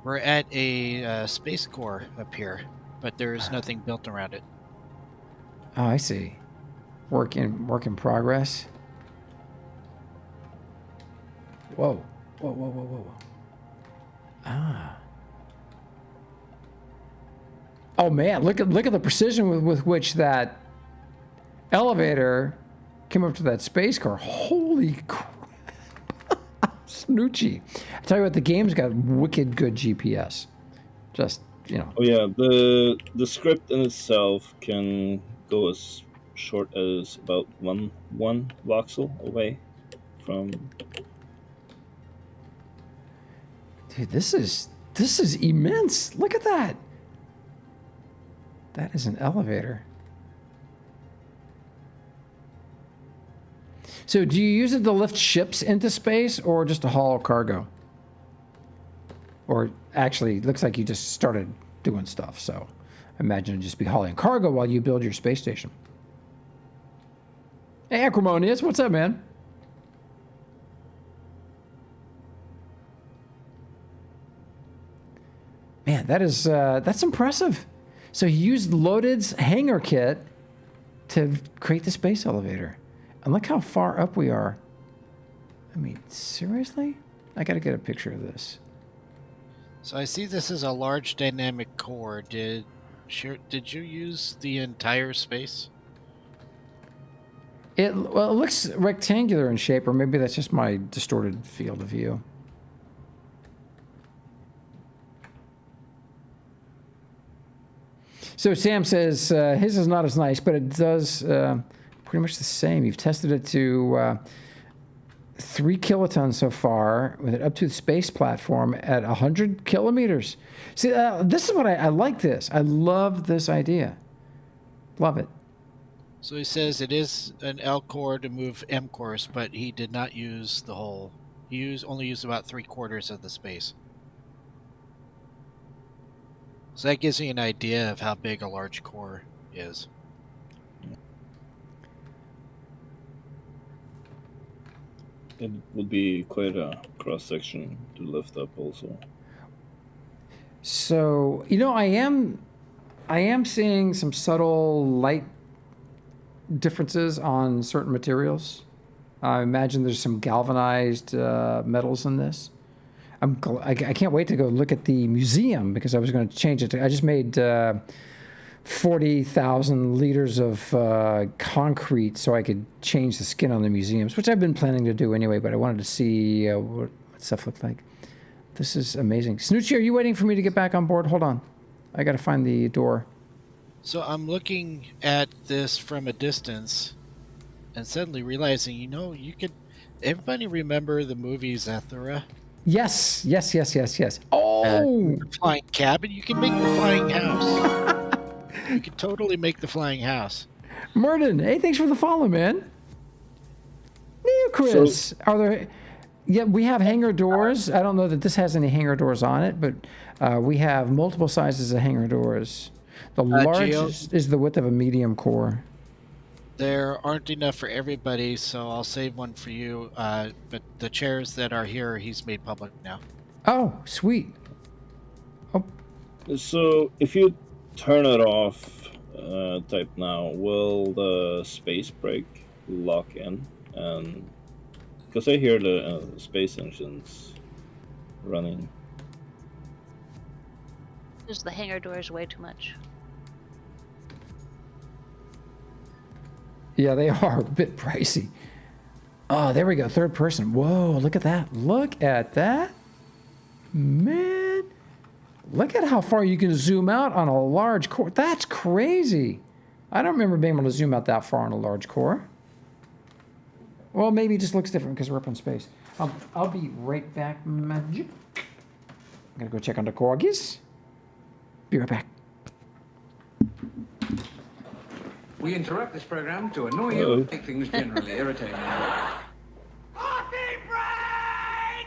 we're at a space core up here, but there is nothing built around it. Oh, I see. Work in progress. Whoa. Ah. Oh man, look at the precision with which that elevator came up to that space car. Holy crap. Snoochie. I tell you what, the game's got wicked good GPS. Just, you know. Oh yeah, the script in itself can go as short as about one voxel away from... Dude, this is immense. Look at that. That is an elevator. So do you use it to lift ships into space or just to haul cargo? Or actually, it looks like you just started doing stuff. So I imagine it'd just be hauling cargo while you build your space station. Hey, Acrimonious, what's up, man? Man, that's impressive. So he used Loaded's hangar kit to create the space elevator. And look how far up we are. I mean, seriously? I gotta get a picture of this. So I see this is a large dynamic core. Did you use the entire space? It looks rectangular in shape, or maybe that's just my distorted field of view. So Sam says his is not as nice, but it does pretty much the same. You've tested it to 3 kilotons so far with it up to the space platform at 100 kilometers. See, this is what I like this. I love this idea. Love it. So he says it is an L core to move M course, but he did not use the whole. He only used about 3/4 of the space. So that gives me an idea of how big a large core is. It would be quite a cross section to lift up, also. So I am seeing some subtle light differences on certain materials. I imagine there's some galvanized metals in this. I can't wait to go look at the museum because I was going to change it. I just made 40,000 liters of concrete so I could change the skin on the museums, which I've been planning to do anyway, but I wanted to see what stuff looked like. This is amazing. Snoochie, are you waiting for me to get back on board? Hold on. I got to find the door. So I'm looking at this from a distance and suddenly realizing, you could... Everybody remember the movie Zathura? Yes. Oh! The flying cabin? You can make the flying house. You could totally make the flying house. Murden, hey, thanks for the follow, man. Neocris, are there... Yeah, we have hangar doors. I don't know that this has any hangar doors on it, but we have multiple sizes of hangar doors. The largest is the width of a medium core. There aren't enough for everybody, so I'll save one for you. But the chairs that are here, he's made public now. Oh, sweet. Oh. So if you turn it off, type now, will the space brake lock in? And because I hear the space engines running. Because the hangar door is way too much. Yeah, they are a bit pricey. Oh, there we go. Third person. Whoa, look at that. Look at that. Man. Look at how far you can zoom out on a large core. That's crazy. I don't remember being able to zoom out that far on a large core. Well, maybe it just looks different because we're up in space. I'll be right back, Magic. I'm going to go check on the corgis. Be right back. We interrupt this program to annoy you and make things generally irritating. Coffee break!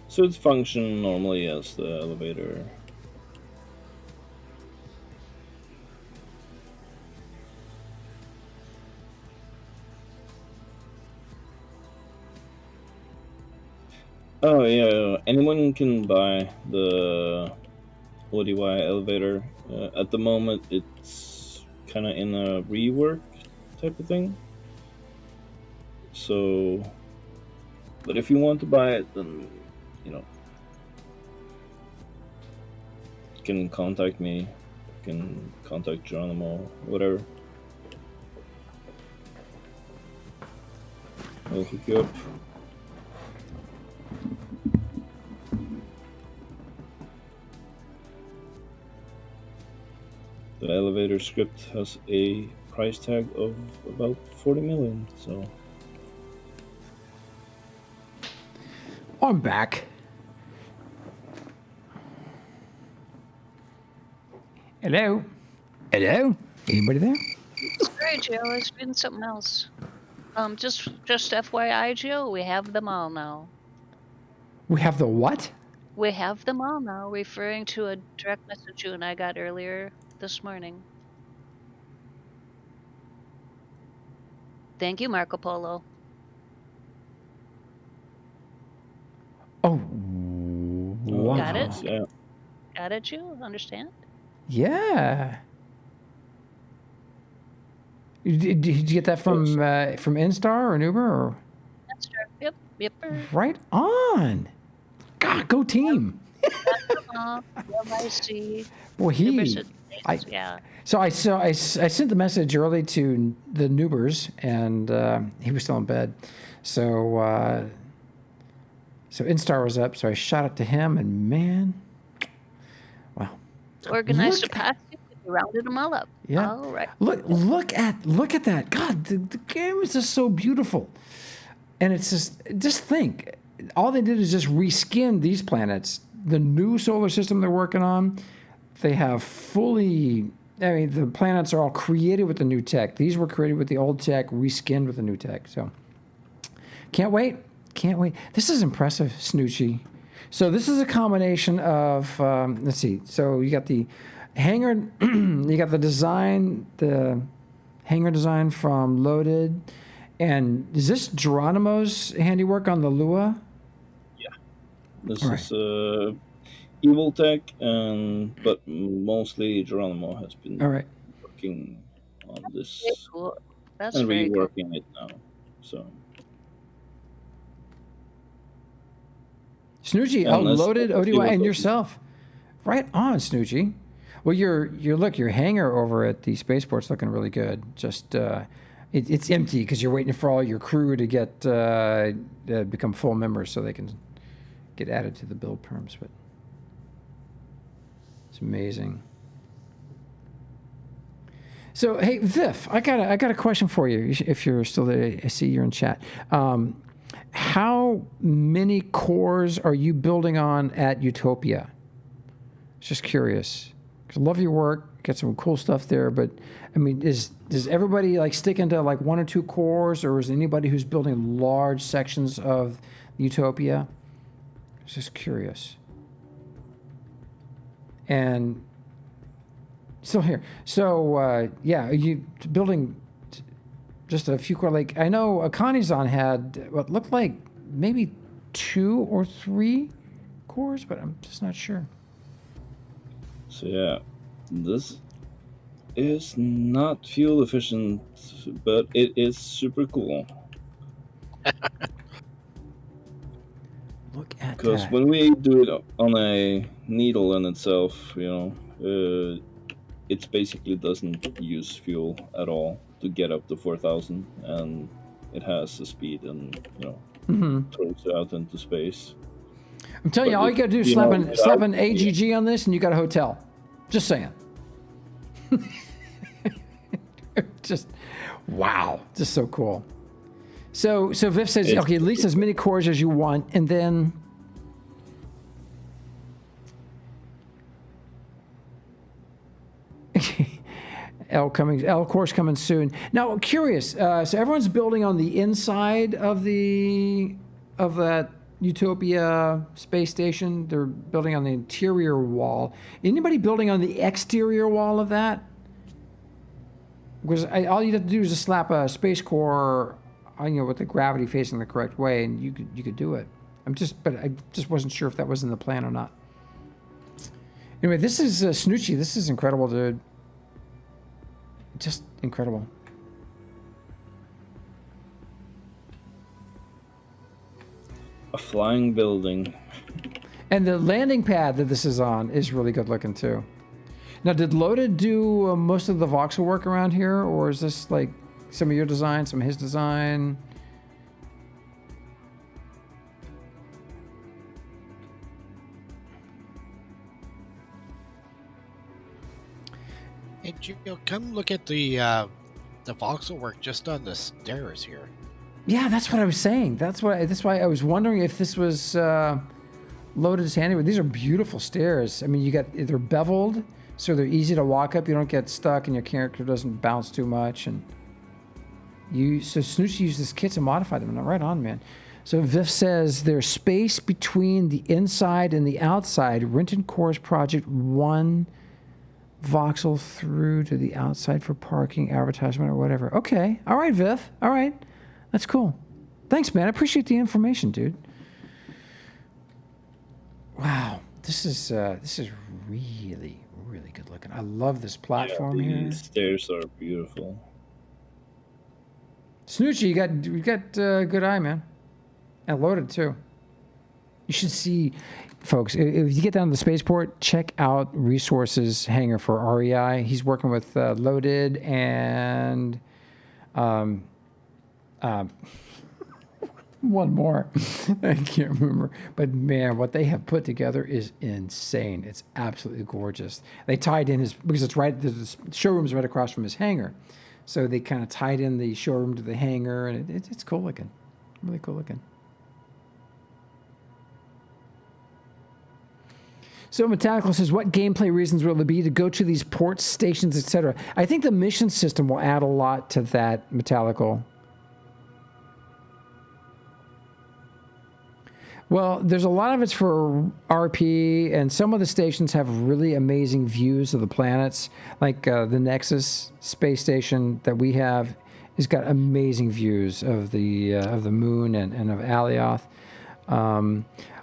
So it's function normally as the elevator. Oh yeah, anyone can buy the ODY elevator. At the moment, it's kind of in a rework type of thing. So, but if you want to buy it, then you can contact me. You can contact Geronimo, whatever. I'll hook you up. The elevator script has a price tag of about 40 million, so... I'm back. Hello? Hello? Anybody there? Sorry, Joe. I was reading something else. Just FYI, Joe, we have them all now. We have the what? We have them all now, referring to a direct message you and I got earlier this morning. Thank you, Marco Polo. Oh, wow. Got it? Yeah. Got it, you? Understand? Yeah. Did you get that from Instar or Uber or? That's true. Yep. Right on. God, go team. Well, yeah. So I sent the message early to the Nubers, and he was still in bed. So So Instar was up, so I shot it to him, and man, wow. Organized Look- a pass. You rounded them all up. Yeah. All right. Look at that. God, the game is just so beautiful. And it's just think. All they did is just reskin these planets. The new solar system they're working on, they have fully, I mean, the planets are all created with the new tech. These were created with the old tech, reskinned with the new tech. So can't wait. This is impressive, Snoochie. So this is a combination of, let's see. So you got the hangar, you got the hangar design from Loaded. And is this Geronimo's handiwork on the Lua? Yeah. This is evil tech, but mostly Geronimo has been working on this. Very cool. That's and very cool. reworking it now. So Snoochie, Loaded, ODY, and yourself. Right on, Snoochie. Well, your hangar over at the spaceport's looking really good. Just it's empty because you're waiting for all your crew to get become full members so they can get added to the build perms. But it's amazing. So hey, Viv, I got a question for you. If you're still there, I see you're in chat. How many cores are you building on at Utopia? Just curious. 'Cause I love your work. Got some cool stuff there, but I mean, does everybody like stick into like 1 or 2 cores, or is anybody who's building large sections of Utopia? Just curious. And still here. So yeah, are you building just a few core? Like I know Akanizan had what looked like maybe 2 or 3 cores, but I'm just not sure. So yeah, this is not fuel efficient, but it is super cool. Look at that. Because when we do it on a needle in itself, it basically doesn't use fuel at all to get up to 4,000, and it has the speed and throws it out into space. I'm telling you, all you got to do is slap an AGG on this, and you got a hotel. Just saying. Just wow, just so cool. So Viv says, okay, at least as many cores as you want, and then L course coming soon. Now, curious. So everyone's building on the inside of that Utopia space station. They're building on the interior wall. Anybody building on the exterior wall of that? Because all you have to do is just slap a space core, with the gravity facing the correct way, and you could do it. But I just wasn't sure if that was in the plan or not. Anyway, this is Snoochie. This is incredible, dude. Just incredible. A flying building. And the landing pad that this is on is really good looking too. Now, did Loaded do most of the voxel work around here, or is this like some of your design, some of his design? Hey, Gio, come look at the voxel work just on the stairs here. Yeah, that's what I was saying. That's why I was wondering if this was Loaded's handiwork. These are beautiful stairs. I mean, they're beveled, so they're easy to walk up. You don't get stuck, and your character doesn't bounce too much. And so Snoochie used this kit to modify them. Right on, man. So Viv says there's space between the inside and the outside. Renton Core's Project 1 voxel through to the outside for parking, advertisement, or whatever. Okay. All right, Viv. All right. That's cool. Thanks, man. I appreciate the information, dude. Wow. This is really, really good looking. I love this platform here. These stairs are beautiful. Snoochie, you got good eye, man. And Loaded too. You should see, folks. If you get down to the spaceport, check out Resources Hangar for REI. He's working with Loaded and one more. I can't remember. But man, what they have put together is insane. It's absolutely gorgeous. They tied in because the showroom's right across from his hangar. So they kind of tied in the showroom to the hangar, and it's cool looking. Really cool looking. So Metallical says, what gameplay reasons will there be to go to these ports, stations, etc.? I think the mission system will add a lot to that, Metallical. Well, there's a lot of it's for RP, and some of the stations have really amazing views of the planets. Like the Nexus space station that we have has got amazing views of the moon and of Alioth.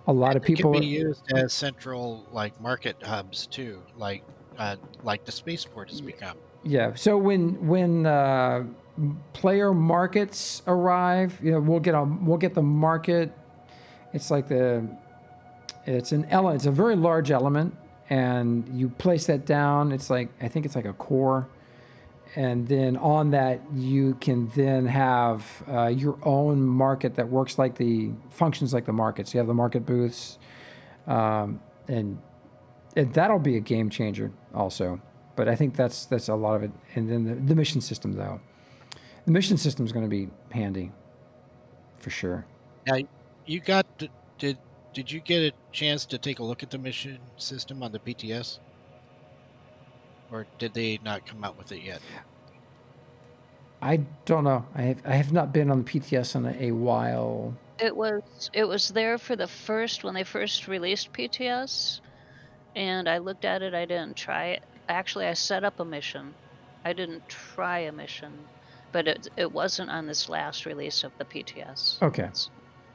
A lot of people It can be used as central market hubs too, like the spaceport has become. Yeah. So when player markets arrive, we'll get the market. It's like it's a very large element, and you place that down. I think it's like a core, and then on that you can then have your own market that functions like the markets. You have the market booths, and that'll be a game changer also. But I think that's a lot of it. And then the mission system, though, the mission system is going to be handy for sure. Now, did you get a chance to take a look at the mission system on the PTS? Or did they not come out with it yet? I don't know. I have not been on the PTS in a while. It was there for when they first released PTS, and I looked at it. I didn't try it. Actually, I set up a mission. I didn't try a mission, but it wasn't on this last release of the PTS. Okay.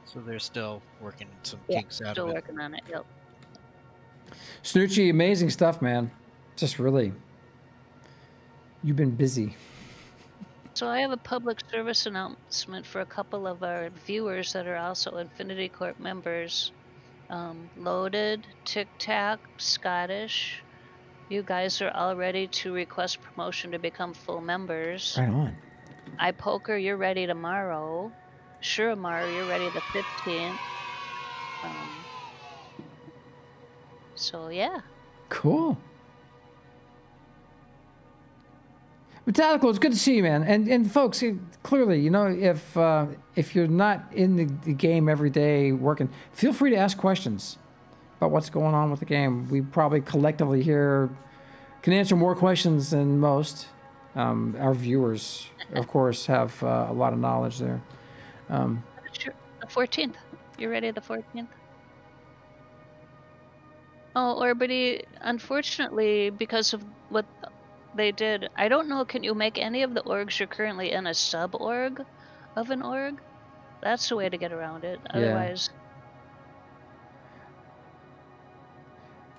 So they're still working some kinks out of it. Still working on it. Yep. Snoochie, amazing stuff, man. Just really, you've been busy. So I have a public service announcement for a couple of our viewers that are also Infinity Corp members. Loaded, Tic Tac, Scottish. You guys are all ready to request promotion to become full members. Right on. iPoker, you're ready tomorrow. Shuramar, you're ready the 15th. So yeah. Cool. Metallical, it's good to see you, man. And folks, clearly, if you're not in the game every day working, feel free to ask questions about what's going on with the game. We probably collectively here can answer more questions than most. Our viewers, of course, have a lot of knowledge there. Sure. The 14th. You ready the 14th? Oh, Orbity, unfortunately, because of what they did, I don't know, can you make any of the orgs you're currently in a sub-org of an org? That's the way to get around it. Otherwise...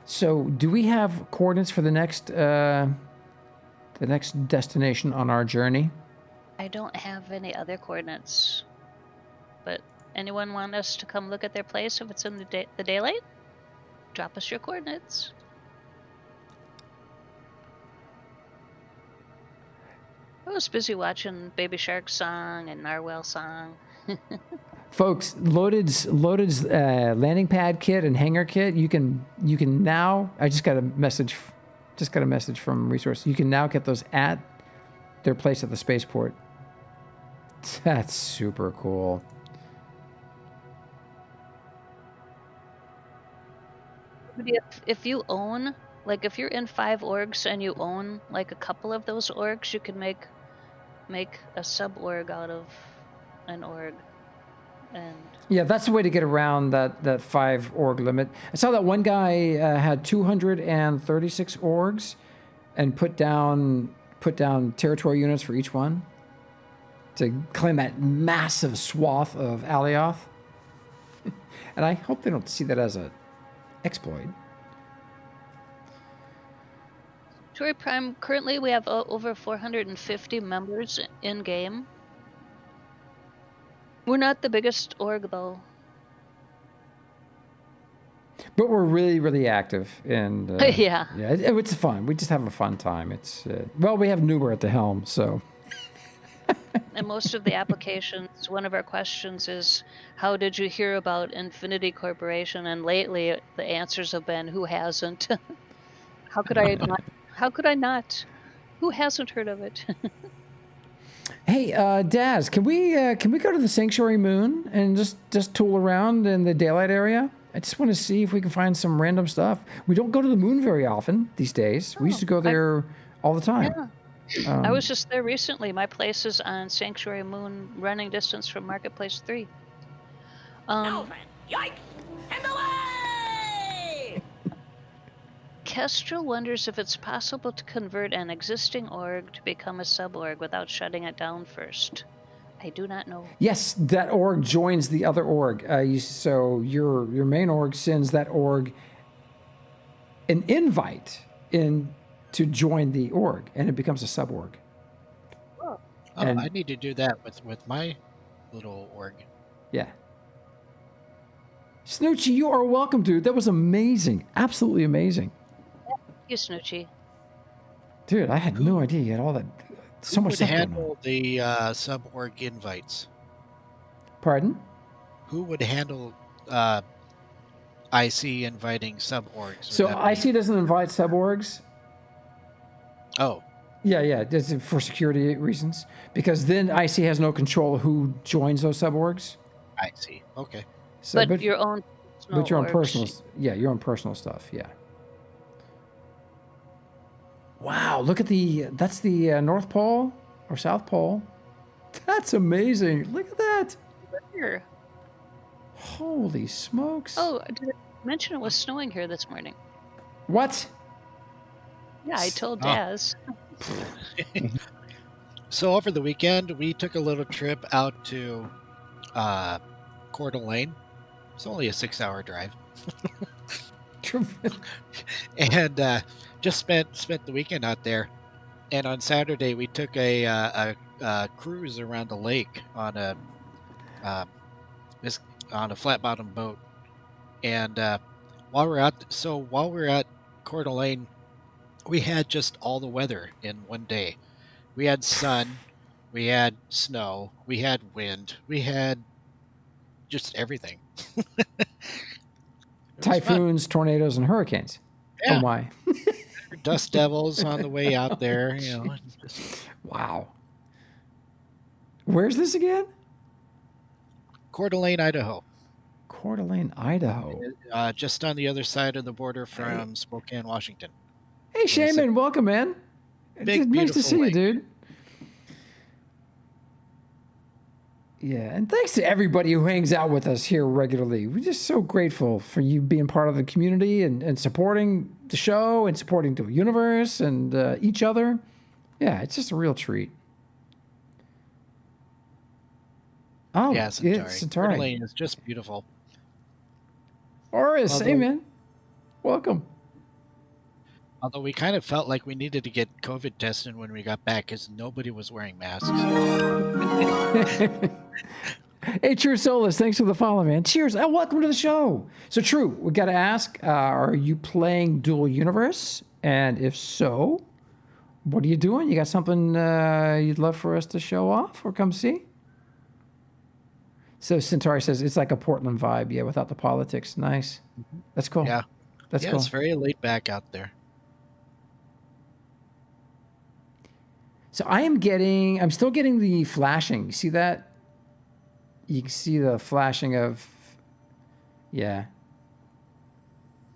So, do we have coordinates for the next destination on our journey? I don't have any other coordinates. But anyone want us to come look at their place if it's in the daylight? Drop us your coordinates. I was busy watching Baby Shark song and Narwhal song. Folks, Loaded's landing pad kit and hangar kit, you can now, I just got a message from Resource. You can now get those at their place at the spaceport. That's super cool. If you own, if you're in 5 orgs and you own a couple of those orgs, you can make a sub-org out of an org. And yeah, that's the way to get around that 5 org limit. I saw that one guy had 236 orgs and put down territory units for each one to claim that massive swath of Alioth. And I hope they don't see that as a exploit. Tory Prime, currently we have over 450 members in game. We're not the biggest org though. But we're really, really active, and yeah, it's fun. We just have a fun time. It's we have Nuber at the helm, so in most of the applications, one of our questions is, how did you hear about Infinity Corporation? And lately, the answers have been, who hasn't? How could I not? How could I not? Who hasn't heard of it? Hey, Daz, can we go to the Sanctuary Moon and just tool around in the daylight area? I just want to see if we can find some random stuff. We don't go to the moon very often these days. We used to go there all the time. Yeah. I was just there recently. My place is on Sanctuary Moon, running distance from Marketplace 3. Elephant! Yikes! In the way! Kestrel wonders if it's possible to convert an existing org to become a sub-org without shutting it down first. I do not know. Yes, that org joins the other org. So your main org sends that org an invite in to join the org, and it becomes a sub-org. Oh, And- I need to do that with my little org. Yeah. Snoochie, you are welcome, dude. That was amazing. Absolutely amazing. Thank you, Snoochie. Dude, I had no idea you had all that. So Who much would stuff going on. handle the sub-org invites? Pardon? Who would handle IC inviting sub-orgs? So IC doesn't invite sub-orgs? Oh, Yeah, that's for security reasons. Because then IC has no control of who joins those sub-orgs. I see. Okay. So, But your own personal but your own orgs. personal, your own personal stuff, yeah. Wow, look at that's the North Pole or South Pole. That's amazing. Look at that. Here. Holy smokes. Oh, did I mention it was snowing here this morning? What? Yeah, I told Oh. Daz. So over the weekend, we took a little trip out to Coeur d'Alene. It's only a 6-hour drive, and just spent the weekend out there. And on Saturday, we took a cruise around the lake on a flat bottom boat. And while we're at Coeur d'Alene, we had just all the weather in one day. We had sun, we had snow, we had wind, we had just everything. It was fun. Typhoons, tornadoes, and hurricanes. Yeah. Oh my. Dust devils on the way out there. It's just Wow. Where's this again? Coeur d'Alene, Idaho. Coeur d'Alene, Idaho. Just on the other side of the border from Spokane, Washington. Hey, Shaman, welcome, man. Big, It's nice to beautiful see you, lake. dude. Yeah, and thanks to everybody who hangs out with us here regularly. We're just so grateful for you being part of the community and supporting the show and supporting the universe and each other. Yeah, it's just a real treat. Oh, Yeah, Centauri. Coeur Centauri. d'Alene is just beautiful. Oris, hey, Although- man. Welcome. Although we kind of felt like we needed to get COVID tested when we got back because nobody was wearing masks. Hey, True Solus, thanks for the follow, man. Cheers. Oh, welcome to the show. So, True, we got to ask, are you playing Dual Universe? And if so, what are you doing? You got something you'd love for us to show off or come see? So, Centauri says it's like a Portland vibe, yeah, without the politics. Nice. That's cool. Yeah. That's Yeah, cool. it's very laid back out there. So I'm still getting the flashing. You see that? You can see the flashing of, yeah.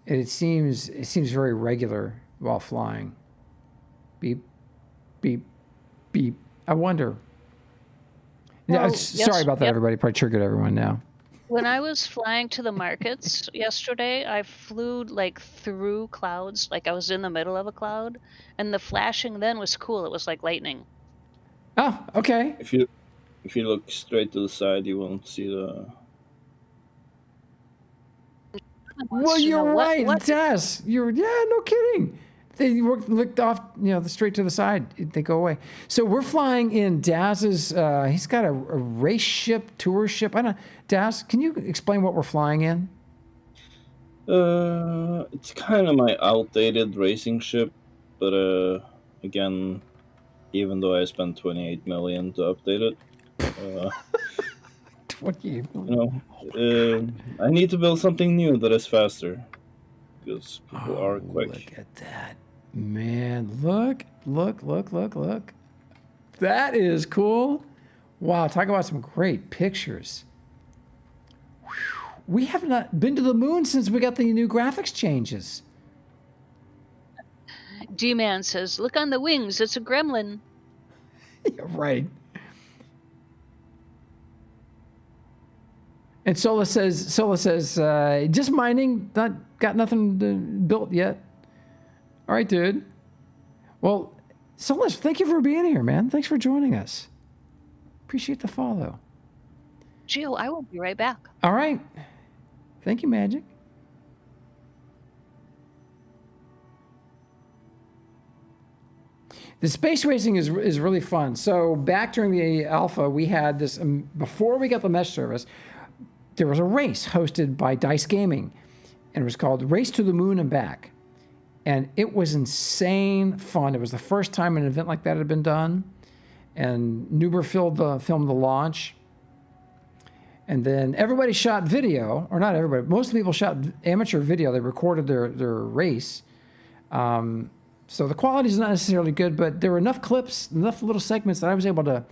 It seems very regular while flying. Beep, beep, beep. I wonder. Yeah, Well, sorry about that, yep. everybody. Probably triggered everyone now. When I was flying to the markets yesterday, I flew like through clouds, like I was in the middle of a cloud, and the flashing then was cool. It was like lightning. Oh, okay. If you look straight to the side, you won't see the. Well, to you're know right, what- Tess. No kidding. They looked off, straight to the side. They go away. So we're flying in Daz's. He's got a race ship, tour ship. I don't. Daz, can you explain what we're flying in? It's kind of my outdated racing ship, but again, even though I spent 28 million to update it. 28 I need to build something new that is faster, because people Oh, are quick. look at that. Man, look. That is cool. Wow, talk about some great pictures. Whew. We have not been to the moon since we got the new graphics changes. D-Man says, look on the wings, it's a gremlin. Yeah, right. And Xsolla says, just mining, got nothing built yet. All right, dude. Well, Xsolla, thank you for being here, man. Thanks for joining us. Appreciate the follow. Gio, I will be right back. All right. Thank you, Magic. The space racing is really fun. So back during the alpha, we had this, before we got the mesh service, there was a race hosted by Dice Gaming, and it was called Race to the Moon and Back. And it was insane fun. It was the first time an event like that had been done. And Nuber filmed the launch. And then everybody shot video, or not everybody, most of the people shot amateur video. They recorded their race. So the quality is not necessarily good, but there were enough clips, enough little segments that I was able to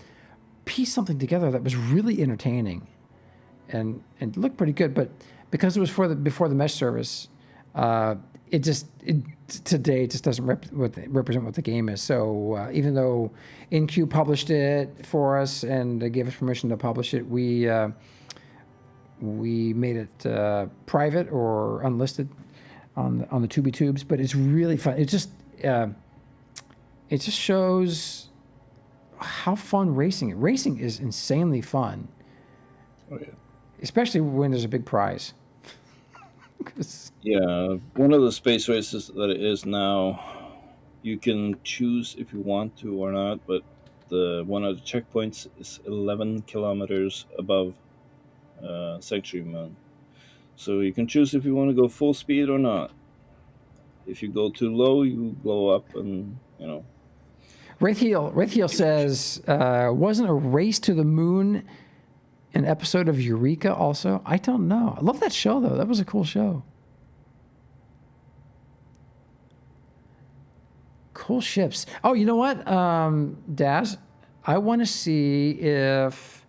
piece something together that was really entertaining. And looked pretty good, but because it was before the mesh service, today just doesn't represent what the game is. So even though InQ published it for us and they gave us permission to publish it, we made it private or unlisted on the Tubi Tubes. But it's really fun. It just shows how fun racing is. Racing is insanely fun. Oh yeah. Especially when there's a big prize. Yeah, one of the space races that it is now, you can choose if you want to or not, but one of the checkpoints is 11 kilometers above Sanctuary Moon. So you can choose if you want to go full speed or not. If you go too low, you blow up and, Wraithheal says, wasn't a Race to the Moon an episode of Eureka also? I don't know. I love that show, though. That was a cool show. Cool ships. Oh, you know what, Daz? I want to see if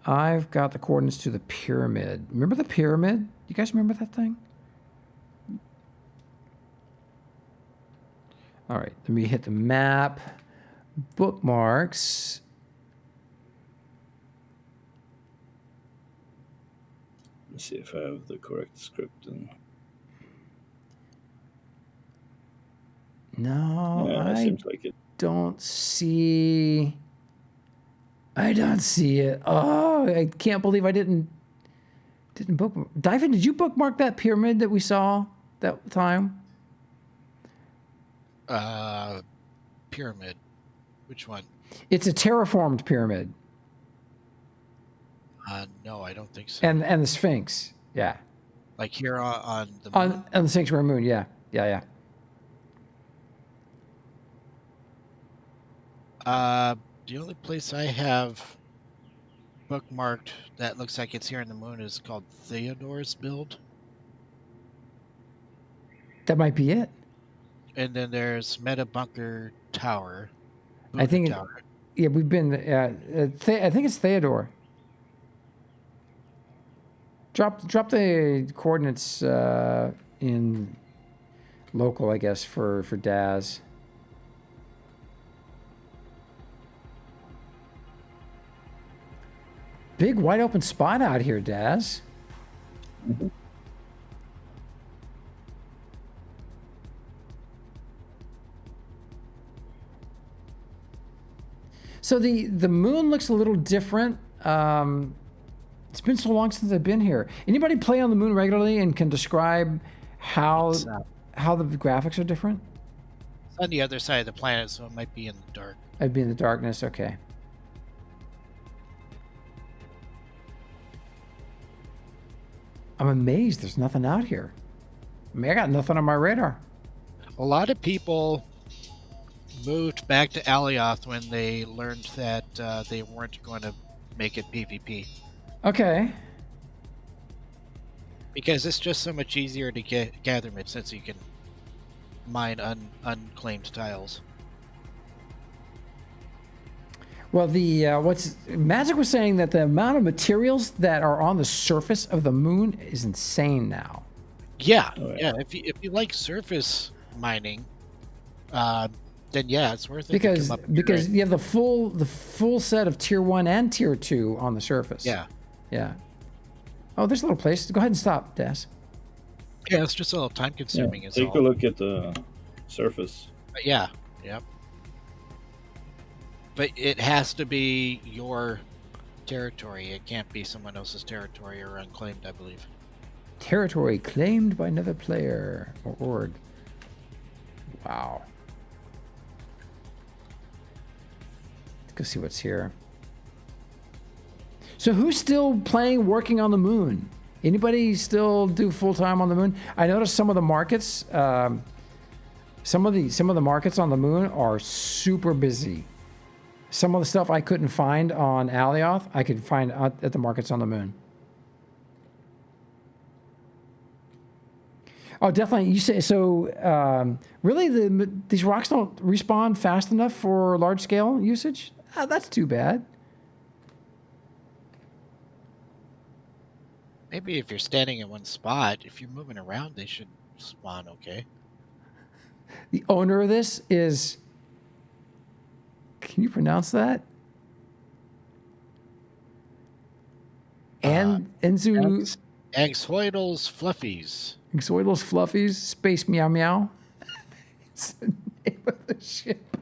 I've got the coordinates to the pyramid. Remember the pyramid? You guys remember that thing? All right, let me hit the map. Bookmarks. Let's see if I have the correct script. No, yeah, seems like it. don't see. I don't see it. Oh, I can't believe I didn't bookmark. Diven, did you bookmark that pyramid that we saw that time? Pyramid. Which one? It's a terraformed pyramid. No, I don't think so. And the Sphinx, yeah. Like here on the moon? On the Sanctuary Moon, yeah. The only place I have bookmarked that looks like it's here on the moon is called Theodore's Build. That might be it. And then there's Meta Bunker Tower. I think we've been. I think it's Theodore. Drop the coordinates in local, I guess, for Daz. Big wide open spot out here, Daz. Mm-hmm. So the moon looks a little different. It's been so long since I've been here. Anybody play on the moon regularly and can describe how the graphics are different? It's on the other side of the planet, so it might be in the dark. I'd be in the darkness. Okay. I'm amazed there's nothing out here. I mean, I got nothing on my radar. A lot of people moved back to Alioth when they learned that they weren't going to make it PvP. Okay. Because it's just so much easier to gather mid since you can mine unclaimed tiles. Well, the Magic was saying that the amount of materials that are on the surface of the moon is insane now. Yeah, Oh, yeah. If you like surface mining, then yeah, it's worth it. Because you have the full set of tier 1 and tier 2 on the surface. Yeah. Yeah. Oh, there's a little place. Go ahead and stop, Des. Yeah, it's just a little time consuming. Yeah, take a look at the surface. Yeah. Yep. But it has to be your territory. It can't be someone else's territory or unclaimed, I believe. Territory claimed by another player or org. Wow. Let's go see what's here. So who's still working on the moon? Anybody still do full time on the moon? I noticed some of the markets, some of the markets on the moon are super busy. Some of the stuff I couldn't find on Alioth, I could find at the markets on the moon. Oh, definitely. You say so. Really, these rocks don't respawn fast enough for large scale usage. That's too bad. Maybe if you're standing in one spot, if you're moving around, they should spawn okay. The owner of this is. Can you pronounce that? And Enzu. Xsolla's Fluffies. Xsolla's Fluffies. Space Meow Meow. It's the name of the ship.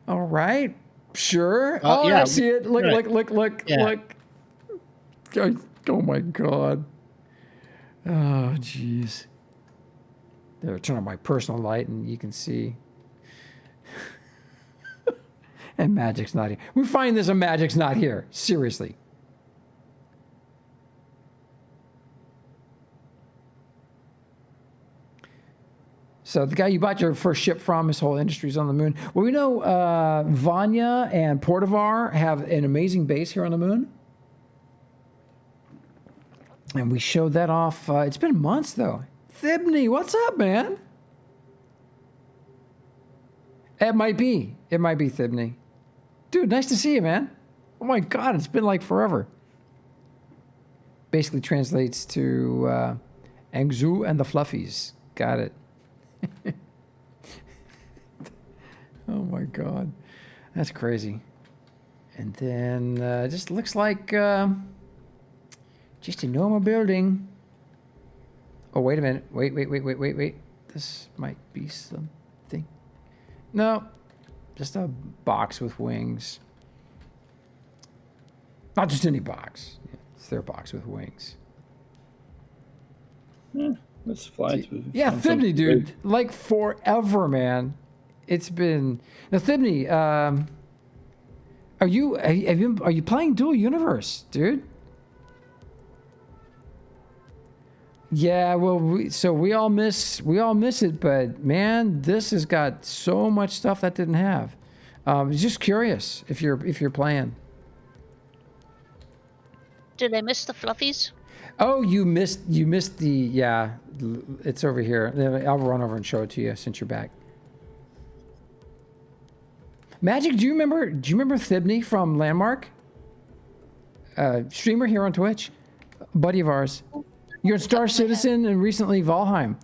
All right. Sure. Yeah, I see it. Look, right. look. Oh my God. Oh, jeez. There, turn on my personal light and you can see. And Magic's not here. We find this and Magic's not here. Seriously. So the guy you bought your first ship from, his whole industry's on the moon. Well, we know Vanya and Portovar have an amazing base here on the moon. And we showed that off. It's been months, though. Thibney, what's up, man? It might be Thibney. Dude, nice to see you, man. Oh my God, it's been like forever. Basically translates to Angzu and the Fluffies. Got it. Oh my God. That's crazy. And then just looks like just a normal building. Oh, wait a minute. Wait. This might be something. No. Just a box with wings. Not just any box. It's their box with wings. Yeah, let's fly to. Yeah, Thibney, dude. Like forever, man. It's been. Now, Thibney, are you playing Dual Universe, dude? Yeah, well, we all miss it, but man, this has got so much stuff that didn't have. Just curious if you're playing. Did I miss the fluffies? Oh, you missed the yeah. It's over here. I'll run over and show it to you since you're back. Magic, do you remember Thibney from Landmark? Streamer here on Twitch, buddy of ours. You're a Star Citizen and recently Valheim.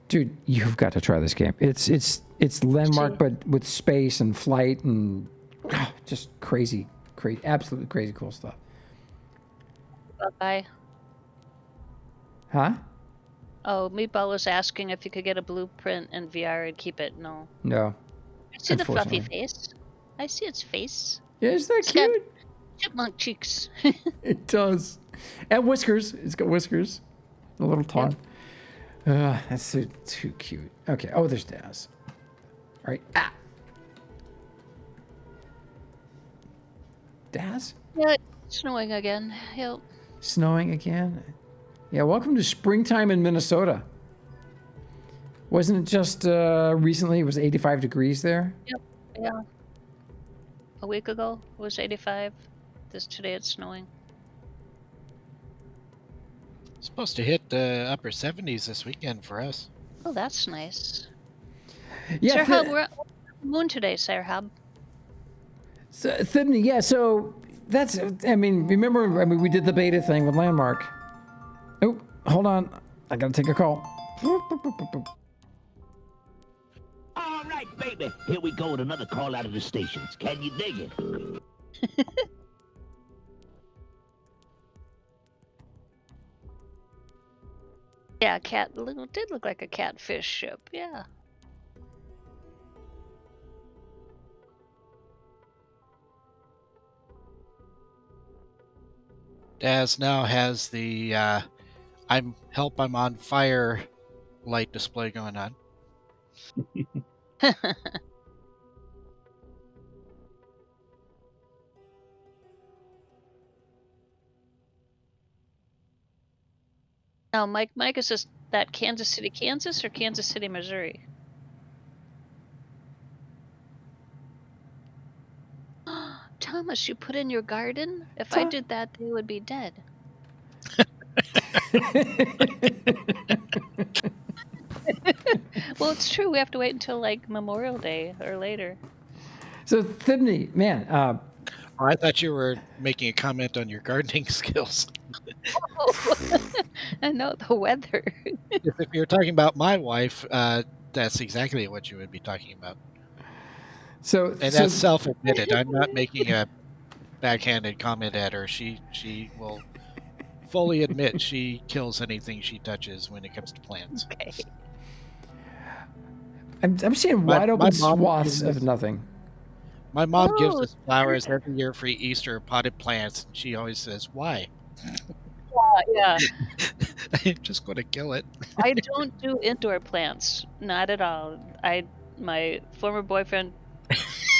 Dude, you've got to try this game. It's Landmark, but with space and flight and just crazy, absolutely crazy cool stuff. Bye. Huh? Oh, Meatball was asking if you could get a blueprint in VR and keep it. No. No. I see the fluffy face. I see its face. Yeah, isn't that It's got cute? chipmunk cheeks. It does. And whiskers. It's got whiskers. A little tongue. That's so, too cute. Okay. Oh, there's Daz. All right. Ah. Daz? Yeah, it's snowing again. Yep. Snowing again? Yeah, welcome to springtime in Minnesota. Wasn't it just recently? It was 85 degrees there. Yep. Yeah. A week ago it was 85. Today it's snowing. It's supposed to hit the upper 70s this weekend for us. Oh, that's nice. Yeah, Sir Hub, we're at the moon today, Sir Hub. So, Thibney, yeah, so that's, I mean, remember, I mean, we did the beta thing with Landmark. Oh, hold on. I gotta take a call. All right, baby. Here we go with another call out of the stations. Can you dig it? Yeah, did look like a catfish ship, yeah. Daz now has the I'm on fire light display going on. Now, Mike, is this that Kansas City, Kansas, or Kansas City, Missouri? Thomas, you put in your garden? If I did that, they would be dead. Well, it's true. We have to wait until like Memorial Day or later. So, Thibney, man. I thought you were making a comment on your gardening skills. I know the weather. If you're talking about my wife, that's exactly what you would be talking about. And that's self-admitted. I'm not making a backhanded comment at her. She will fully admit she kills anything she touches when it comes to plants. Okay. I'm seeing wide open swaths of nothing. My mom gives us flowers every year for Easter, potted plants, and she always says, "Why?" Yeah. I'm just going to kill it. I don't do indoor plants, not at all. My former boyfriend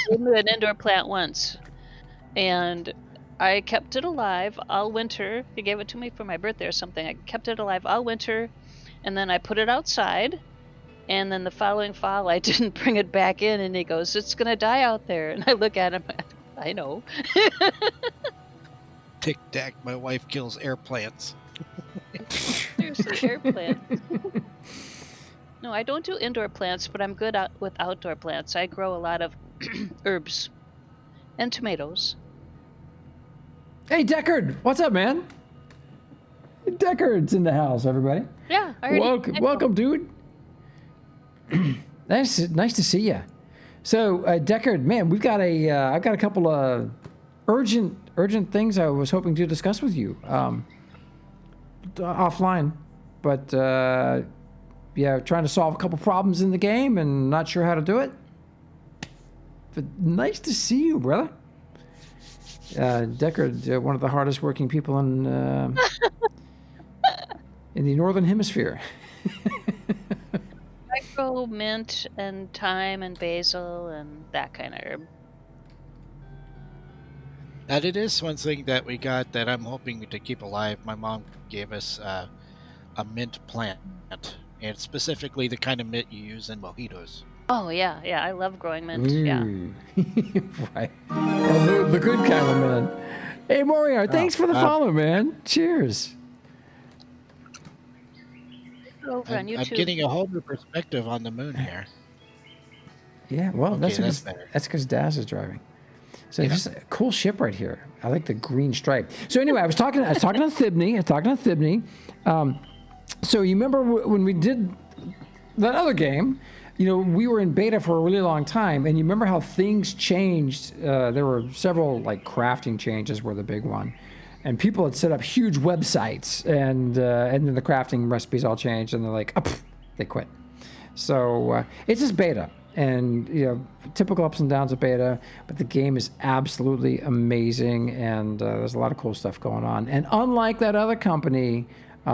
gave me an indoor plant once, and I kept it alive all winter. He gave it to me for my birthday or something. I kept it alive all winter, and then I put it outside. And then the following fall, I didn't bring it back in, and he goes, "It's gonna die out there." And I look at him, I know. Tic tac, my wife kills air plants. Seriously, air plants. No, I don't do indoor plants, but I'm good with outdoor plants. I grow a lot of herbs and tomatoes. Hey, Deckard, what's up, man? Deckard's in the house, everybody. Yeah, welcome, dude. Nice to see you. So, Deckard, man, I've got a couple of urgent things I was hoping to discuss with you offline, but yeah, trying to solve a couple problems in the game and not sure how to do it. But nice to see you, brother. Deckard, one of the hardest working people in the Northern Hemisphere. I grow mint and thyme and basil and that kind of herb. And it is one thing that we got that I'm hoping to keep alive. My mom gave us a mint plant, and specifically the kind of mint you use in mojitos. Oh, yeah, I love growing mint, yeah. Right. The good kind of mint. Hey, Moriar, thanks for the follow, man. Cheers. Over on YouTube. I'm getting a whole new perspective on the moon here. Yeah, well, Okay, that's better. because Daz is driving. So it's just a cool ship right here. I like the green stripe. So anyway, I was talking to Thibney. So you remember when we did that other game? You know, we were in beta for a really long time, and you remember how things changed? There were several like crafting changes were the big one, and people had set up huge websites, and then the crafting recipes all changed, and they're like, they quit. So it's just beta. And, you know, typical ups and downs of beta, but the game is absolutely amazing, and there's a lot of cool stuff going on. And unlike that other company,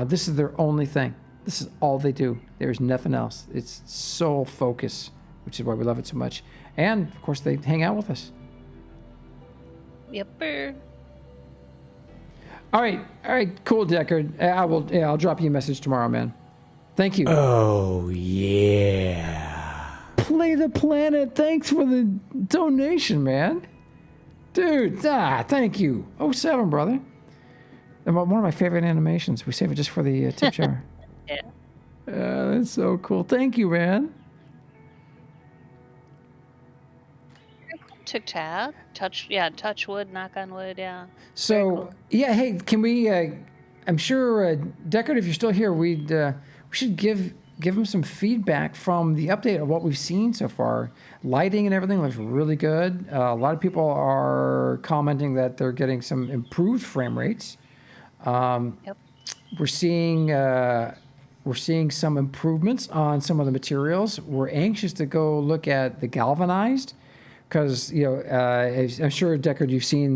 this is their only thing. This is all they do. There's nothing else. It's sole focus, which is why we love it so much. And, of course, they hang out with us. Yepper. All right, cool, Deckard. I'll drop you a message tomorrow, man. Thank you. Oh, yeah. Play the Planet. Thanks for the donation, man. Dude, thank you. 07, brother. And one of my favorite animations. We save it just for the tip jar. Yeah. That's so cool. Thank you, man. Tic Tac. Touch wood, knock on wood, yeah. So, yeah, hey, can we, I'm sure, Deckard, if you're still here, we should give him some feedback from the update of what we've seen so far. Lighting and everything looks really good. A lot of people are commenting that they're getting some improved frame rates. Yep. We're seeing some improvements on some of the materials. We're anxious to go look at the galvanized, because I'm sure, Deckard, you've seen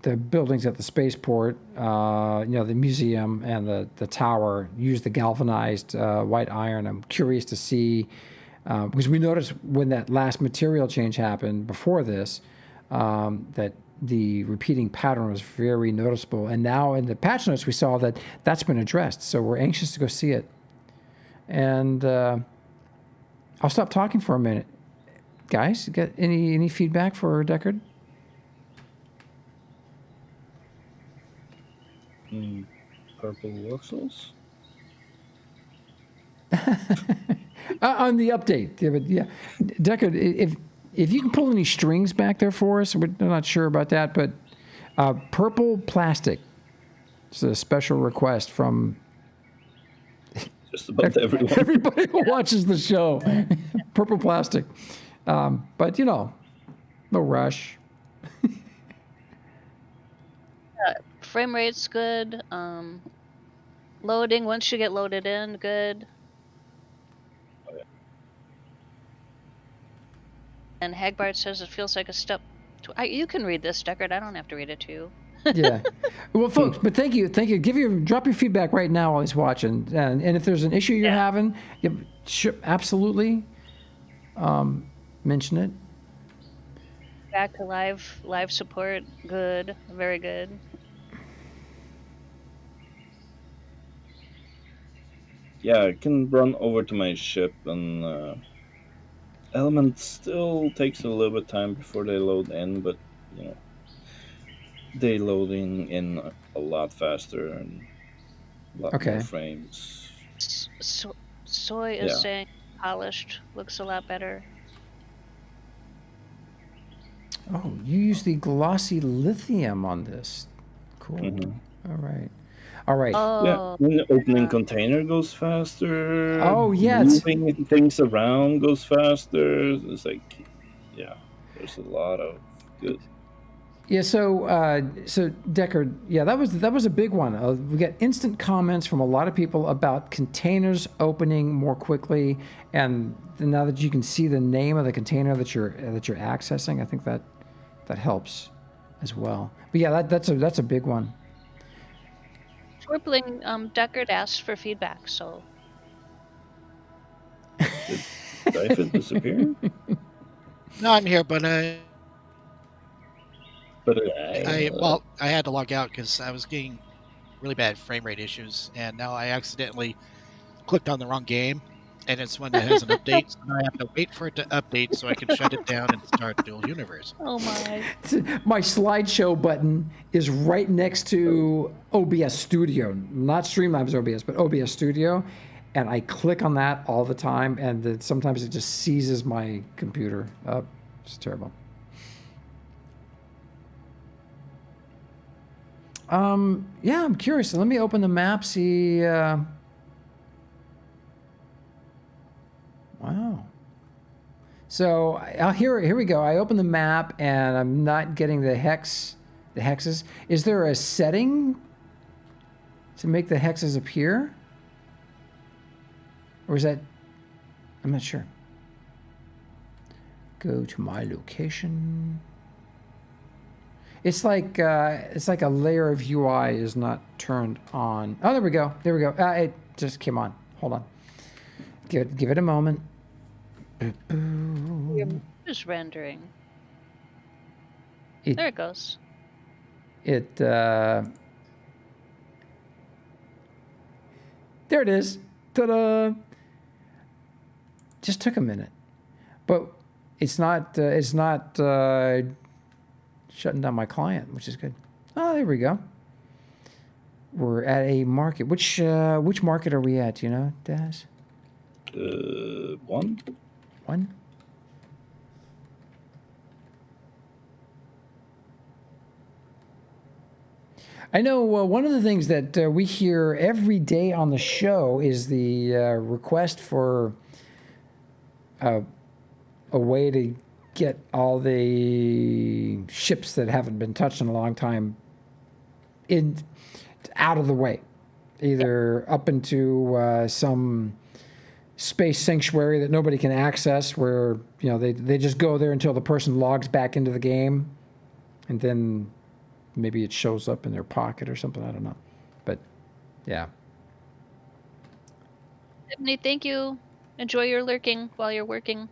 the buildings at the spaceport, the museum and the tower use the galvanized white iron. I'm curious to see, because we noticed when that last material change happened before this, that the repeating pattern was very noticeable. And now in the patch notes, we saw that that's been addressed. So we're anxious to go see it. And I'll stop talking for a minute. Guys, got any feedback for Deckard? Purple voxels? On the update. Yeah. Deckard, if you can pull any strings back there for us, we're not sure about that, but purple plastic. It's a special request from just about everyone. Everybody who watches the show. Purple plastic. But, no rush. Frame rate's good. Loading, once you get loaded in, good. Oh, yeah. And Hagbard says it feels like a step. You can read this, Deckard. I don't have to read it to you. Yeah. Well, folks, but thank you. Drop your feedback right now while he's watching. And if there's an issue you're having, absolutely mention it. Back to live support. Good. Very good. Yeah, I can run over to my ship, and Element still takes a little bit of time before they load in, but they loading in a lot faster and a lot more frames. Soy is saying polished, looks a lot better. Oh, you use the glossy lithium on this. Cool. Mm-hmm. All right. Yeah, when the opening container goes faster. Oh, yeah. Moving things around goes faster. It's like, there's a lot of good. Yeah, so Deckard, that was a big one. We got instant comments from a lot of people about containers opening more quickly, and now that you can see the name of the container that you're accessing, I think that helps as well. But yeah, that's a big one. Twirbling, Deckard asked for feedback, so. Did Dyfed disappear? No, I'm here, but I had to log out because I was getting really bad frame rate issues, and now I accidentally clicked on the wrong game, and it's one that has an update, so now I have to wait for it to update so I can shut it down and start Dual Universe. Oh my! My slideshow button is right next to OBS Studio, not Streamlabs OBS, but OBS Studio, and I click on that all the time, and sometimes it just seizes my computer up. It's terrible. Yeah, I'm curious. Let me open the map, see. Wow. So here we go. I open the map and I'm not getting the hexes. Is there a setting to make the hexes appear? Or is that, I'm not sure. Go to my location. It's like a layer of UI is not turned on. Oh, there we go. It just came on. Hold on. Give it a moment. Just rendering. There it goes. There it is. Ta-da! Just took a minute, but it's not shutting down my client, which is good. Oh, there we go. We're at a market. Which market are we at? Do you know, Daz? One. One. I know one of the things that we hear every day on the show is the request for a way to get all the ships that haven't been touched in a long time out of the way, either up into some space sanctuary that nobody can access, where they just go there until the person logs back into the game, and then maybe it shows up in their pocket or something. I don't know, but yeah. Tiffany, thank you. Enjoy your lurking while you're working.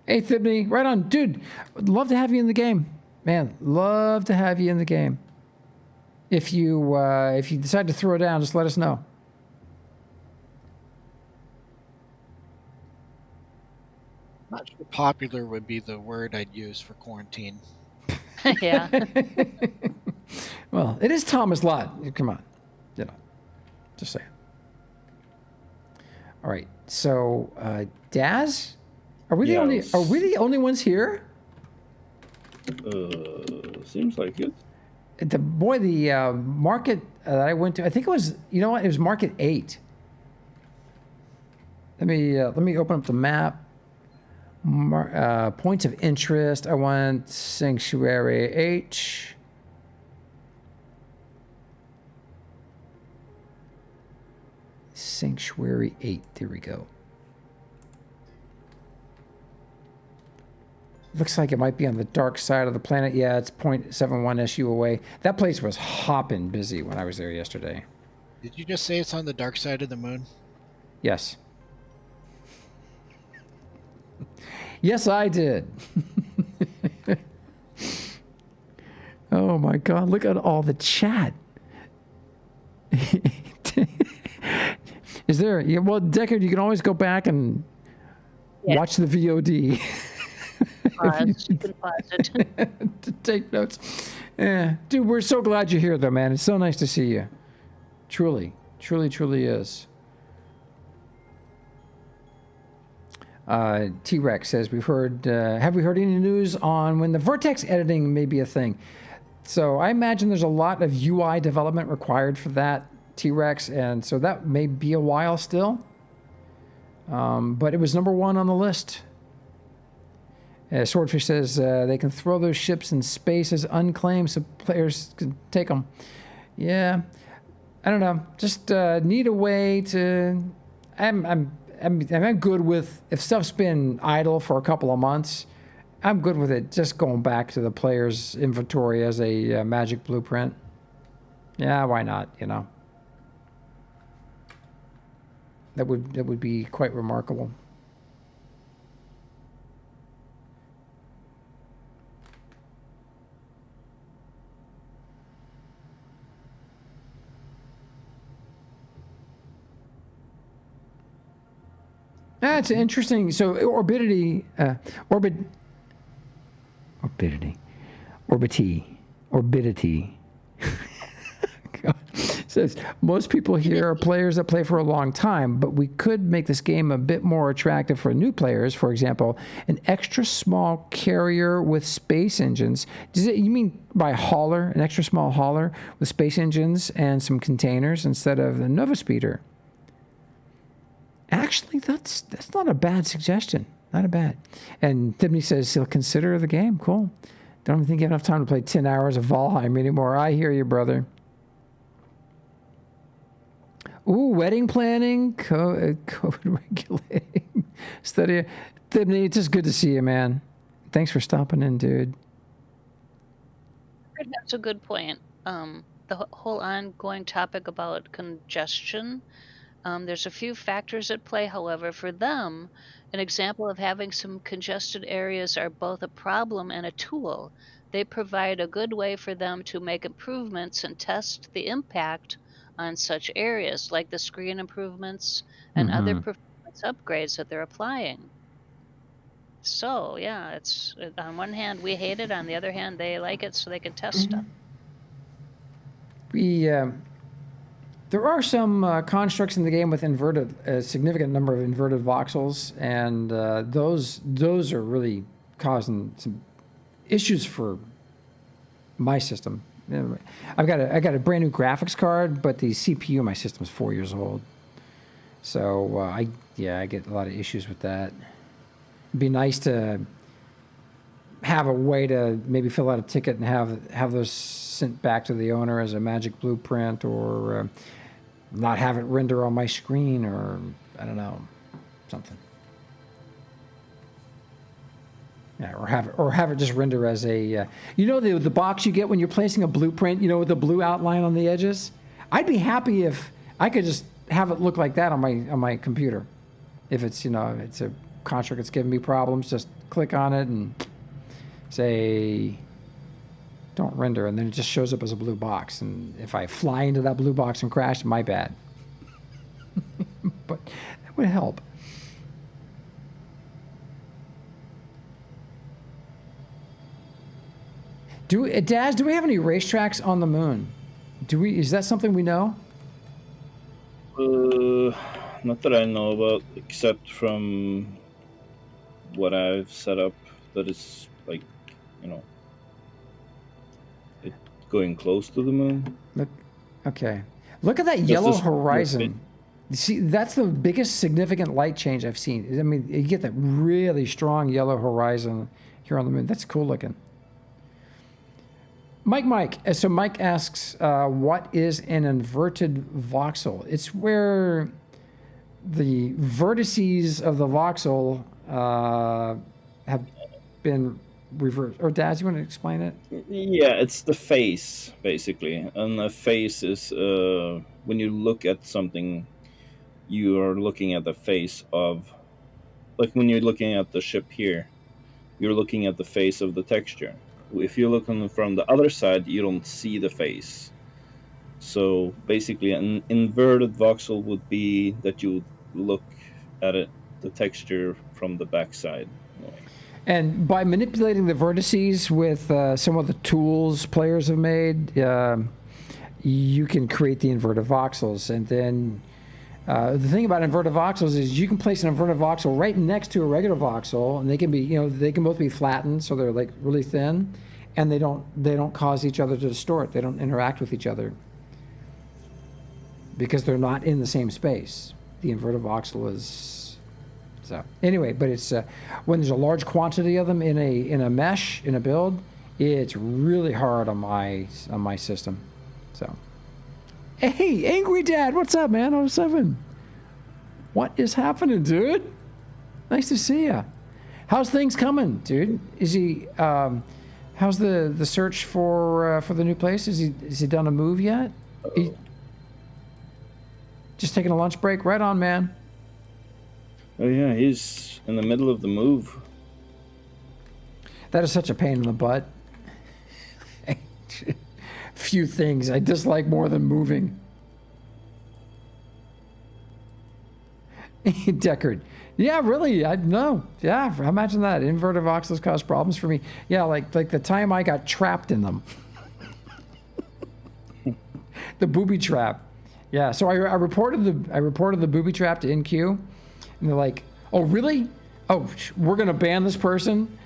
Hey, Thibney, right on. Dude, love to have you in the game. Man, love to have you in the game. If you decide to throw down, just let us know. Not sure popular would be the word I'd use for quarantine. Yeah. Well, it is Thomas Lott. Come on. Just saying. All right. So, Daz? Are we the only ones here? Seems like it. The market that I went to, I think it was, it was Market 8. Let me open up the map. Points of interest. I want Sanctuary H. Sanctuary 8. There we go. Looks like it might be on the dark side of the planet. Yeah, it's 0.71 SU away. That place was hopping busy when I was there yesterday. Did you just say it's on the dark side of the moon? Yes. Yes, I did. Oh my God, look at all the chat. Is there, well, Deckard, you can always go back and watch the VOD. You can pause it. To take notes. Yeah. Dude, we're so glad you're here, though, man. It's so nice to see you. Truly, truly, truly is. T-Rex says, have we heard any news on when the vertex editing may be a thing? So I imagine there's a lot of UI development required for that, T-Rex, and so that may be a while still. But it was number 1 on the list. Swordfish says they can throw those ships in space as unclaimed so players can take them. Yeah, I don't know. Just need a way to. I'm good with if stuff's been idle for a couple of months. I'm good with it just going back to the player's inventory as a magic blueprint. Yeah, why not? That would be quite remarkable. That's interesting. So Orbidity. Says most people here are players that play for a long time, but we could make this game a bit more attractive for new players. For example, an extra small carrier with space engines. You mean by hauler, an extra small hauler with space engines and some containers instead of the Nova Speeder? Actually, that's not a bad suggestion. Not a bad. And Thibney says he'll consider the game. Cool. Don't even think you have enough time to play 10 hours of Valheim anymore. I hear you, brother. Ooh, wedding planning, COVID regulating, study. Thibney, it's just good to see you, man. Thanks for stopping in, dude. That's a good point. The whole ongoing topic about congestion. There's a few factors at play, however. For them, an example of having some congested areas are both a problem and a tool. They provide a good way for them to make improvements and test the impact on such areas, like the screen improvements and other performance upgrades that they're applying. So yeah, it's on one hand we hate it, on the other hand they like it so they can test stuff. There are some constructs in the game with a significant number of inverted voxels, and those are really causing some issues for my system. I got a brand new graphics card, but the CPU in my system is 4 years old, so I get a lot of issues with that. It'd be nice to have a way to maybe fill out a ticket and have those sent back to the owner as a magic blueprint, or not have it render on my screen, or I don't know, something. Yeah, or have it just render as a the box you get when you're placing a blueprint, with the blue outline on the edges. I'd be happy if I could just have it look like that on my computer. If it's it's a construct that's giving me problems, just click on it and say don't render, and then it just shows up as a blue box. And if I fly into that blue box and crash, my bad. But that would help. Daz, do we have any racetracks on the moon? Is that something we know? Not that I know about, except from what I've set up. That is like, it going close to the moon. Okay. Look at that yellow horizon. See, that's the biggest significant light change I've seen. I mean, you get that really strong yellow horizon here on the moon. That's cool looking. Mike. So Mike asks, what is an inverted voxel? It's where the vertices of the voxel have been reversed. Or Daz, you want to explain it? Yeah, it's the face, basically. And the face is, when you look at something, you are looking at the face of, like when you're looking at the ship here, you're looking at the face of the texture. If you're looking from the other side, you don't see the face. So basically, an inverted voxel would be that you look at it, the texture from the backside. And by manipulating the vertices with some of the tools players have made, you can create the inverted voxels. And then the thing about inverted voxels is you can place an inverted voxel right next to a regular voxel, and they can be, they can both be flattened, so they're like really thin, and they don't cause each other to distort. They don't interact with each other because they're not in the same space. The inverted voxel is. So anyway, but it's when there's a large quantity of them in a mesh, in a build, it's really hard on my system. So, hey, Angry Dad, what's up, man? 07. What is happening, dude? Nice to see ya. How's things coming, dude? Is he? How's the search for the new place? Is he done a move yet? Just taking a lunch break. Right on, man. Oh yeah, he's in the middle of the move. That is such a pain in the butt. Few things I dislike more than moving. Deckard. Yeah, really. I know. Yeah, imagine that. Inverted voxels cause problems for me. Yeah, like the time I got trapped in them. The booby trap. Yeah, so I reported the booby trap to NQ. And they're like, oh, really? Oh, we're going to ban this person?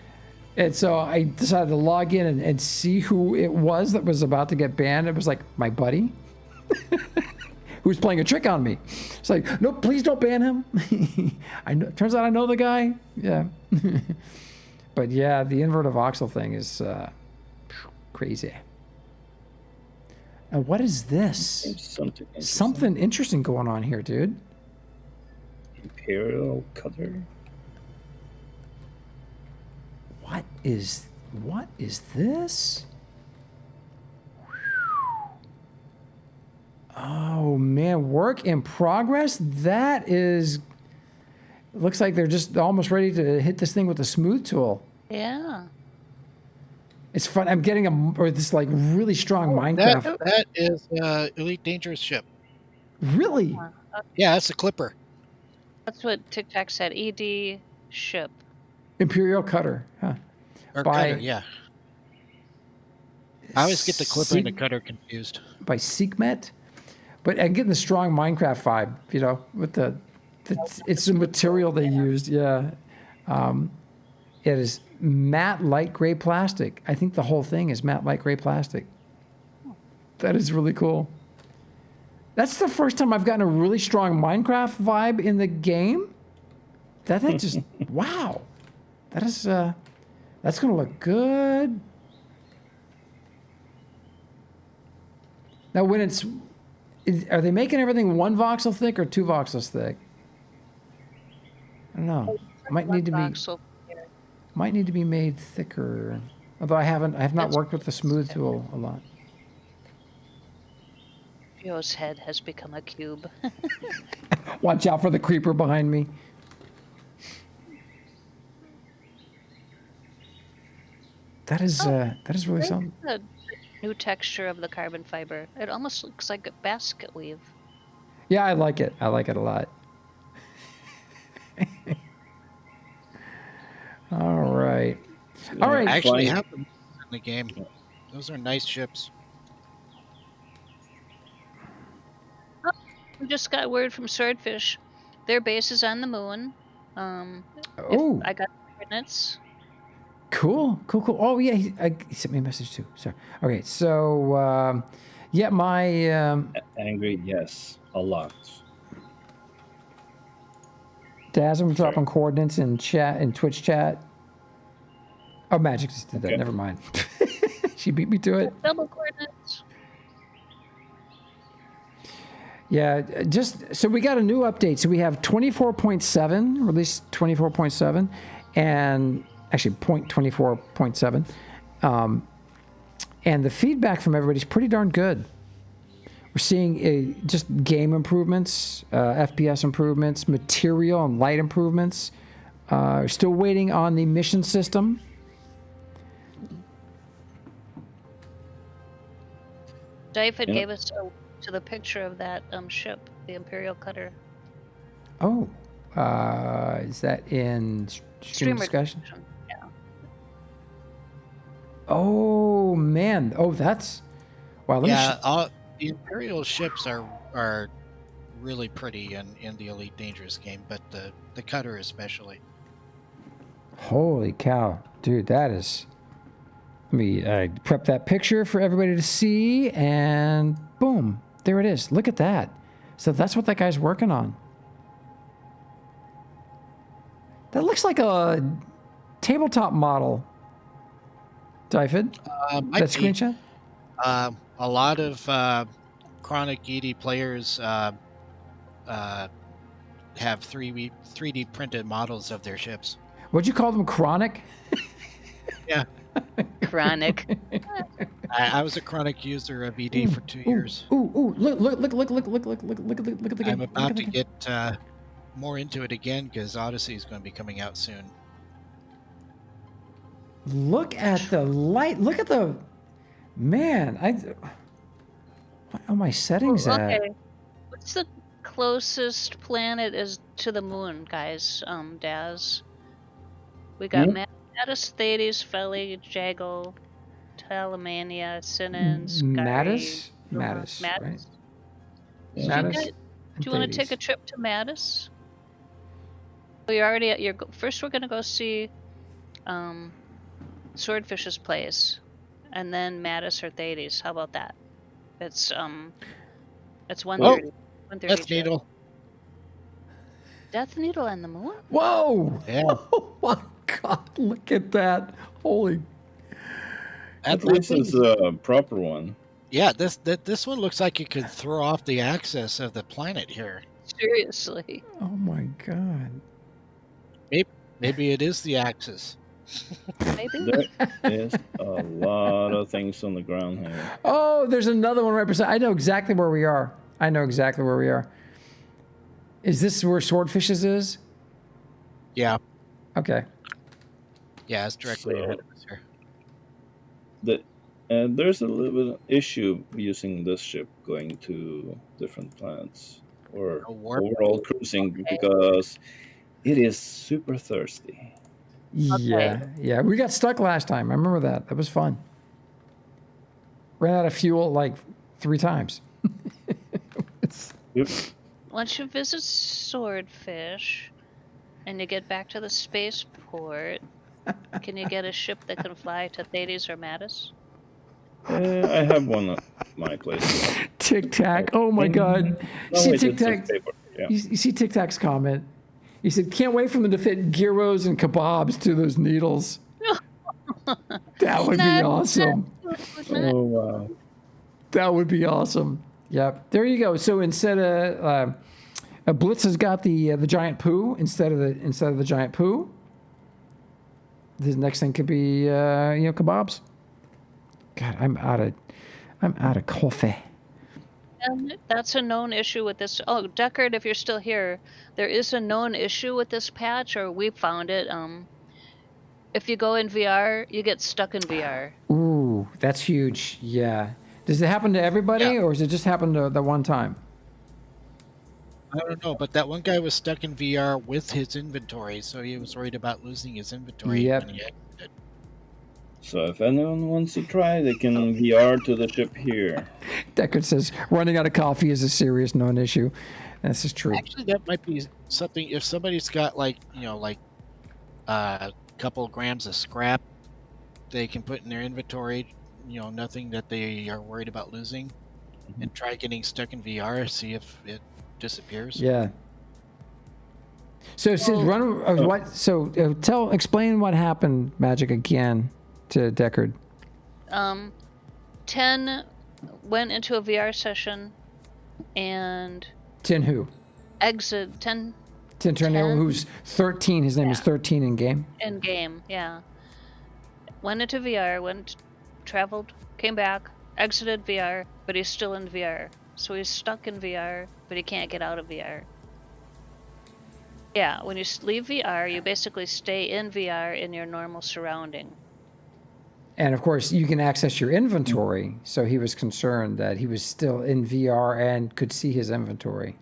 And so I decided to log in and see who it was that was about to get banned. It was like my buddy who was playing a trick on me. It's like, no, please don't ban him. Turns out I know the guy. Yeah. But yeah, the inverted voxel thing is crazy. And what is this? Something interesting going on here, dude. Imperial cutter. What is this? Oh man, work in progress. That is. Looks like they're just almost ready to hit this thing with a smooth tool. Yeah. It's fun. I'm getting this like really strong Minecraft. That is Elite Dangerous ship. Really? Yeah, that's a clipper. That's what TikTok said. ED ship. Imperial cutter. Huh. Or By- cutter, yeah. I always get the clipper and the cutter confused. By Seekmet. But I'm getting the strong Minecraft vibe, you know, with it's the material they used, yeah. It is matte light gray plastic. I think the whole thing is matte light gray plastic. That is really cool. That's the first time I've gotten a really strong Minecraft vibe in the game. That just, wow. That is, that's going to look good. Now, when are they making everything 1 voxel thick or 2 voxels thick? I don't know. Might need to be made thicker. Although I have not worked with the smooth tool a lot. Joe's head has become a cube. Watch out for the creeper behind me. That is really something. The new texture of the carbon fiber. It almost looks like a basket weave. Yeah, I like it. I like it a lot. All right. All right. I actually have them in the game. Those are nice ships. We just got word from Swordfish. Their base is on the moon. Oh. I got coordinates. Cool. Oh, yeah. He sent me a message too. Sorry. Okay. So, yeah, my. Angry, yes. A lot. Daz, I'm dropping coordinates in chat, in Twitch chat. Oh, Magic just did that. Never mind. She beat me to it. Double coordinates. Yeah, just so we got a new update. So we have 24.7, released 24.7, and actually 0.24.7. And the feedback from everybody's pretty darn good. We're seeing just game improvements, FPS improvements, material and light improvements. We're still waiting on the mission system. David gave us to the picture of that ship, the Imperial cutter. Oh, is that in stream discussion? Yeah. Oh man! Oh, that's wow. The Imperial ships are really pretty in the Elite Dangerous game, but the cutter especially. Holy cow, dude! That is. Let me prep that picture for everybody to see, and boom, there it is. Look at that. So that's what that guy's working on. That looks like a tabletop model. David, that screenshot? A lot of Chronic ED players have 3D printed models of their ships. What'd you call them? Chronic? Yeah. Chronic. I was a chronic user of ED for 2 years. Ooh, look at the game. I'm about to get more into it again because Odyssey is going to be coming out soon. Look at the light. Look at the man. What are my settings at? What's the closest planet is to the moon, guys? Daz. We got Mattis, Thetis, Feli, Jago, Talamania, Sinens, Mattis? Mattis. Right? Mattis. Do you want to take a trip to Mattis? You're already at your. First, we're gonna go see Swordfish's place, and then Mattis or Thetis. How about that? It's 1:30. Death Needle. Death Needle and the moon? Whoa! Yeah. Oh my God! Look at that! Holy. This is a proper one. Yeah, this one looks like it could throw off the axis of the planet here. Seriously. Oh my God. Maybe it is the axis. Maybe. There is a lot of things on the ground here. Oh, there's another one right beside. I know exactly where we are. Is this where Swordfish's is? Yeah. Okay. Yeah, it's directly ahead of us here. There's a little bit of issue using this ship going to different planets or A warp. overall cruising because it is super thirsty. Yeah, yeah. We got stuck last time. I remember that. That was fun. Ran out of fuel like 3 times. Yep. Once you visit Swordfish and you get back to the spaceport, can you get a ship that can fly to Thetis or Mattis? I have one at my place. Tic Tac. Oh my God. No, See wait, Tic it's a Tac. paper. Yeah. You see Tic Tac's comment. He said, "Can't wait for them to fit gyros and kebabs to those needles." That would be awesome. Oh wow. That would be awesome. Yep. There you go. So instead of Blitz has got the giant poo instead of the giant poo. The next thing could be kebabs. God, I'm out of coffee. And that's a known issue with this. Oh, Deckard, if you're still here, there is a known issue with this patch, or we found it. If you go in VR, you get stuck in VR. Ooh, that's huge. Yeah. Does it happen to everybody, or does it just happen to the one time? I don't know, but that one guy was stuck in VR with his inventory, so he was worried about losing his inventory. Yep. When he exited. So if anyone wants to try, they can VR to the ship here. Deckard says running out of coffee is a serious non-issue. This is true. Actually, that might be something. If somebody's got like a couple grams of scrap, they can put in their inventory. Nothing that they are worried about losing, and try getting stuck in VR. See if it disappears. Yeah. So explain what happened, Magic, again to Deckard. 10 went into a VR session and 10 who? 10 Tornado, who's 13. His name is 13 in game. in game, yeah. Went into VR, traveled, came back, exited VR, but he's still in VR. So he's stuck in VR, but he can't get out of VR. Yeah, when you leave VR, you basically stay in VR in your normal surrounding. And of course, you can access your inventory. So he was concerned that he was still in VR and could see his inventory.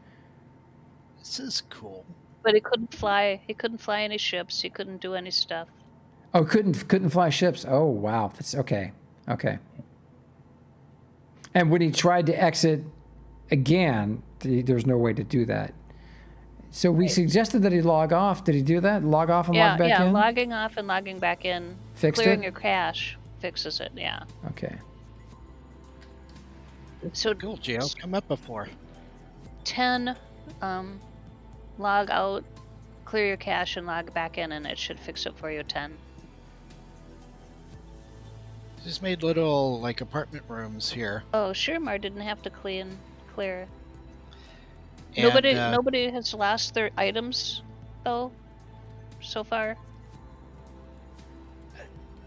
This is cool. But he couldn't fly. He couldn't fly any ships. He couldn't do any stuff. Oh, couldn't fly ships. Oh, wow. That's okay. Okay. And when he tried to exit again, there's no way to do that. So we suggested that he log off. Did he do that? Log off and log back in? Yeah, logging off and logging back in. Fixed Clearing it? your cache fixes it, yeah. Okay. So Cool, jail's come up before. 10, log out, clear your cache, and log back in, and it should fix it for you. 10. Just made little apartment rooms here. Oh, Shermar didn't have to clear. And, Nobody has lost their items, though, so far.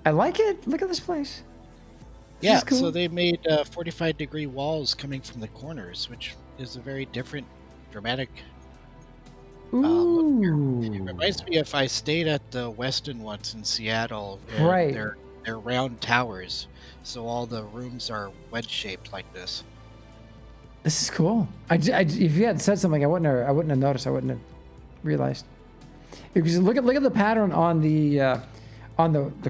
I like it. Look at this place. This Yeah, is cool. so they made 45-degree walls coming from the corners, which is a very different, dramatic look here. It reminds me if I stayed at the Westin once in Seattle. Right. They're round towers, so all the rooms are wedge-shaped like this. This is cool. If you hadn't said something, I wouldn't have noticed. I wouldn't have realized. Because look at the pattern on the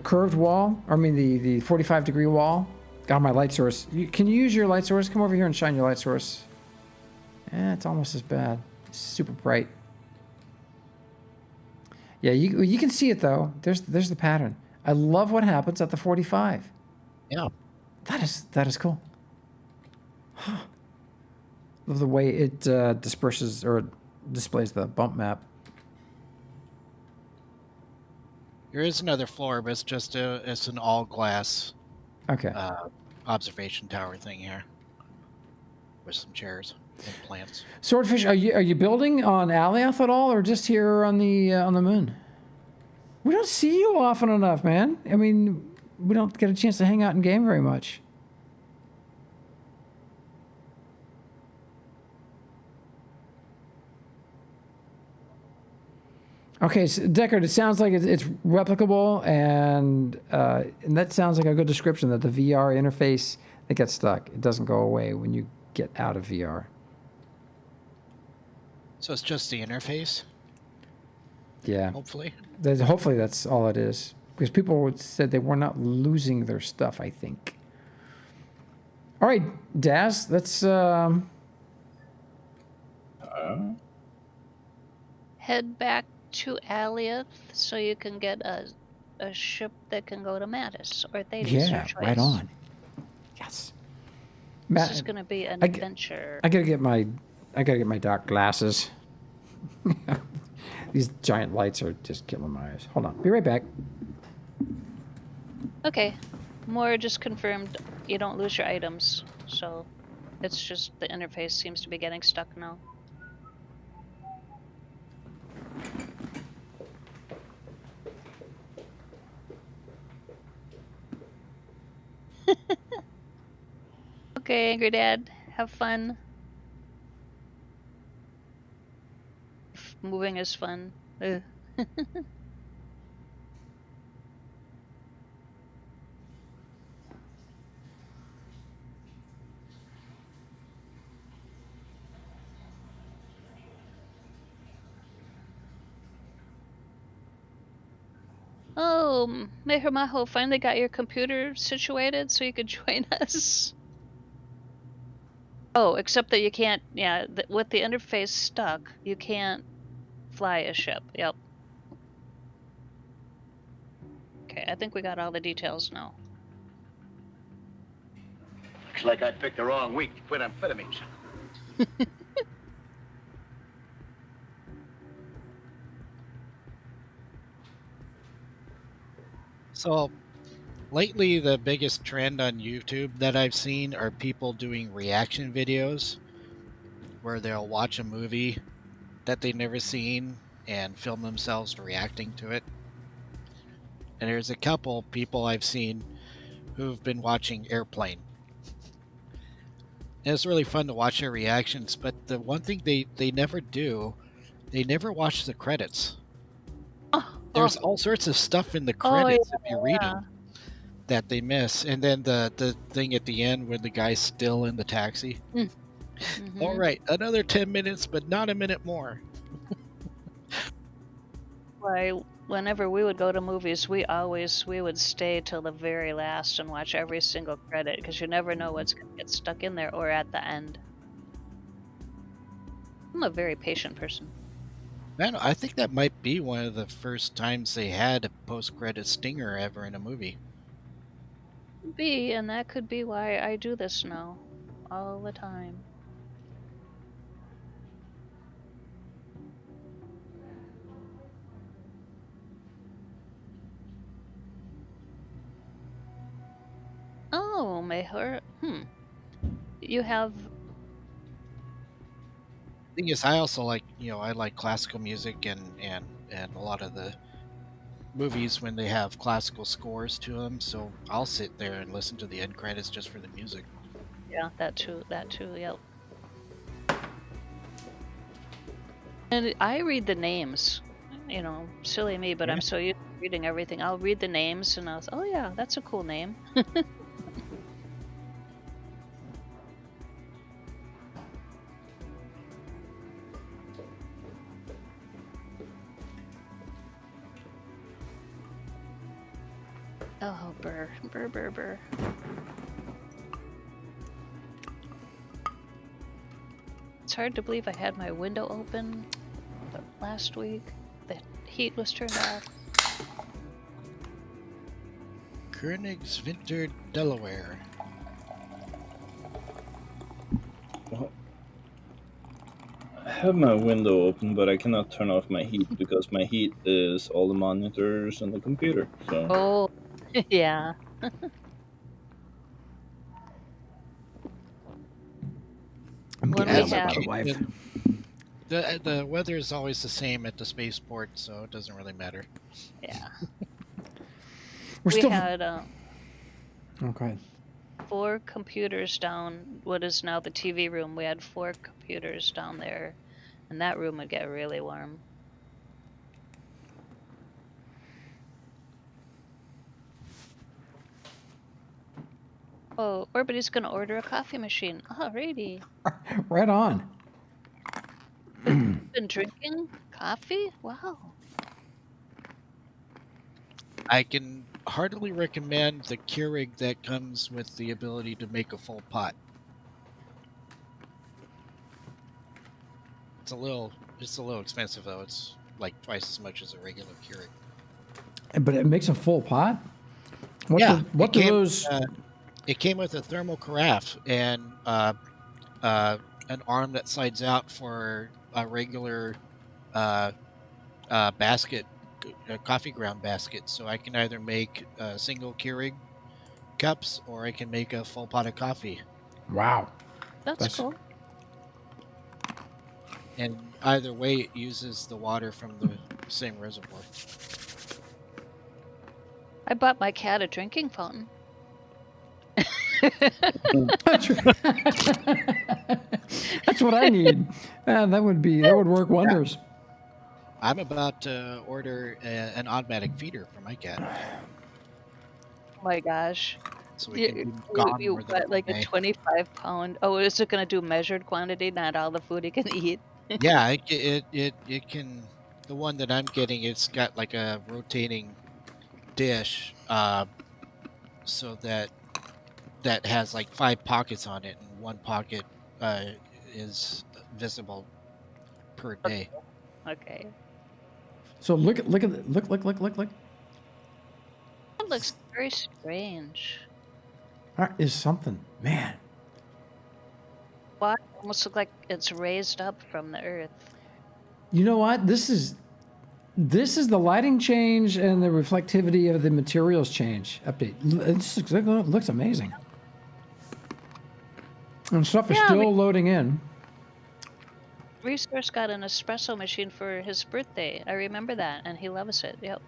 curved wall. I mean the 45-degree wall. Got my light source. Can you use your light source? Come over here and shine your light source. It's almost as bad. It's super bright. Yeah, you can see it though. There's the pattern. I love what happens at the 45. Yeah. That is cool. Love the way it disperses or displays the bump map. There is another floor, but it's an all glass Okay. observation tower thing here with some chairs and plants. Swordfish, are you building on Alioth at all, or just here on the moon? We don't see you often enough, man. I mean, we don't get a chance to hang out in game very much. Okay, so Deckard, it sounds like it's replicable, and that sounds like a good description, that the VR interface that gets stuck, it doesn't go away when you get out of VR. So it's just the interface, Yeah. hopefully. Hopefully that's all it is. Because people said they were not losing their stuff, I think. All right, Daz, let's... Head back to Aliath so you can get a ship that can go to Mattis or Thetis, your yeah, choice. right on. Yes. This is going to be an adventure. I gotta get my dark glasses. These giant lights are just killing my eyes. Hold on, be right back. Okay, Moore just confirmed you don't lose your items, so it's just the interface seems to be getting stuck now. Okay, Angry Dad, have fun. Moving is fun. Ugh. Oh, Mehermaho finally got your computer situated so you could join us. Oh, except that you can't, yeah, with the interface stuck, you can't fly a ship. Yep. Okay, I think we got all the details now. Looks like I picked the wrong week to quit amphetamines. So, lately the biggest trend on YouTube that I've seen are people doing reaction videos where they'll watch a movie that they've never seen and film themselves reacting to it. And there's a couple people I've seen who've been watching Airplane. And it's really fun to watch their reactions, but the one thing they never do, they never watch the credits. There's all sorts of stuff in the credits if you read them that they miss. And then the thing at the end where the guy's still in the taxi. Mm-hmm. All right, another 10 minutes, but not a minute more. Why, whenever we would go to movies, we would stay till the very last and watch every single credit, because you never know what's going to get stuck in there or at the end. I'm a very patient person. Man, I think that might be one of the first times they had a post-credit stinger ever in a movie. Could be, and that could be why I do this now, all the time. Oh, Meher. You have... Thing is, I also like, I like classical music and a lot of the movies when they have classical scores to them, so I'll sit there and listen to the end credits just for the music. Yeah, that too, yep. And I read the names, silly me, but I'm so used to reading everything. I'll read the names and I'll say, oh yeah, that's a cool name. Oh, burr. It's hard to believe I had my window open, but last week the heat was turned off. Königswinter, Delaware. Well, I have my window open, but I cannot turn off my heat because my heat is all the monitors and the computer. So. Oh, yeah. I'm When getting we out have- of my wife. The weather is always the same at the spaceport, so it doesn't really matter. Yeah. We're We still... had Okay. 4 computers down what is now the TV room. We had 4 computers down there, and that room would get really warm. Oh, Orbity's gonna order a coffee machine. Alrighty. Right on. Been drinking coffee? Wow. I can heartily recommend the Keurig that comes with the ability to make a full pot. It's a little expensive though. It's like twice as much as a regular Keurig. But it makes a full pot? What Yeah, what do those... It came with a thermal carafe and an arm that slides out for a regular basket, a coffee ground basket. So I can either make single Keurig cups or I can make a full pot of coffee. Wow. That's cool. And either way, it uses the water from the same reservoir. I bought my cat a drinking fountain. That's what I need. That would work wonders. I'm about to order an automatic feeder for my cat. Oh my gosh. So we can be gone You more than got like a 25-pound. Oh, is it going to do measured quantity, not all the food he can eat? Yeah, it can. The one that I'm getting, it's got like a rotating dish, so that has like 5 pockets on it, and one pocket is visible per day. Okay. So look. That looks very strange. That is something, man. Why? Almost look like it's raised up from the earth. You know what? This is the lighting change and the reflectivity of the materials change update. It looks amazing. And stuff is still loading in. Resource got an espresso machine for his birthday. I remember that, and he loves it. Yep.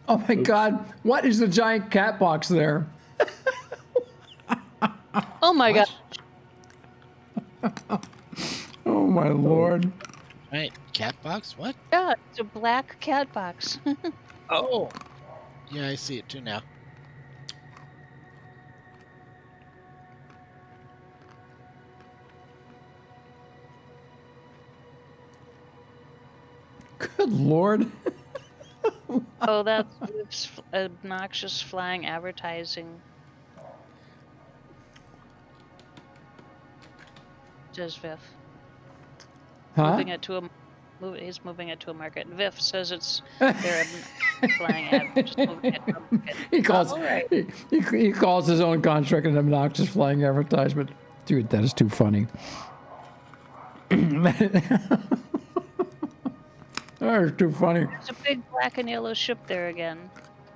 Oh my God! What is the giant cat box there? Oh my God! Oh my Lord! Right, cat box? What? Yeah, it's a black cat box. Oh, yeah, I see it too now. Good Lord! Oh, that's obnoxious flying advertising. Says Viv. Huh? He's moving it to a market. Viv says it's they're flying ad. Just moving it to a market. He calls Right. he calls his own contract an obnoxious flying advertisement. Dude, that is too funny. That is too funny. There's a big black and yellow ship there again,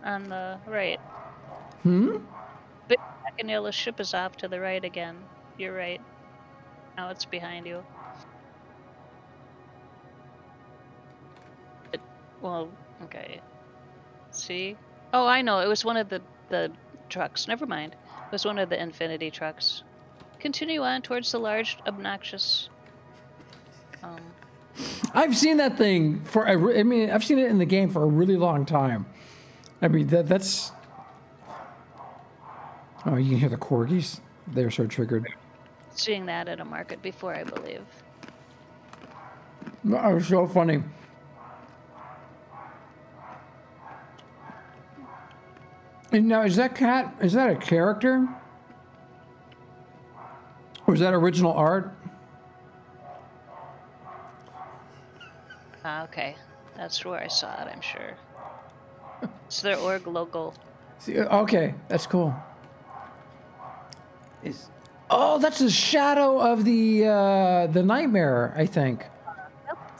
on the right. Hmm? Big black and yellow ship is off to the right again. You're right. Now it's behind you. Well, okay. See? Oh, I know. It was one of the trucks. Never mind. It was one of the Infinity trucks. Continue on towards the large, obnoxious. I've seen that thing I've seen it in the game for a really long time. I mean, that's... Oh, you can hear the corgis. They're so triggered. Seeing that at a market before, I believe. That was so funny. And now, is that a character? Or is that original art? Okay. That's where I saw it, I'm sure. It's their org logo. See, okay, that's cool. Oh, that's the shadow of the nightmare, I think.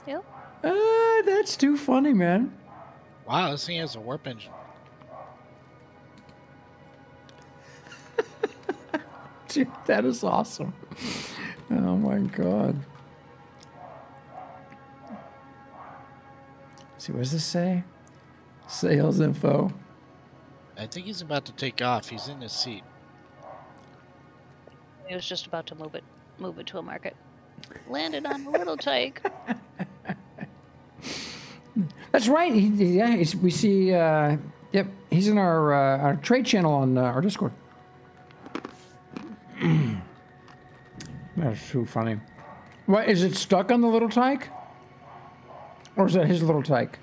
Yep. That's too funny, man. Wow, this thing has a warp engine. Dude, that is awesome. Oh my God. See, what does this say? Sales info. I think he's about to take off. He's in his seat. He was just about to move it to a market. Landed on a little tyke. That's right. We see. Yep, he's in our trade channel on our Discord. That's too funny. What, is it stuck on the little tyke? Or is that his little tyke?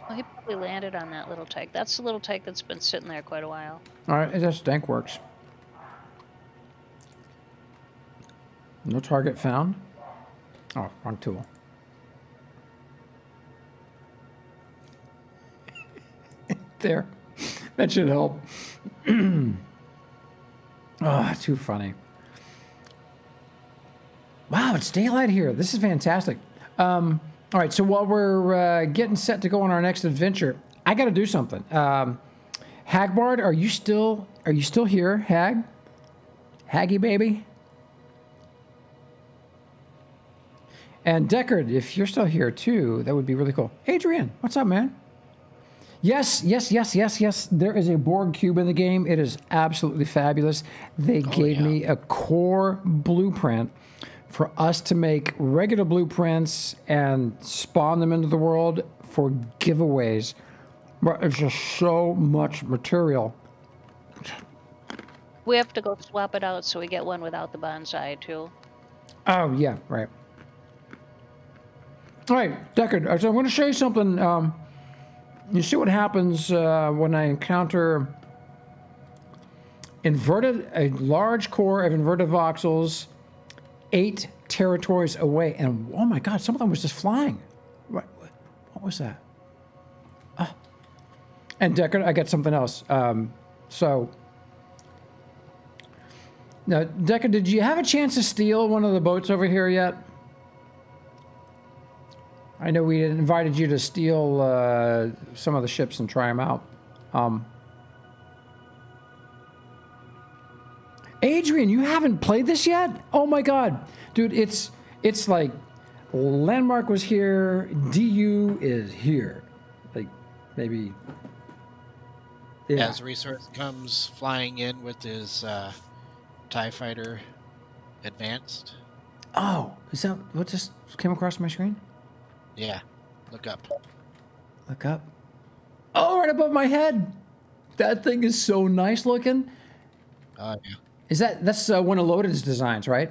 Well, he probably landed on that little tyke. That's the little tyke that's been sitting there quite a while. All right, that stank works. No target found. Oh, wrong tool. There. That should help. Oh, too funny. Wow, it's daylight here. This is fantastic. All right, so while we're getting set to go on our next adventure, I got to do something. Hagbard, are you still here, Hag? Haggy baby? And Deckard, if you're still here too, that would be really cool. Adrian, what's up, man? Yes. There is a Borg cube in the game. It is absolutely fabulous. They gave me a core blueprint for us to make regular blueprints and spawn them into the world for giveaways. But it's just so much material. We have to go swap it out so we get one without the bonsai too. Oh, yeah, right. All right, Deckard, so I'm going to show you something. You see what happens when I encounter a large core of inverted voxels 8 territories away. And oh my God, some of them was just flying. What was that? And Deckard, I got something else. So, now, Deckard, did you have a chance to steal one of the boats over here yet? I know we invited you to steal some of the ships and try them out. Adrian, you haven't played this yet? Oh my God. Dude, it's like Landmark was here, DU is here. Like, maybe... Yeah. As Resource comes flying in with his TIE Fighter Advanced. Oh, is that what just came across my screen? Yeah, look up. Look up. Oh, right above my head. That thing is so nice looking. Oh, yeah. That's one of Loaded's designs, right?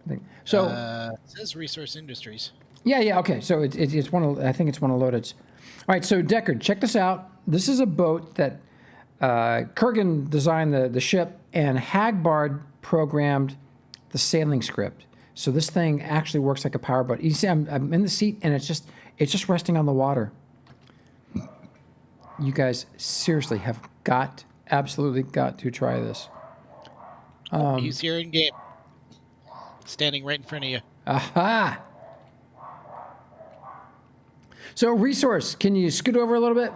I think so. It says Resource Industries. Yeah. Okay, so it's one of, I think it's one of Loaded's. All right, so Deckard, check this out. This is a boat that Kurgan designed the ship, and Hagbard programmed the sailing script. So this thing actually works like a powerboat. You see, I'm in the seat, and it's just resting on the water. You guys seriously have absolutely got to try this. He's here in game, standing right in front of you. Aha! So, Resource, can you scoot over a little bit?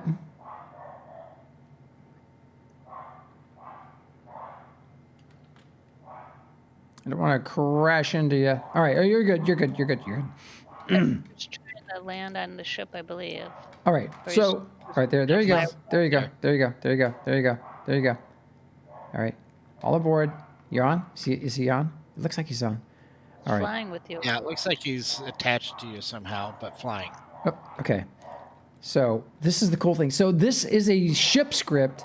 I don't want to crash into you. All right, you're good. You're good. Just trying to land on the ship, I believe. All right, so right there you go. There you go. All right, all aboard. You're on? Is he on? It looks like he's on. All right. Flying with you. Yeah, it looks like he's attached to you somehow, but flying. Oh, okay. So this is the cool thing. So this is a ship script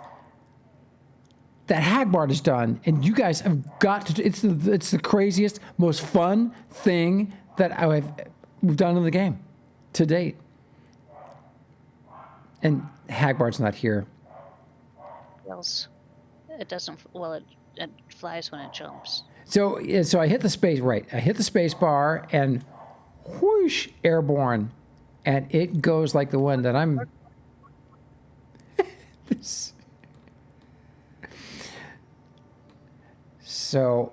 that Hagbard has done, and you guys have got to. It's the craziest, most fun thing that we've done in the game to date. And Hagbard's not here. It doesn't. Well, it flies when it jumps. So I hit the space I hit the space bar and whoosh, airborne, and it goes like the one that I'm. So,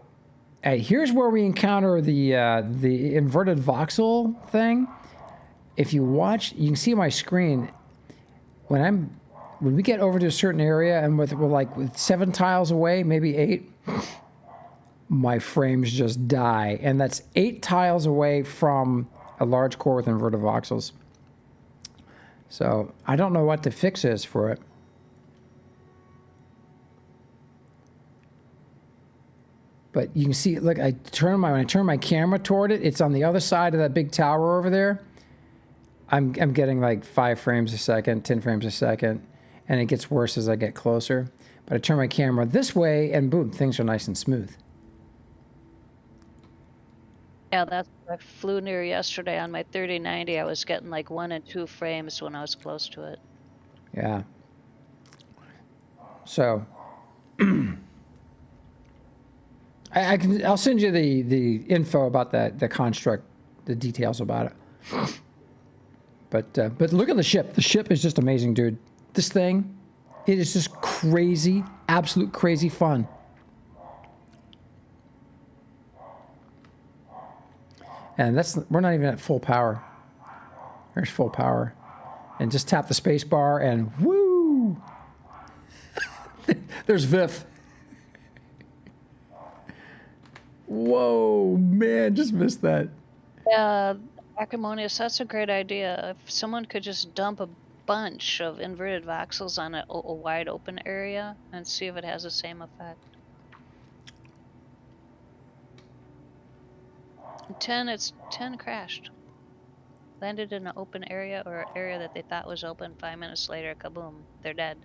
here's where we encounter the inverted voxel thing. If you watch, you can see my screen. When we get over to a certain area and we're like with 7 tiles away, maybe 8, my frames just die, and that's 8 tiles away from a large core with inverted voxels. So I don't know what the fix is for it. But you can see, look, when I turn my camera toward it, it's on the other side of that big tower over there. I'm getting like 5 frames a second, 10 frames a second, and it gets worse as I get closer. But I turn my camera this way, and boom, things are nice and smooth. Yeah, that's I flew near yesterday on my 3090. I was getting like 1 and 2 frames when I was close to it. Yeah. So I'll send you the info about that, the construct, the details about it. But look at the ship. The ship is just amazing, dude. This thing, it is just crazy, absolute crazy fun. And we're not even at full power. There's full power. And just tap the space bar and woo! There's Viv. Whoa, man, just missed that. Acrimonious, that's a great idea. If someone could just dump a bunch of inverted voxels on a wide open area and see if it has the same effect. 10 crashed. Landed in an open area or an area that they thought was open. 5 minutes later, kaboom, they're dead.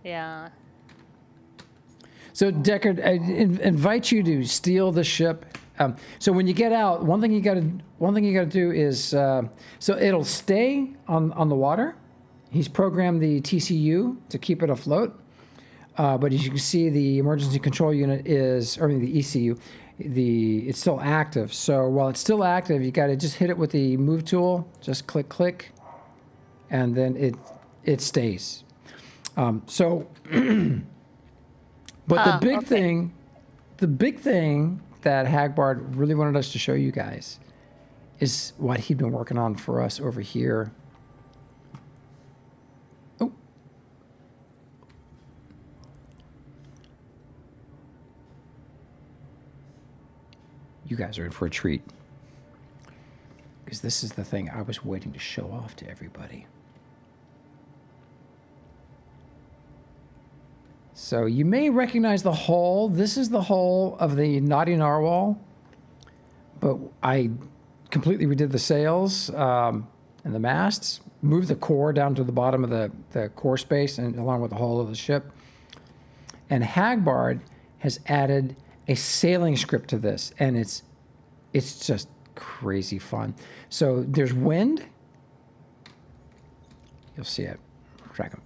Yeah. So Deckard, I invite you to steal the ship. So when you get out, one thing you got to do is so it'll stay on the water. He's programmed the TCU to keep it afloat. But as you can see, the emergency control unit the ECU, it's still active. So while it's still active, you got to just hit it with the move tool. Just click, and then it stays. But the big thing that Hagbard really wanted us to show you guys is what he'd been working on for us over here. Oh. You guys are in for a treat. Because this is the thing I was waiting to show off to everybody. So you may recognize the hull. This is the hull of the Naughty Narwhal. But I completely redid the sails and the masts. Moved the core down to the bottom of the core space and along with the hull of the ship. And Hagbard has added a sailing script to this. And it's just crazy fun. So there's wind. You'll see it. Track them.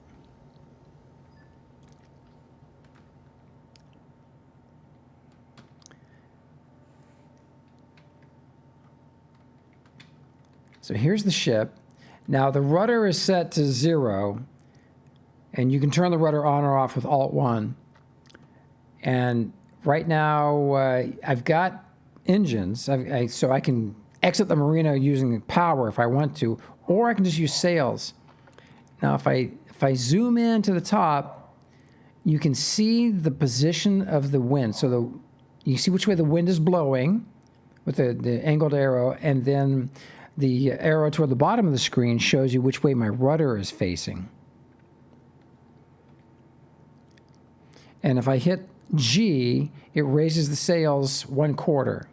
So here's the ship. Now the rudder is set to 0, and you can turn the rudder on or off with Alt-1. And right now I've got engines, so I can exit the marina using power if I want to, or I can just use sails. Now if I zoom in to the top, you can see the position of the wind. So you see which way the wind is blowing with the angled arrow, and then the arrow toward the bottom of the screen shows you which way my rudder is facing. And if I hit G, it raises the sails 1/4.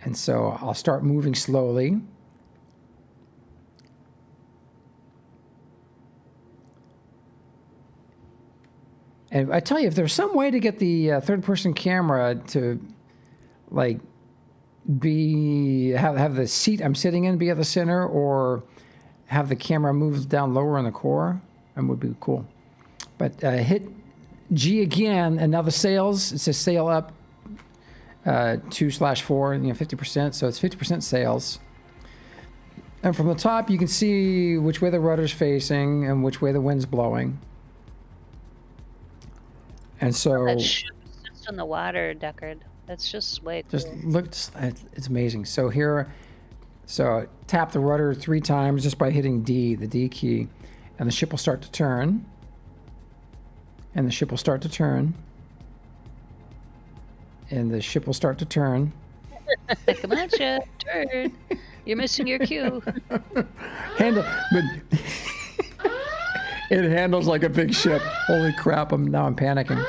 And so I'll start moving slowly. And I tell you, if there's some way to get the third-person camera to, like, have the seat I'm sitting in be at the center, or have the camera move down lower in the core, that would be cool. But hit G again, and now the sails, it says sail up 2/4, 50%, so it's 50% sails. And from the top, you can see which way the rudder's facing and which way the wind's blowing. And so That ship sits in the water, Deckard. That's just way cool. Just look, it's amazing. So tap the rudder 3 times just by hitting D, the D key, and the ship will start to turn. And the ship will start to turn. And the ship will start to turn. Come on, ship, turn. You're missing your cue. But it handles like a big ship. Holy crap! Now I'm panicking.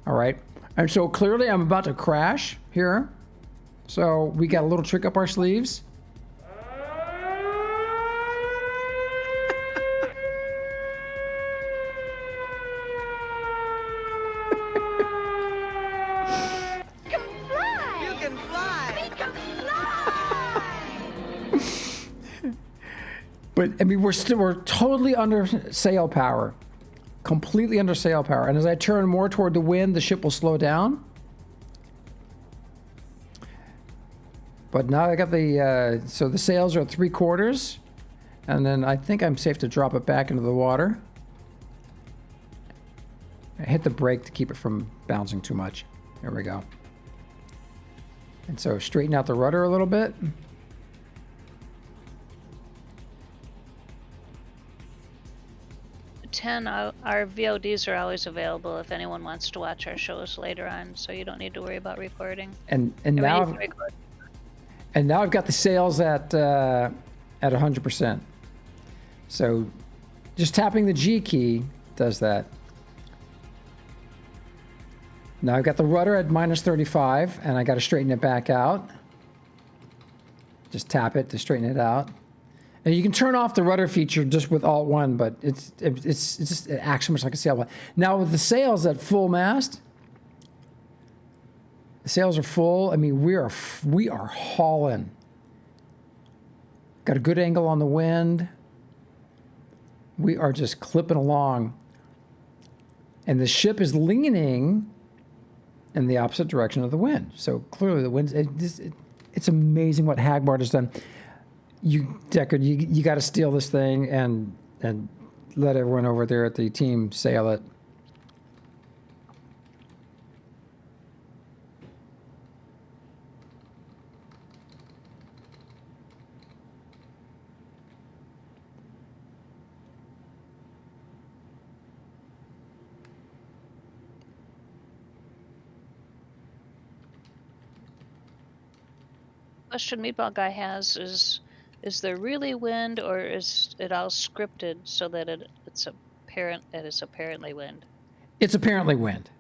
All right, and so clearly I'm about to crash here. So we got a little trick up our sleeves. But I mean, we're totally under sail power, completely under sail power. And as I turn more toward the wind, the ship will slow down. But now I got the so the sails are at 3/4, and then I think I'm safe to drop it back into the water. I hit the brake to keep it from bouncing too much. There we go. And so straighten out the rudder a little bit. Our VODs are always available if anyone wants to watch our shows later on, so you don't need to worry about recording. And now I've got the sails at 100%. So just tapping the G key does that. Now I've got the rudder at -35, and I got to straighten it back out. Just tap it to straighten it out. And you can turn off the rudder feature just with Alt-1, but it acts so much like a sail. Now with the sails at full mast, the sails are full. I mean, we are hauling. Got a good angle on the wind. We are just clipping along. And the ship is leaning in the opposite direction of the wind. So clearly the wind, it's amazing what Hagbard has done. Deckard, you got to steal this thing and let everyone over there at the team sail it. Question Meatball Guy has is there really wind, or is it all scripted so that it's apparently wind? It's apparently wind.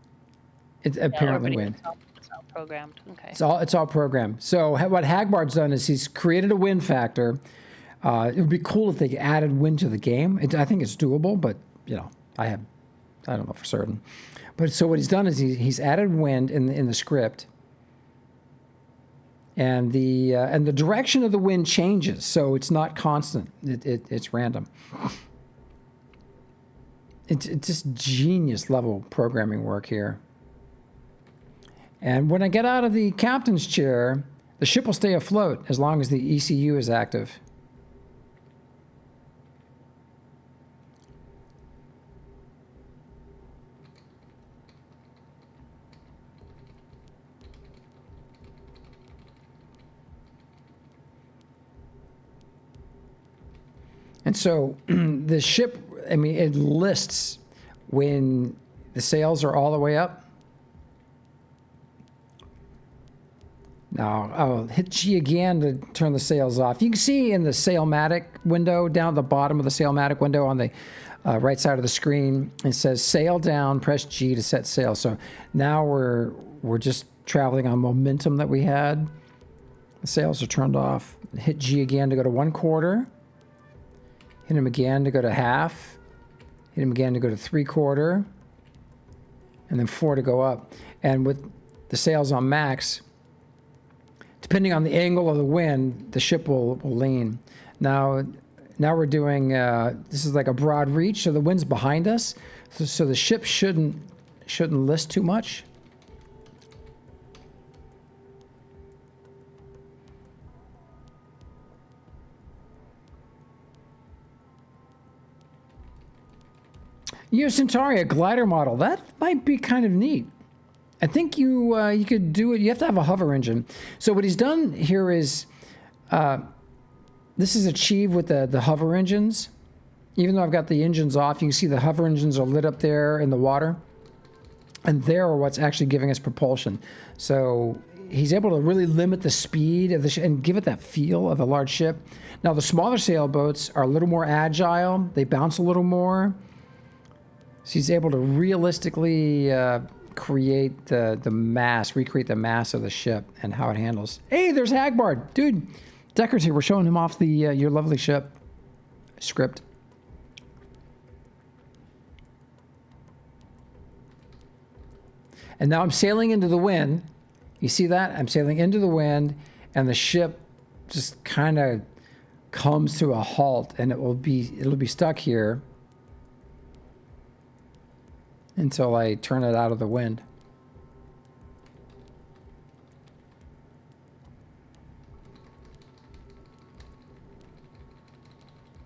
It's apparently wind. It's all programmed. Okay. It's all programmed. So what Hagbard's done is he's created a wind factor. It would be cool if they added wind to the game. I think it's doable, but you know, I don't know for certain. But so what he's done is he's added wind in the script. And the direction of the wind changes, so it's not constant. It's random. It's just genius level programming work here. And when I get out of the captain's chair, the ship will stay afloat as long as the ECU is active. And so the ship, I mean, it lists when the sails are all the way up. Now, I'll hit G again to turn the sails off. You can see in the Sailmatic window, down at the bottom of the Sailmatic window on the right side of the screen, it says sail down, press G to set sail. So now we're just traveling on momentum that we had. The sails are turned off. Hit G again to go to 1/4. Hit him again to go to 1/2. Hit him again to go to 3/4. And then 4 to go up. And with the sails on max, depending on the angle of the wind, the ship will lean. Now we're doing, this is like a broad reach, so the wind's behind us. So the ship shouldn't list too much. Centauri, a glider model. That might be kind of neat. I think you could do it. You have to have a hover engine. So what he's done here is, this is achieved with the hover engines. Even though I've got the engines off, you can see the hover engines are lit up there in the water. And they're what's actually giving us propulsion. So he's able to really limit the speed of the ship and give it that feel of a large ship. Now the smaller sailboats are a little more agile. They bounce a little more. So he's able to realistically recreate the mass of the ship and how it handles. Hey, there's Hagbard. Dude, Deckard's here. We're showing him off the Your Lovely Ship script. And now I'm sailing into the wind. You see that? I'm sailing into the wind, and the ship just kind of comes to a halt, and it'll be stuck here until I turn it out of the wind.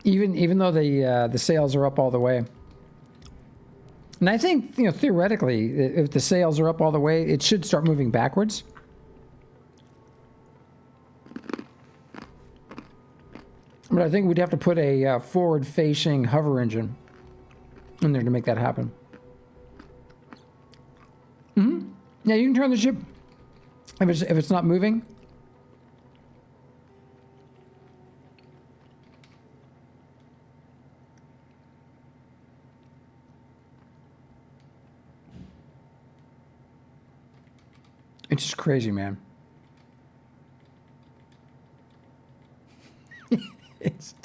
Even though the sails are up all the way. And I think, theoretically, if the sails are up all the way, it should start moving backwards. But I think we'd have to put a forward-facing hover engine in there to make that happen. Mm-hmm. Yeah, you can turn the ship if it's not moving. It's just crazy, man. It's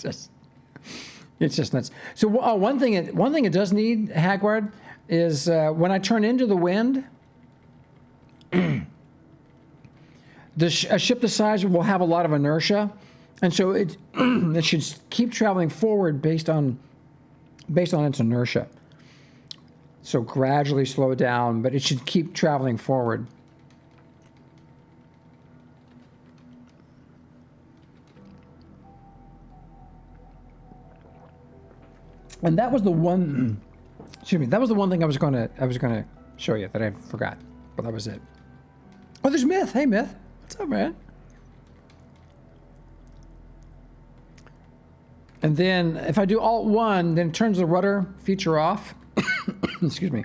just nuts. So one thing it does need, Hagward, is when I turn into the wind, a ship this size will have a lot of inertia, and so it should keep traveling forward based on its inertia. So gradually slow down, but it should keep traveling forward. And that was the one. Excuse me. That was the one thing I was gonna show you that I forgot, but that was it. Oh, there's Myth. Hey, Myth. What's up, man? And then if I do Alt 1, then it turns the rudder feature off. Excuse me.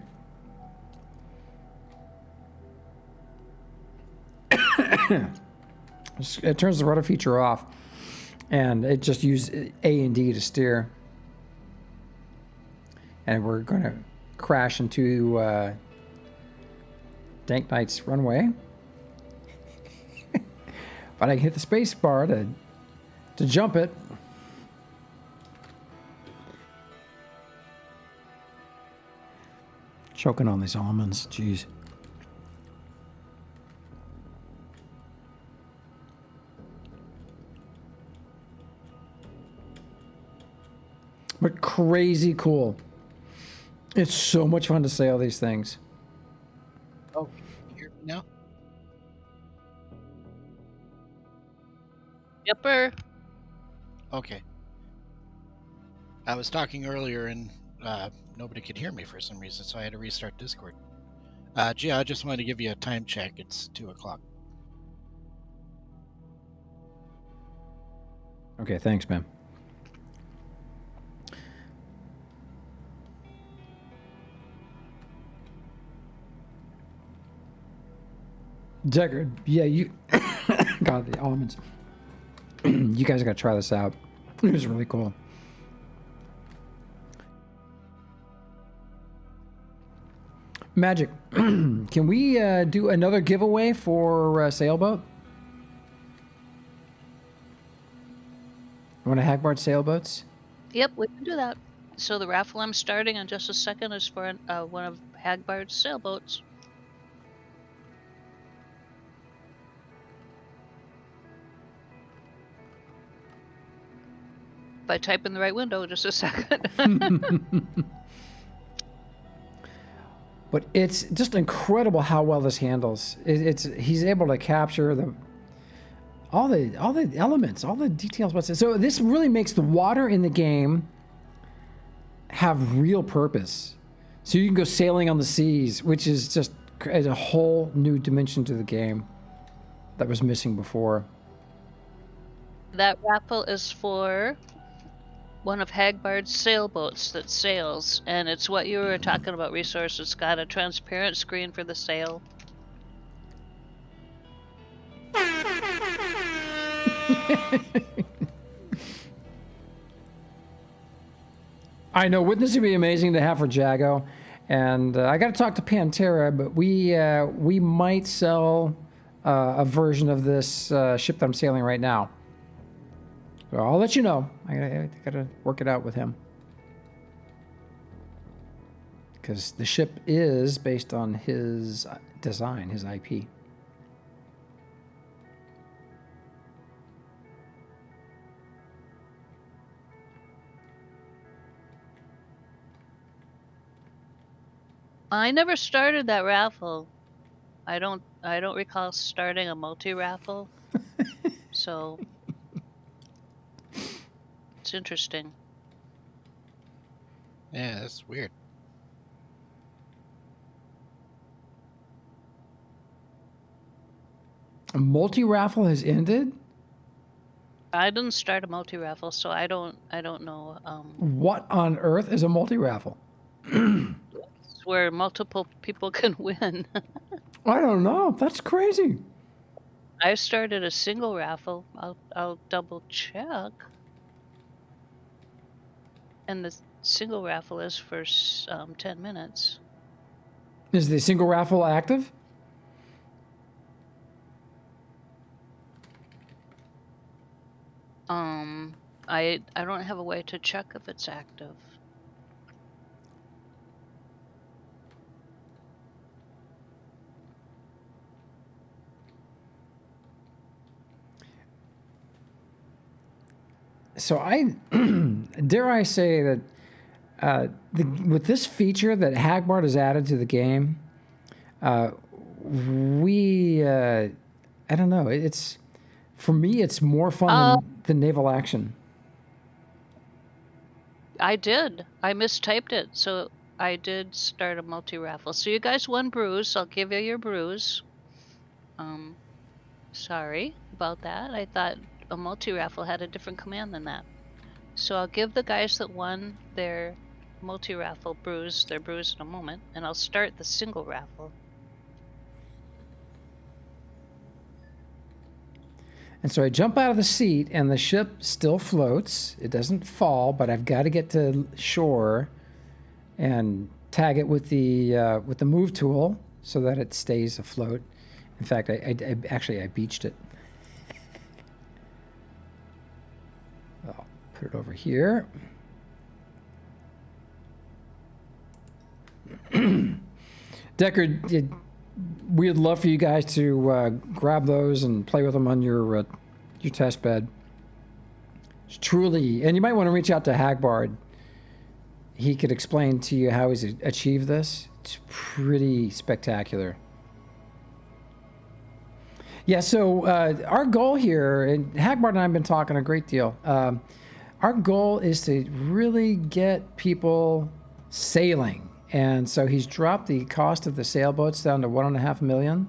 It turns the rudder feature off, and it just uses A and D to steer. And we're going to crash into Dank Knight's runway. But I can hit the space bar to jump it. Choking on these almonds, jeez. But crazy cool. It's so much fun to sail these things. Oh, can you hear me now? Yepper. Okay. I was talking earlier and nobody could hear me for some reason, so I had to restart Discord. Gee, I just wanted to give you a time check. It's 2:00. Okay, thanks, man. Deckard, yeah, you got the almonds. You guys got to try this out. It was really cool. Magic, can we do another giveaway for Sailboat? Want to Hagbard sailboats? Yep, we can do that. So the raffle I'm starting in just a second is for one of Hagbard's sailboats. If I type in the right window, just a second. But it's just incredible how well this handles. He's able to capture all the elements, all the details. So this really makes the water in the game have real purpose. So you can go sailing on the seas, which is just a whole new dimension to the game that was missing before. That raffle is for one of Hagbard's sailboats that sails, and it's what you were talking about, Resource. It's got a transparent screen for the sail. I know, wouldn't this be amazing to have for Jago? And I got to talk to Pantera, but we might sell a version of this ship that I'm sailing right now. So I'll let you know. I gotta work it out with him. Because the ship is based on his design, his IP. I never started that raffle. I don't recall starting a multi-raffle. So it's interesting. Yeah, that's weird. A multi-raffle has ended? I didn't start a multi-raffle, so I don't know. What on earth is a multi-raffle? It's where multiple people can win. I don't know. That's crazy. I started a single raffle. I'll double check. And the single raffle is for 10 minutes. Is the single raffle active? I don't have a way to check if it's active. So I dare I say that with this feature that Hagbard has added to the game, I don't know. It's for me, it's more fun than naval action. I did. I mistyped it, so I did start a multi-raffle. So you guys won brews. I'll give you your brews. Sorry about that. I thought a multi-raffle had a different command than that. So I'll give the guys that won their multi-raffle brews their brews in a moment, and I'll start the single raffle. And so I jump out of the seat, and the ship still floats. It doesn't fall, but I've got to get to shore and tag it with the move tool so that it stays afloat. In fact, I actually beached it. I'll put it over here. Deckard, we'd love for you guys to grab those and play with them on your test bed. It's truly, and you might want to reach out to Hagbard. He could explain to you how he's achieved this. It's pretty spectacular. Yeah, so our goal here, and Hagbard and I have been talking a great deal. Our goal is to really get people sailing. And so he's dropped the cost of the sailboats down to $1.5 million.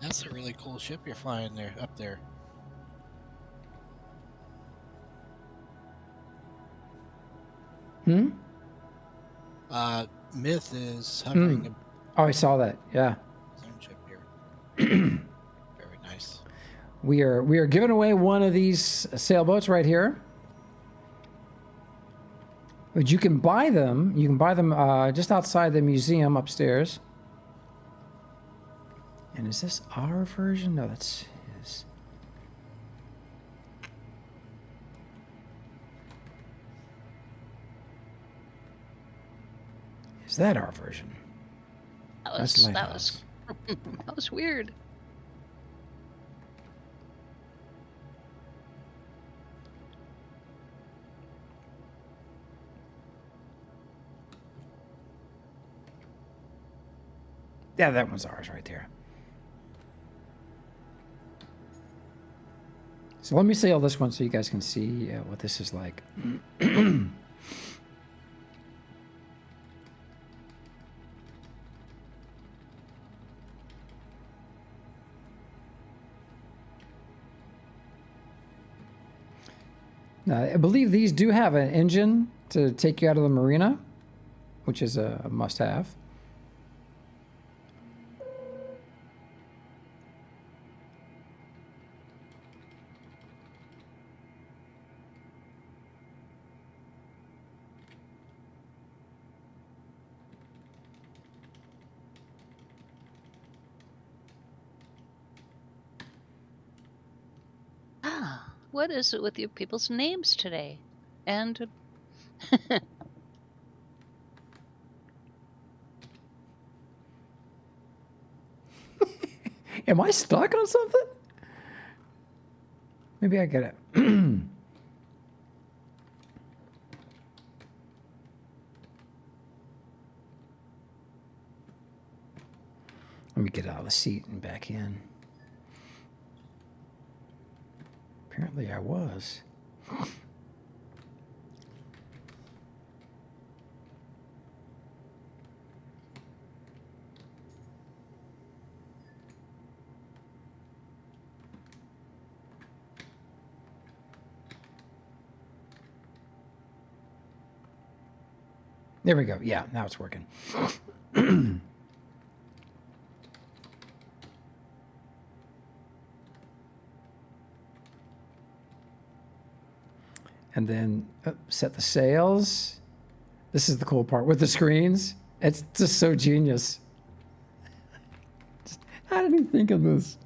That's a really cool ship you're flying there, up there. Myth is hovering. Oh, I saw that. Yeah. Zone ship here. Very nice. We are giving away one of these sailboats right here. But you can buy them. You can buy them just outside the museum upstairs. And is this our version? No, that's his. Is that our version? That was weird. Yeah, that one's ours right there. So let me sail this one so you guys can see what this is like. Now, I believe these do have an engine to take you out of the marina, which is a must-have. What is it with you people's names today? And Am I stuck on something? Maybe I get it. get out of the seat and back in. Apparently I was. There we go. Yeah, now it's working. And then set the sails. This is the cool part with the screens. It's just so genius. How did he think of this?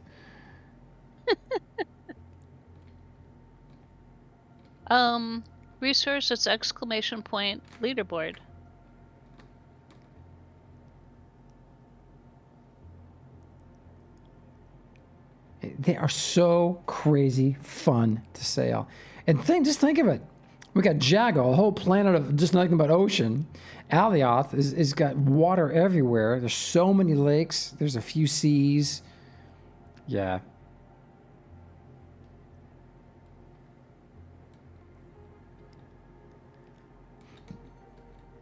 Resource, it's exclamation point leaderboard. They are so crazy fun to sail. And just think of it. We got Jago, a whole planet of just nothing but ocean. Alioth is got water everywhere. There's so many lakes. There's a few seas. Yeah.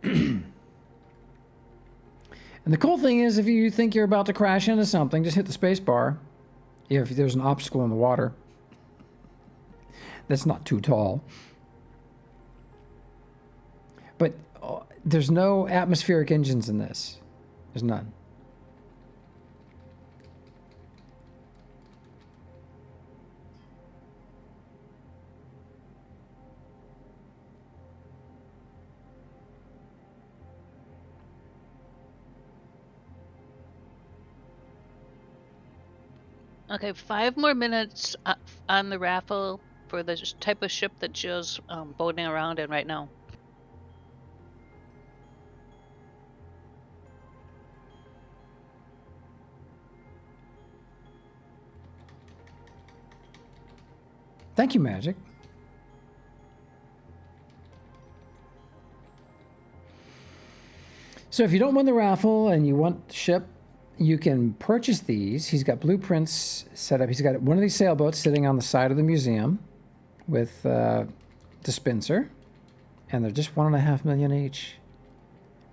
And the cool thing is, if you think you're about to crash into something, just hit the space bar. If there's an obstacle in the water that's not too tall. But there's no atmospheric engines in this. There's none. Okay, 5 more minutes on the raffle for the type of ship that Joe's boating around in right now. Thank you, Magic. So if you don't win the raffle and you want the ship, you can purchase these. He's got blueprints set up. He's got one of these sailboats sitting on the side of the museum with dispenser, and they're just $1.5 million each.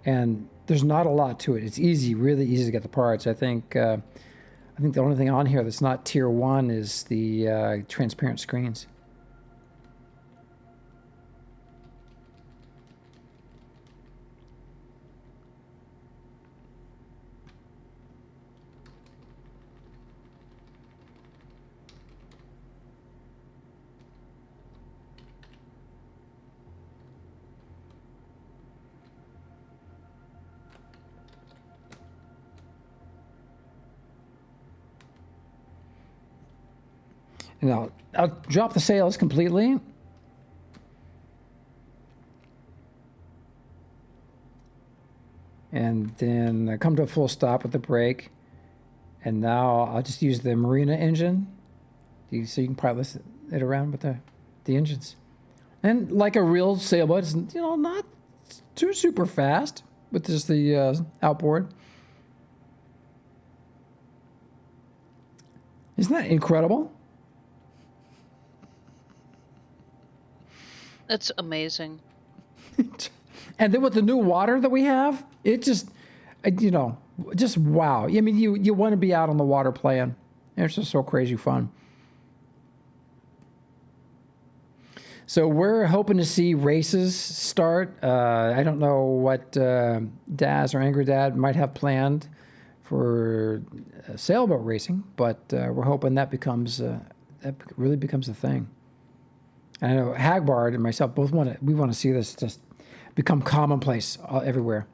And there's not a lot to it. It's easy, really easy to get the parts. I think the only thing on here that's not tier 1 is the transparent screens. And I'll drop the sails completely. And then come to a full stop with the brake. And now I'll just use the marina engine. So you can pilot it around with the engines. And like a real sailboat, it's not too super fast with just the outboard. Isn't that incredible? That's amazing. And then with the new water that we have, it just, just wow. I mean, you want to be out on the water playing. It's just so crazy fun. So we're hoping to see races start. I don't know what Daz or Angry Dad might have planned for sailboat racing, but we're hoping that really becomes a thing. I know Hagbard and myself both want to see this just become commonplace everywhere.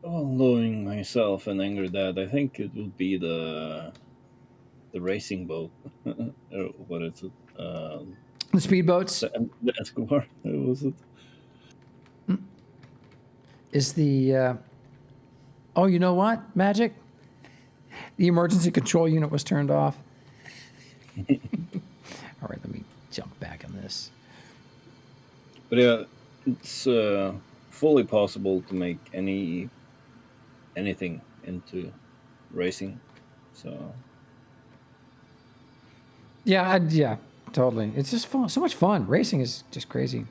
Well, knowing myself and Angry Dad, I think it would be the racing boat. What is it? The speedboats. The Escobar. What was it? Is the oh, you know what, Magic? The emergency control unit was turned off. All right, let me jump back on this. But yeah, it's fully possible to make anything into racing. So Yeah, yeah, totally. It's just fun. So much fun. Racing is just crazy.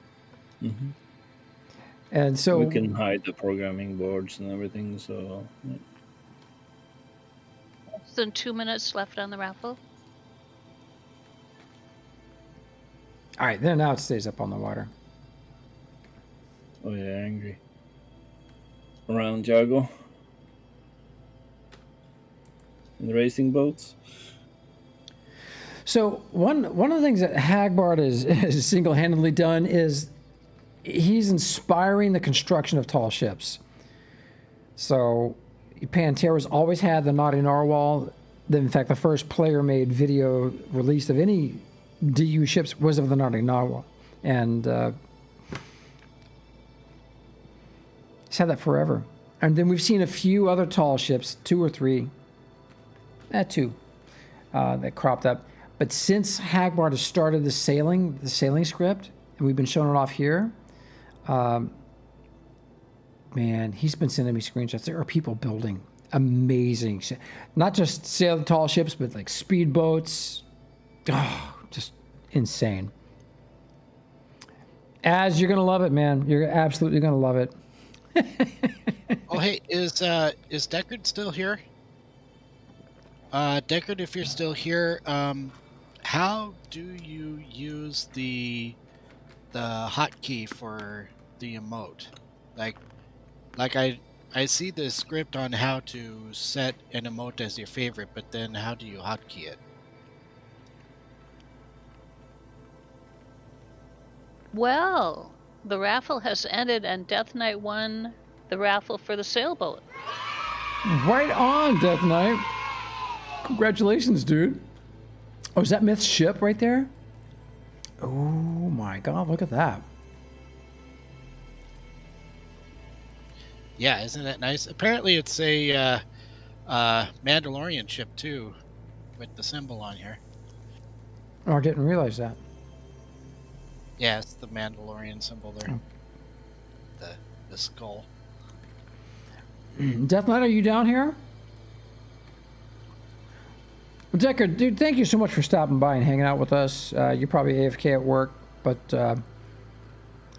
mm-hmm. And so we can hide the programming boards and everything. So yeah. Less than 2 minutes left on the raffle. All right, then now it stays up on the water. Oh yeah, angry. Around Jago. In the racing boats. So one of the things that Hagbard has single-handedly done is he's inspiring the construction of tall ships. So Pantera's always had the Naughty Narwhal. In fact, the first player-made video release of any DU ships was of the Naughty Narwhal. And he's had that forever. And then we've seen a few other tall ships, 2 or 3. Two that cropped up. But since Hagbard has started the sailing script, and we've been showing it off here, man, he's been sending me screenshots. There are people building amazing shit. Not just sail tall ships, but like speedboats. Oh, just insane. Az, you're gonna love it, man. You're absolutely gonna love it. Oh, hey, is Deckard still here? Deckard, if you're still here, how do you use the hotkey for the emote? Like I see the script on how to set an emote as your favorite, but then how do you hotkey it? Well, the raffle has ended and Death Knight won the raffle for the sailboat. Right on, Death Knight. Congratulations, dude. Oh, is that Myth's ship right there? Oh my god, look at that. Yeah, isn't that nice? Apparently it's a Mandalorian ship too, with the symbol on here. Oh, I didn't realize that. Yeah, it's the Mandalorian symbol there. Oh. The skull. Death Knight, are you down here? Well, Deckard, dude, thank you so much for stopping by and hanging out with us. You're probably AFK at work, but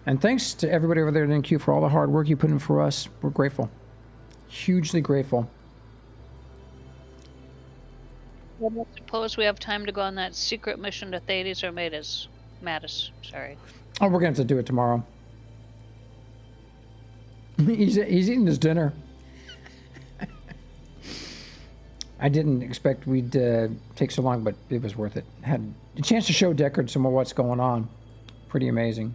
and thanks to everybody over there at NQ for all the hard work you put in for us. We're grateful, hugely grateful. Well, I suppose we have time to go on that secret mission to Thades or Mattis. Sorry. Oh, we're gonna have to do it tomorrow. He's eating his dinner. I didn't expect we'd take so long, but it was worth it. Had a chance to show Deckard some of what's going on. Pretty amazing.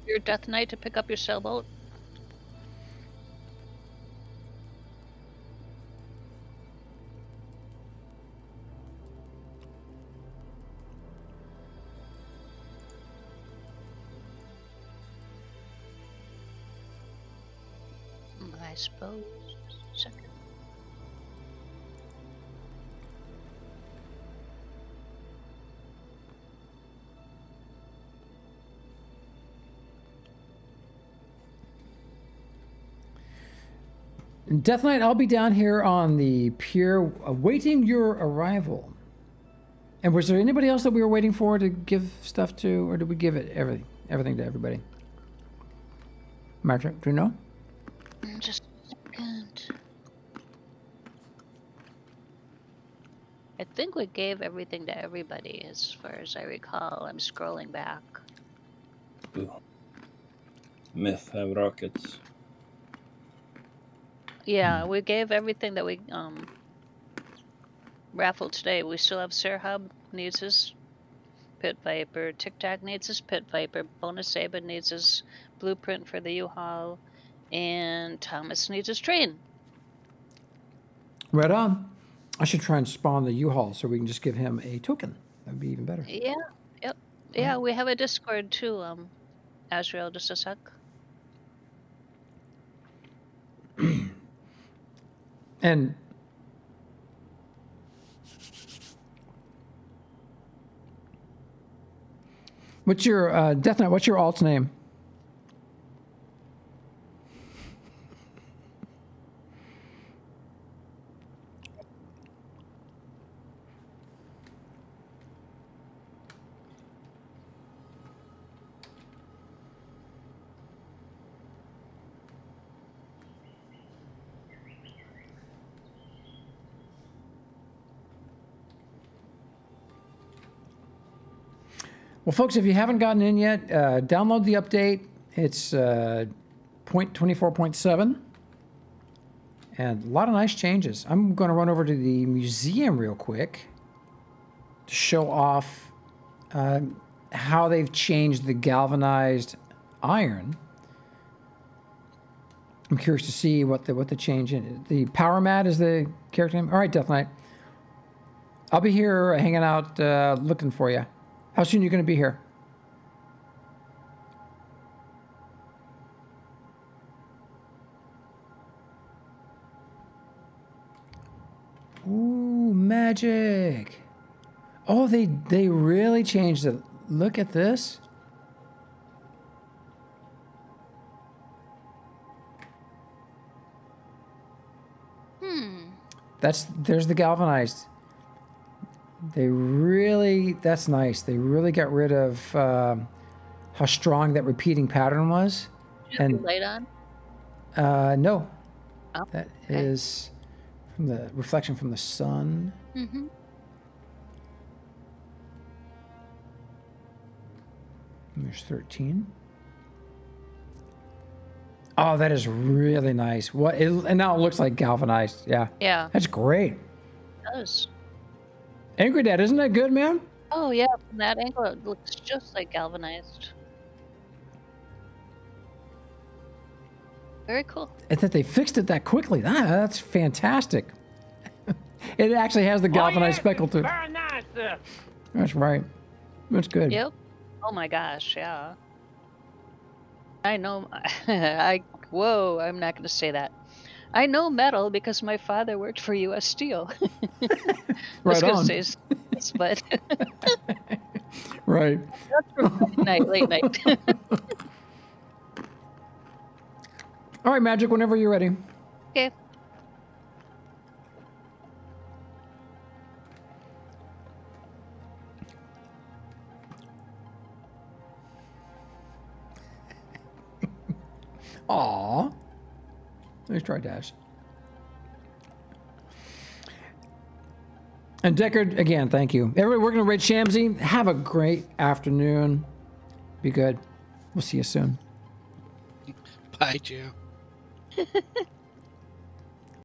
Your Death Knight to pick up your sailboat? I suppose. Second. Death Knight, I'll be down here on the pier awaiting your arrival. And was there anybody else that we were waiting for to give stuff to, or did we give it everything to everybody? Marta, do you know? Just a second. I think we gave everything to everybody as far as I recall. I'm scrolling back. Ooh. Myth have rockets. Yeah, we gave everything that we raffled today. We still have Serhub needs his Pit Viper, Tic Tac needs his Pit Viper, Bonus Saban needs his blueprint for the U-Haul, and Thomas needs his train. Right on. I should try and spawn the U-Haul so we can just give him a token. That'd be even better. Yeah, yep. Yeah, we have a Discord too, Azrael, just a sec. And what's your Death Knight? What's your alt's name? Well, folks, if you haven't gotten in yet, download the update. It's 0.24.7. And a lot of nice changes. I'm going to run over to the museum real quick to show off how they've changed the galvanized iron. I'm curious to see what the change in the Power Mat is the character name. All right, Death Knight. I'll be here hanging out, looking for you. How soon are you going to be here? Ooh, magic. Oh, they really changed it. Look at this. There's the galvanized. That's nice. They really got rid of how strong that repeating pattern was. And light on? No. Oh, that is from the reflection from the sun. Mm-hmm. And there's 13. Oh, that is really nice. And now it looks like galvanized. Yeah. Yeah. That's great. It does. Angry Dad, isn't that good, man? Oh, yeah. From that angle, it looks just like galvanized. Very cool. And that they fixed it that quickly. That's fantastic. It actually has the galvanized speckle too. Very nice, sir. That's right. That's good. Yep. Oh my gosh, yeah. I know. Whoa, I'm not going to say that. I know metal because my father worked for U.S. Steel. Right on. Say this, but right. That's for late night. All right, Magic. Whenever you're ready. Okay. Aw. Nice try, Dash. And Deckard, again, thank you. Everybody, we're going to rate Shamsy. Have a great afternoon. Be good. We'll see you soon. Bye, Joe.